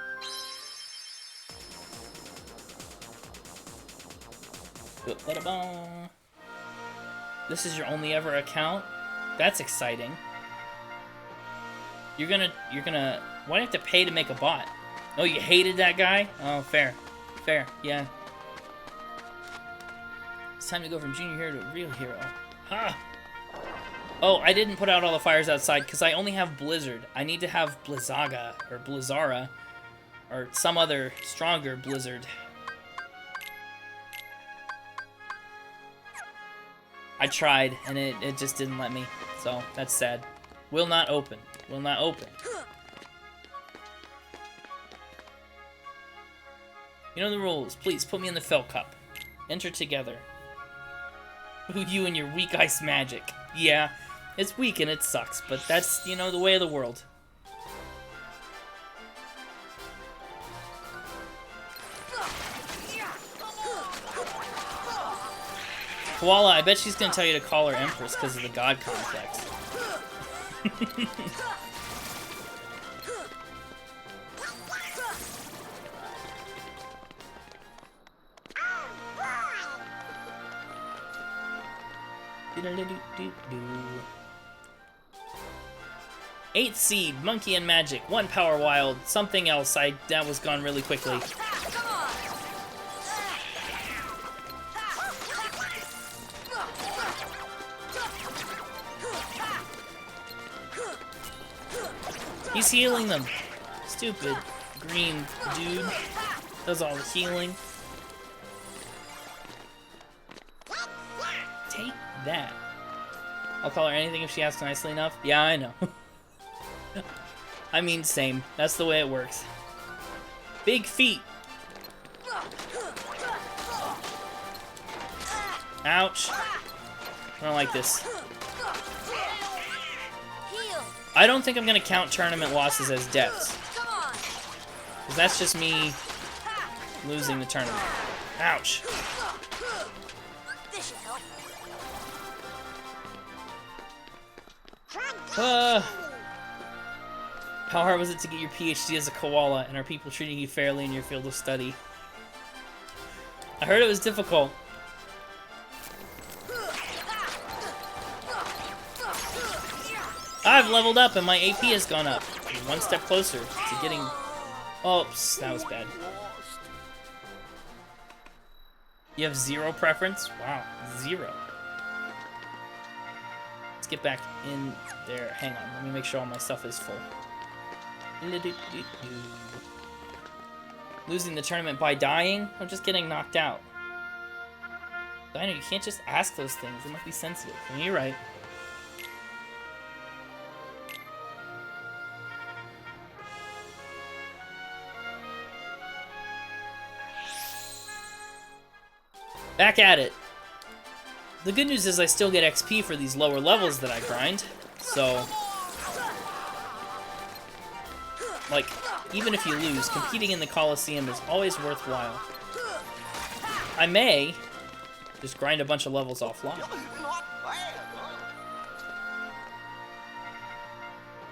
This is your only ever account? That's exciting. You're gonna, why do you have to pay to make a bot? Oh, you hated that guy? Oh, fair. Fair, yeah. It's time to go from junior hero to real hero. Ha! Oh, I didn't put out all the fires outside because I only have Blizzard. I need to have Blizzaga, or Blizzara, or some other stronger Blizzard. I tried, and it just didn't let me, so that's sad. Will not open. Will not open. You know the rules. Please, put me in the Felt Cup. Enter together. Ooh, you and your weak ice magic. Yeah, it's weak and it sucks, but that's, you know, the way of the world. Koala, I bet she's gonna tell you to call her Empress because of the god complex. Eighth seed, monkey and magic, 1 power wild, something else. That was gone really quickly. He's healing them. Stupid green dude. Does all the healing. Take that. I'll call her anything if she asks nicely enough. Yeah, I know. I mean, same. That's the way it works. Big feet. Ouch. I don't like this. I don't think I'm gonna count tournament losses as deaths. Because that's just me losing the tournament. Ouch. How hard was it to get your PhD as a koala, and are people treating you fairly in your field of study? I heard it was difficult. I've leveled up and my AP has gone up. One step closer to getting... Oops, that was bad. You have 0 preference? Wow, 0. Let's get back in there. Hang on, let me make sure all my stuff is full. Losing the tournament by dying? I'm just getting knocked out. Dino, you can't just ask those things. They must be sensitive. I mean, you're right. Back at it. The good news is I still get XP for these lower levels that I grind. So, like, even if you lose, competing in the Coliseum is always worthwhile. I may just grind a bunch of levels offline.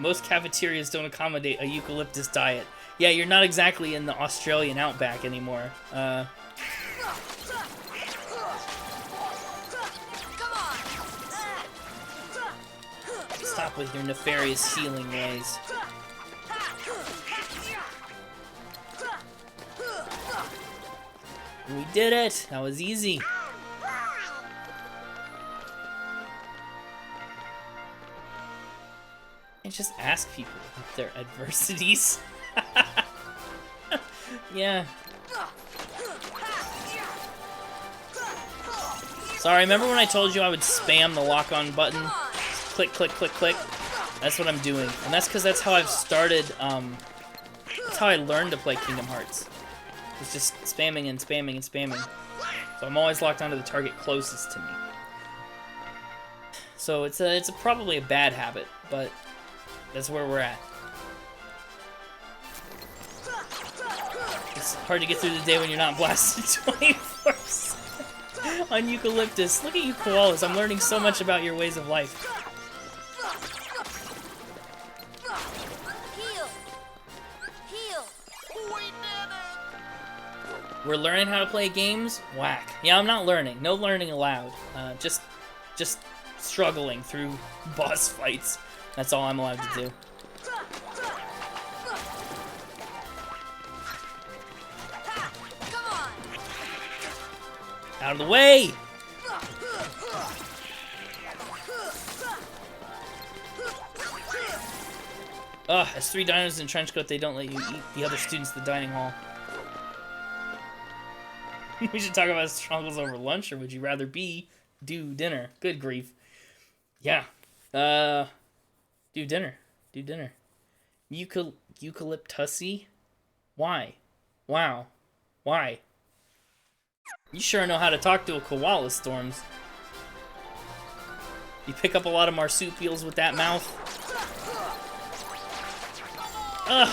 Most cafeterias don't accommodate a eucalyptus diet. Yeah, you're not exactly in the Australian outback anymore. Stop with your nefarious healing ways. We did it! That was easy. And just ask people about their adversities. Yeah. Sorry, remember when I told you I would spam the lock-on button? Click, click, click, click. That's what I'm doing. And that's because that's how I've started, that's how I learned to play Kingdom Hearts. It's just spamming and spamming and spamming. So I'm always locked onto the target closest to me. So it's probably a bad habit, but that's where we're at. It's hard to get through the day when you're not blasted 24/7 on Eucalyptus. Look at you koalas, I'm learning so much about your ways of life. We're learning how to play games? Whack. Yeah, I'm not learning. No learning allowed. Just struggling through boss fights. That's all I'm allowed to do. Out of the way! Ugh, as 3 dinos in a trench coat, they don't let you eat the other students at the dining hall. We should talk about struggles over lunch, or would you rather do dinner? Good grief. Yeah. Do dinner. Do dinner. Eucalyptusy? Why? Wow. Why? You sure know how to talk to a koala, Storms. You pick up a lot of marsupials with that mouth. Ugh.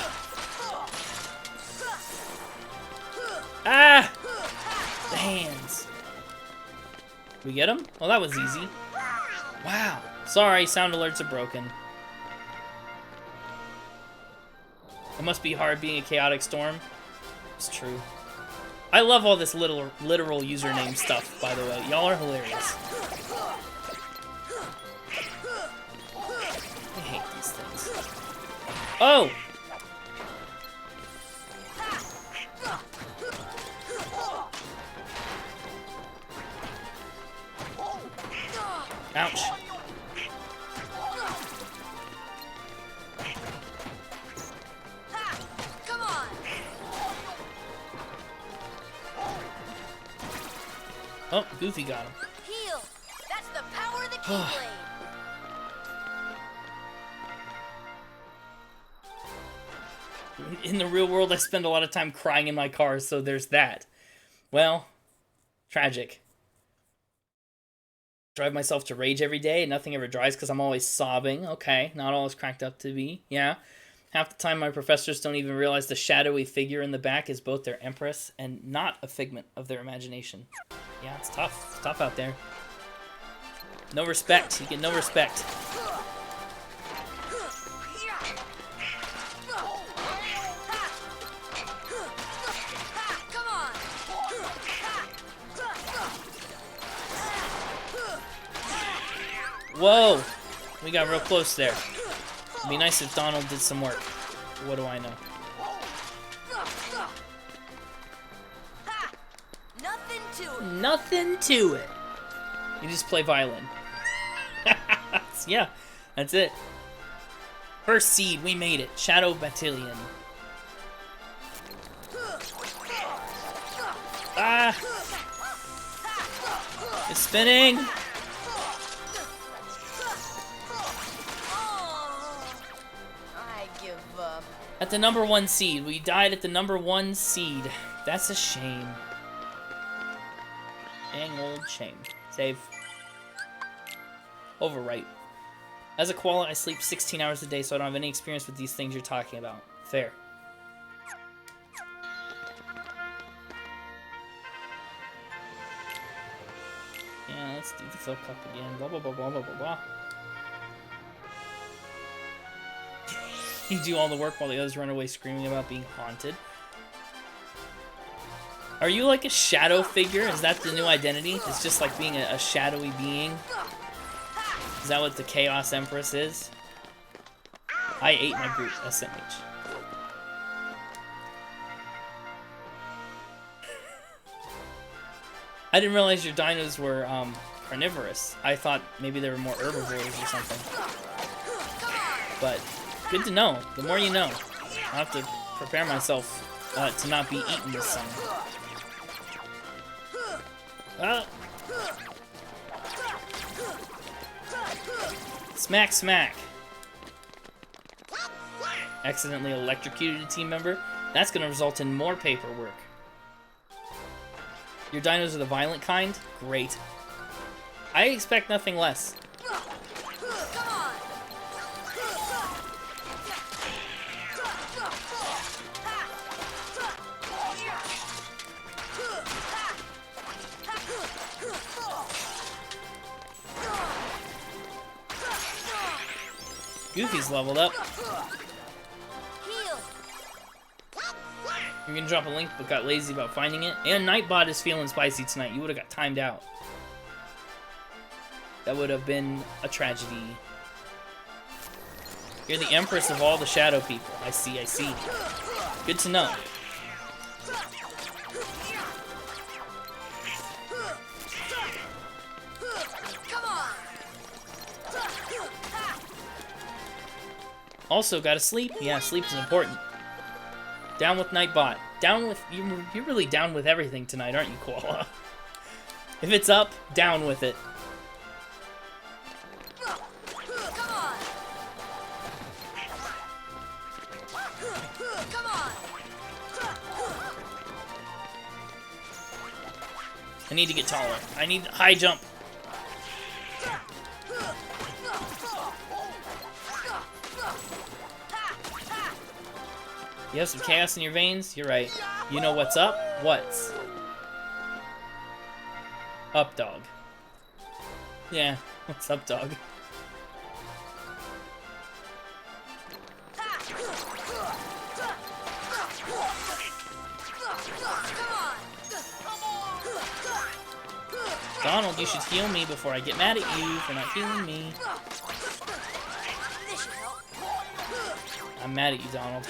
Ah! The hands. We get him? Well, that was easy. Wow. Sorry, sound alerts are broken. It must be hard being a chaotic storm. It's true. I love all this literal username stuff, by the way. Y'all are hilarious. I hate these things. Oh! Ouch. Oh, Goofy got him. Heal. That's the power of the Keyblade. In the real world, I spend a lot of time crying in my car, so there's that. Well, tragic. Drive myself to rage every day, and nothing ever dries because I'm always sobbing. Okay, not all it's cracked up to be. Yeah. Half the time, my professors don't even realize the shadowy figure in the back is both their empress and not a figment of their imagination. Yeah, it's tough. It's tough out there. No respect. You get no respect. Whoa! We got real close there. It'd be nice if Donald did some work. What do I know? Nothing to it. Nothing to it. You just play violin. Yeah, that's it. First seed, we made it. Shadow Battalion. Ah! It's spinning! I give up. At the number 1 seed. We died at the number 1 seed. That's a shame. Dang old shame. Save. Overwrite. As a koala, I sleep 16 hours a day, so I don't have any experience with these things you're talking about. Fair. Yeah, let's do the fill cup again. Blah, blah, blah, blah, blah, blah, blah. You do all the work while the others run away screaming about being haunted. Are you like a shadow figure? Is that the new identity? It's just like being a shadowy being? Is that what the Chaos Empress is? I ate my group, SMH. I didn't realize your dinos were carnivorous. I thought maybe they were more herbivores or something. But good to know. The more you know. I'll have to prepare myself to not be eaten this summer. Ah. Smack, smack. Accidentally electrocuted a team member. That's going to result in more paperwork. Your dinos are the violent kind? Great. I expect nothing less. Goofy's leveled up. You're gonna drop a link but got lazy about finding it. And Nightbot is feeling spicy tonight. You would have got timed out. That would have been a tragedy. You're the empress of all the shadow people. I see, I see. Good to know. Also, gotta sleep. Yeah, sleep is important. Down with Nightbot. Down with... You're really down with everything tonight, aren't you, Koala? If it's up, down with it. I need to get taller. I need high jump. You have some chaos in your veins? You're right. You know what's up? What's up, dog? Yeah, what's up, dog? Donald, you should heal me before I get mad at you for not healing me. I'm mad at you, Donald.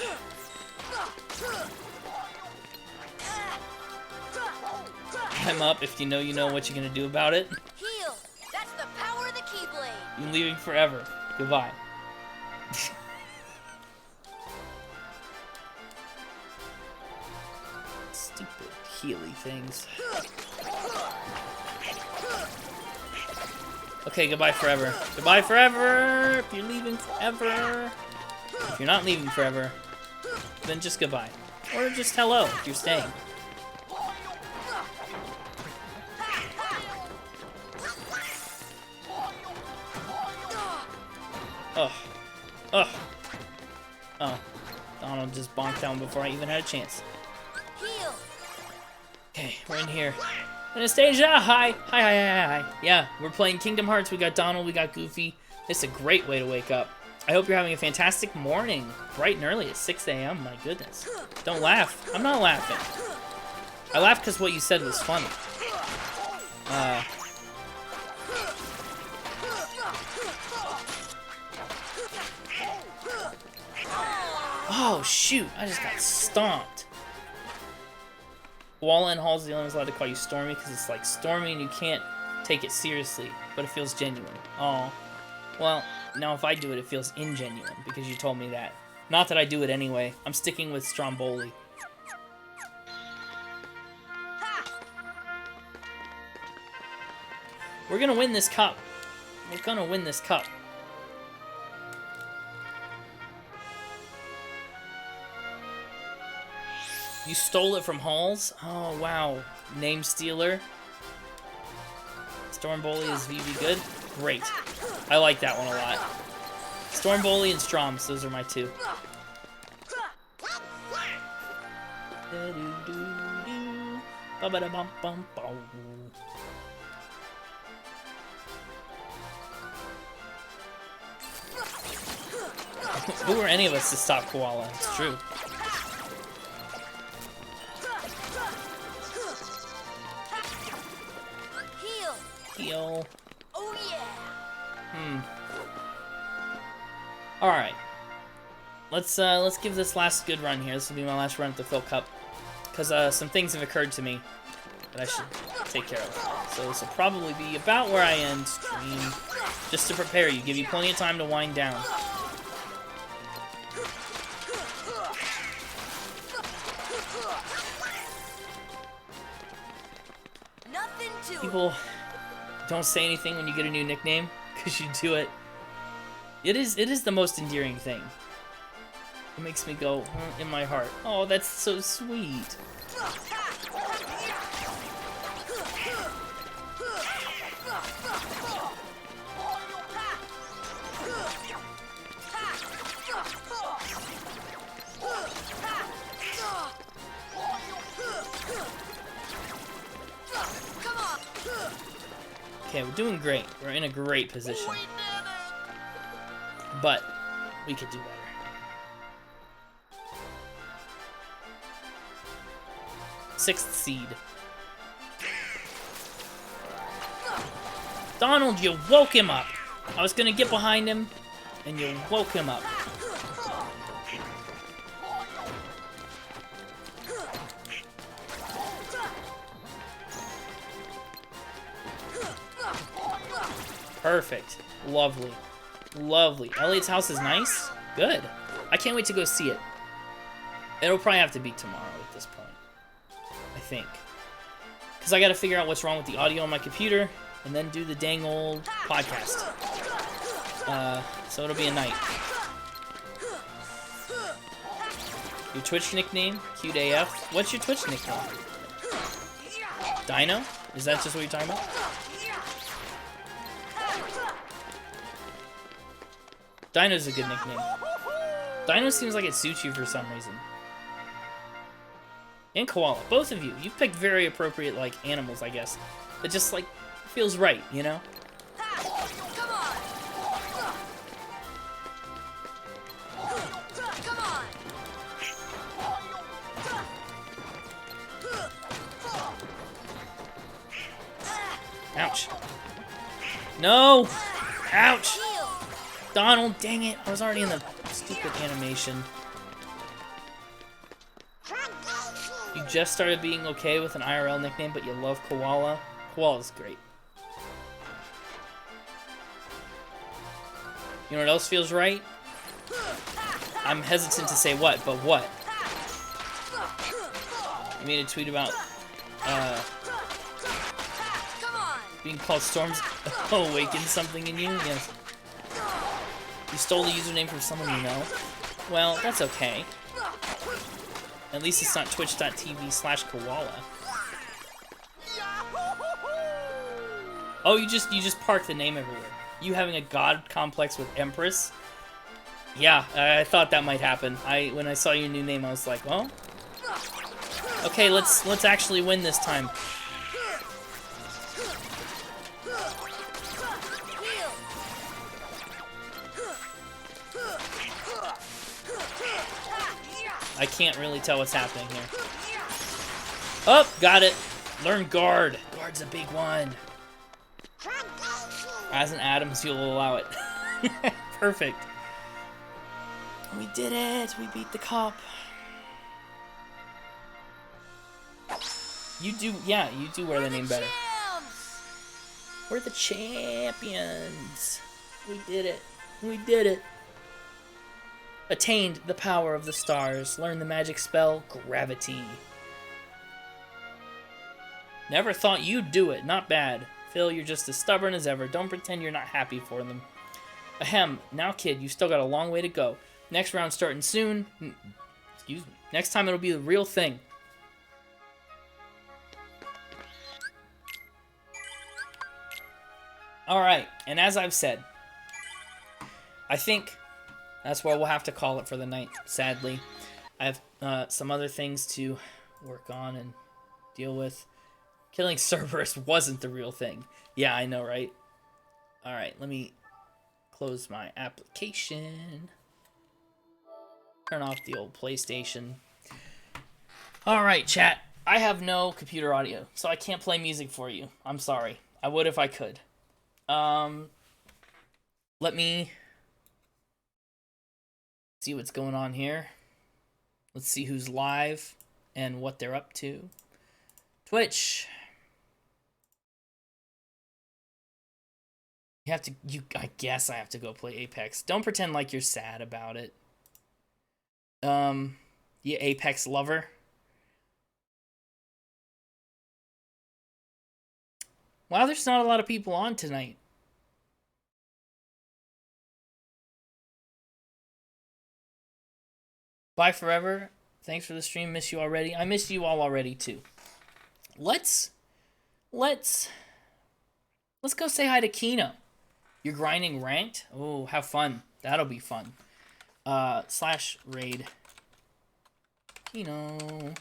I'm up if you know what you're gonna do about it. Heal. That's the power of the Keyblade. You're leaving forever. Goodbye. Stupid Healy things. Okay, goodbye forever. Goodbye forever! If you're leaving forever. If you're not leaving forever, then just goodbye. Or just hello if you're staying. Ugh. Ugh. Oh. Donald just bonked down before I even had a chance. Okay, we're in here. Anastasia, hi. Hi. Yeah, we're playing Kingdom Hearts. We got Donald, we got Goofy. This is a great way to wake up. I hope you're having a fantastic morning. Bright and early at 6 a.m. My goodness. Don't laugh. I'm not laughing. I laughed because what you said was funny. Oh, shoot. I just got stomped. Koala in Halls, the only one's allowed to call you Stormy because it's like Stormy and you can't take it seriously, but it feels genuine. Oh. Well, now if I do it, it feels ingenuine because you told me that. Not that I do it anyway. I'm sticking with Stromboli. We're gonna win this cup. We're gonna win this cup. You stole it from Halls? Oh, wow. Name stealer. Stormboli is VV good? Great. I like that one a lot. Stormboli and Stroms, those are my two. Who are any of us to stop Koala? It's true. Heal. Oh yeah. Alright. Let's give this last good run here. This will be my last run at the Phil Cup. Because some things have occurred to me that I should take care of. So this will probably be about where I end stream. Just to prepare you, give you plenty of time to wind down. People don't say anything when you get a new nickname, because you do it. It is the most endearing thing. It makes me go in my heart. Oh, that's so sweet. Okay, we're doing great. We're in a great position. But we could do better. Sixth seed. Donald, you woke him up. I was gonna get behind him, and you woke him up. Perfect. Lovely. Lovely. Elliot's house is nice? Good. I can't wait to go see it. It'll probably have to be tomorrow at this point. I think. Because I gotta figure out what's wrong with the audio on my computer, and then do the dang old podcast. So it'll be a night. Your Twitch nickname? Cute AF. What's your Twitch nickname? Dino? Is that just what you're talking about? Dino's a good nickname. Dino seems like it suits you for some reason. And Koala. Both of you. You've picked very appropriate, like, animals, I guess. It just, like, feels right, you know? Ouch. No! Ouch! Donald, dang it. I was already in the stupid animation. You just started being okay with an IRL nickname, but you love Koala. Koala's great. You know what else feels right? I'm hesitant to say what, but what? You made a tweet about being called Storms. Awaken something in you? Yes. You stole the username from someone you know? Well, that's okay. At least it's not twitch.tv/koala. Oh, you just park the name everywhere. You having a god complex with Empress? Yeah, I thought that might happen. When I saw your new name, I was like, well, okay, let's actually win this time. I can't really tell what's happening here. Oh, got it. Learn guard. Guard's a big one. As an Adams, you'll allow it. Perfect. We did it. We beat the cop. You do, yeah, you do wear the name better. We're the champions. We did it. We did it. Attained the power of the stars. Learned the magic spell, gravity. Never thought you'd do it. Not bad. Phil, you're just as stubborn as ever. Don't pretend you're not happy for them. Ahem. Now, kid, you still got a long way to go. Next round starting soon. Excuse me. Next time it'll be the real thing. Alright, and as I've said, I think that's where we'll have to call it for the night, sadly. I have some other things to work on and deal with. Killing Cerberus wasn't the real thing. Yeah, I know, right? Alright, let me close my application. Turn off the old PlayStation. Alright, chat. I have no computer audio, so I can't play music for you. I'm sorry. I would if I could. Let me see what's going on here. Let's see who's live and what they're up to. Twitch. I guess I have to go play Apex. Don't pretend like you're sad about it. You Apex lover. Wow, there's not a lot of people on tonight. Bye forever. Thanks for the stream. Miss you already. I miss you all already too. Let's go say hi to Kino. You're grinding ranked? Oh, have fun. That'll be fun. /raid. Kino.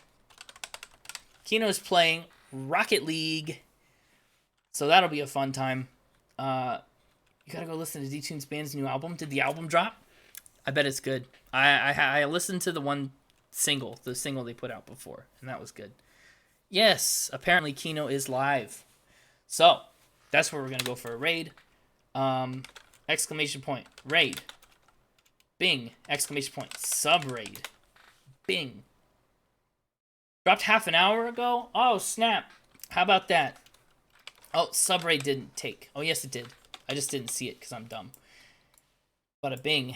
Kino's playing Rocket League. So that'll be a fun time. You gotta go listen to D-Tunes Band's new album. Did the album drop? I bet it's good. I listened to the single they put out before, and that was good. Yes, apparently Kino is live. So, that's where we're gonna go for a raid. Exclamation point, raid. Bing, exclamation point, sub-raid. Bing. Dropped half an hour ago? Oh, snap. How about that? Oh, sub-raid didn't take. Oh, yes, it did. I just didn't see it because I'm dumb. Bada bing.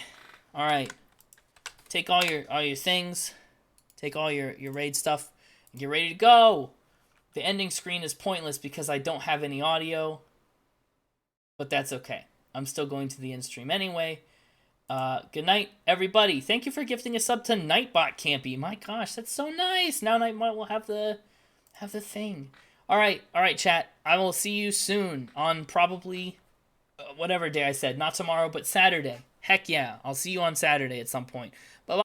Alright. Take all your things. Take all your raid stuff. And get ready to go! The ending screen is pointless because I don't have any audio. But that's okay. I'm still going to the end stream anyway. Good night, everybody. Thank you for gifting a sub to Nightbot Campy. My gosh, that's so nice. Now Nightbot will have the thing. All right, chat. I will see you soon on probably whatever day I said. Not tomorrow, but Saturday. Heck yeah, I'll see you on Saturday at some point. Bye-bye.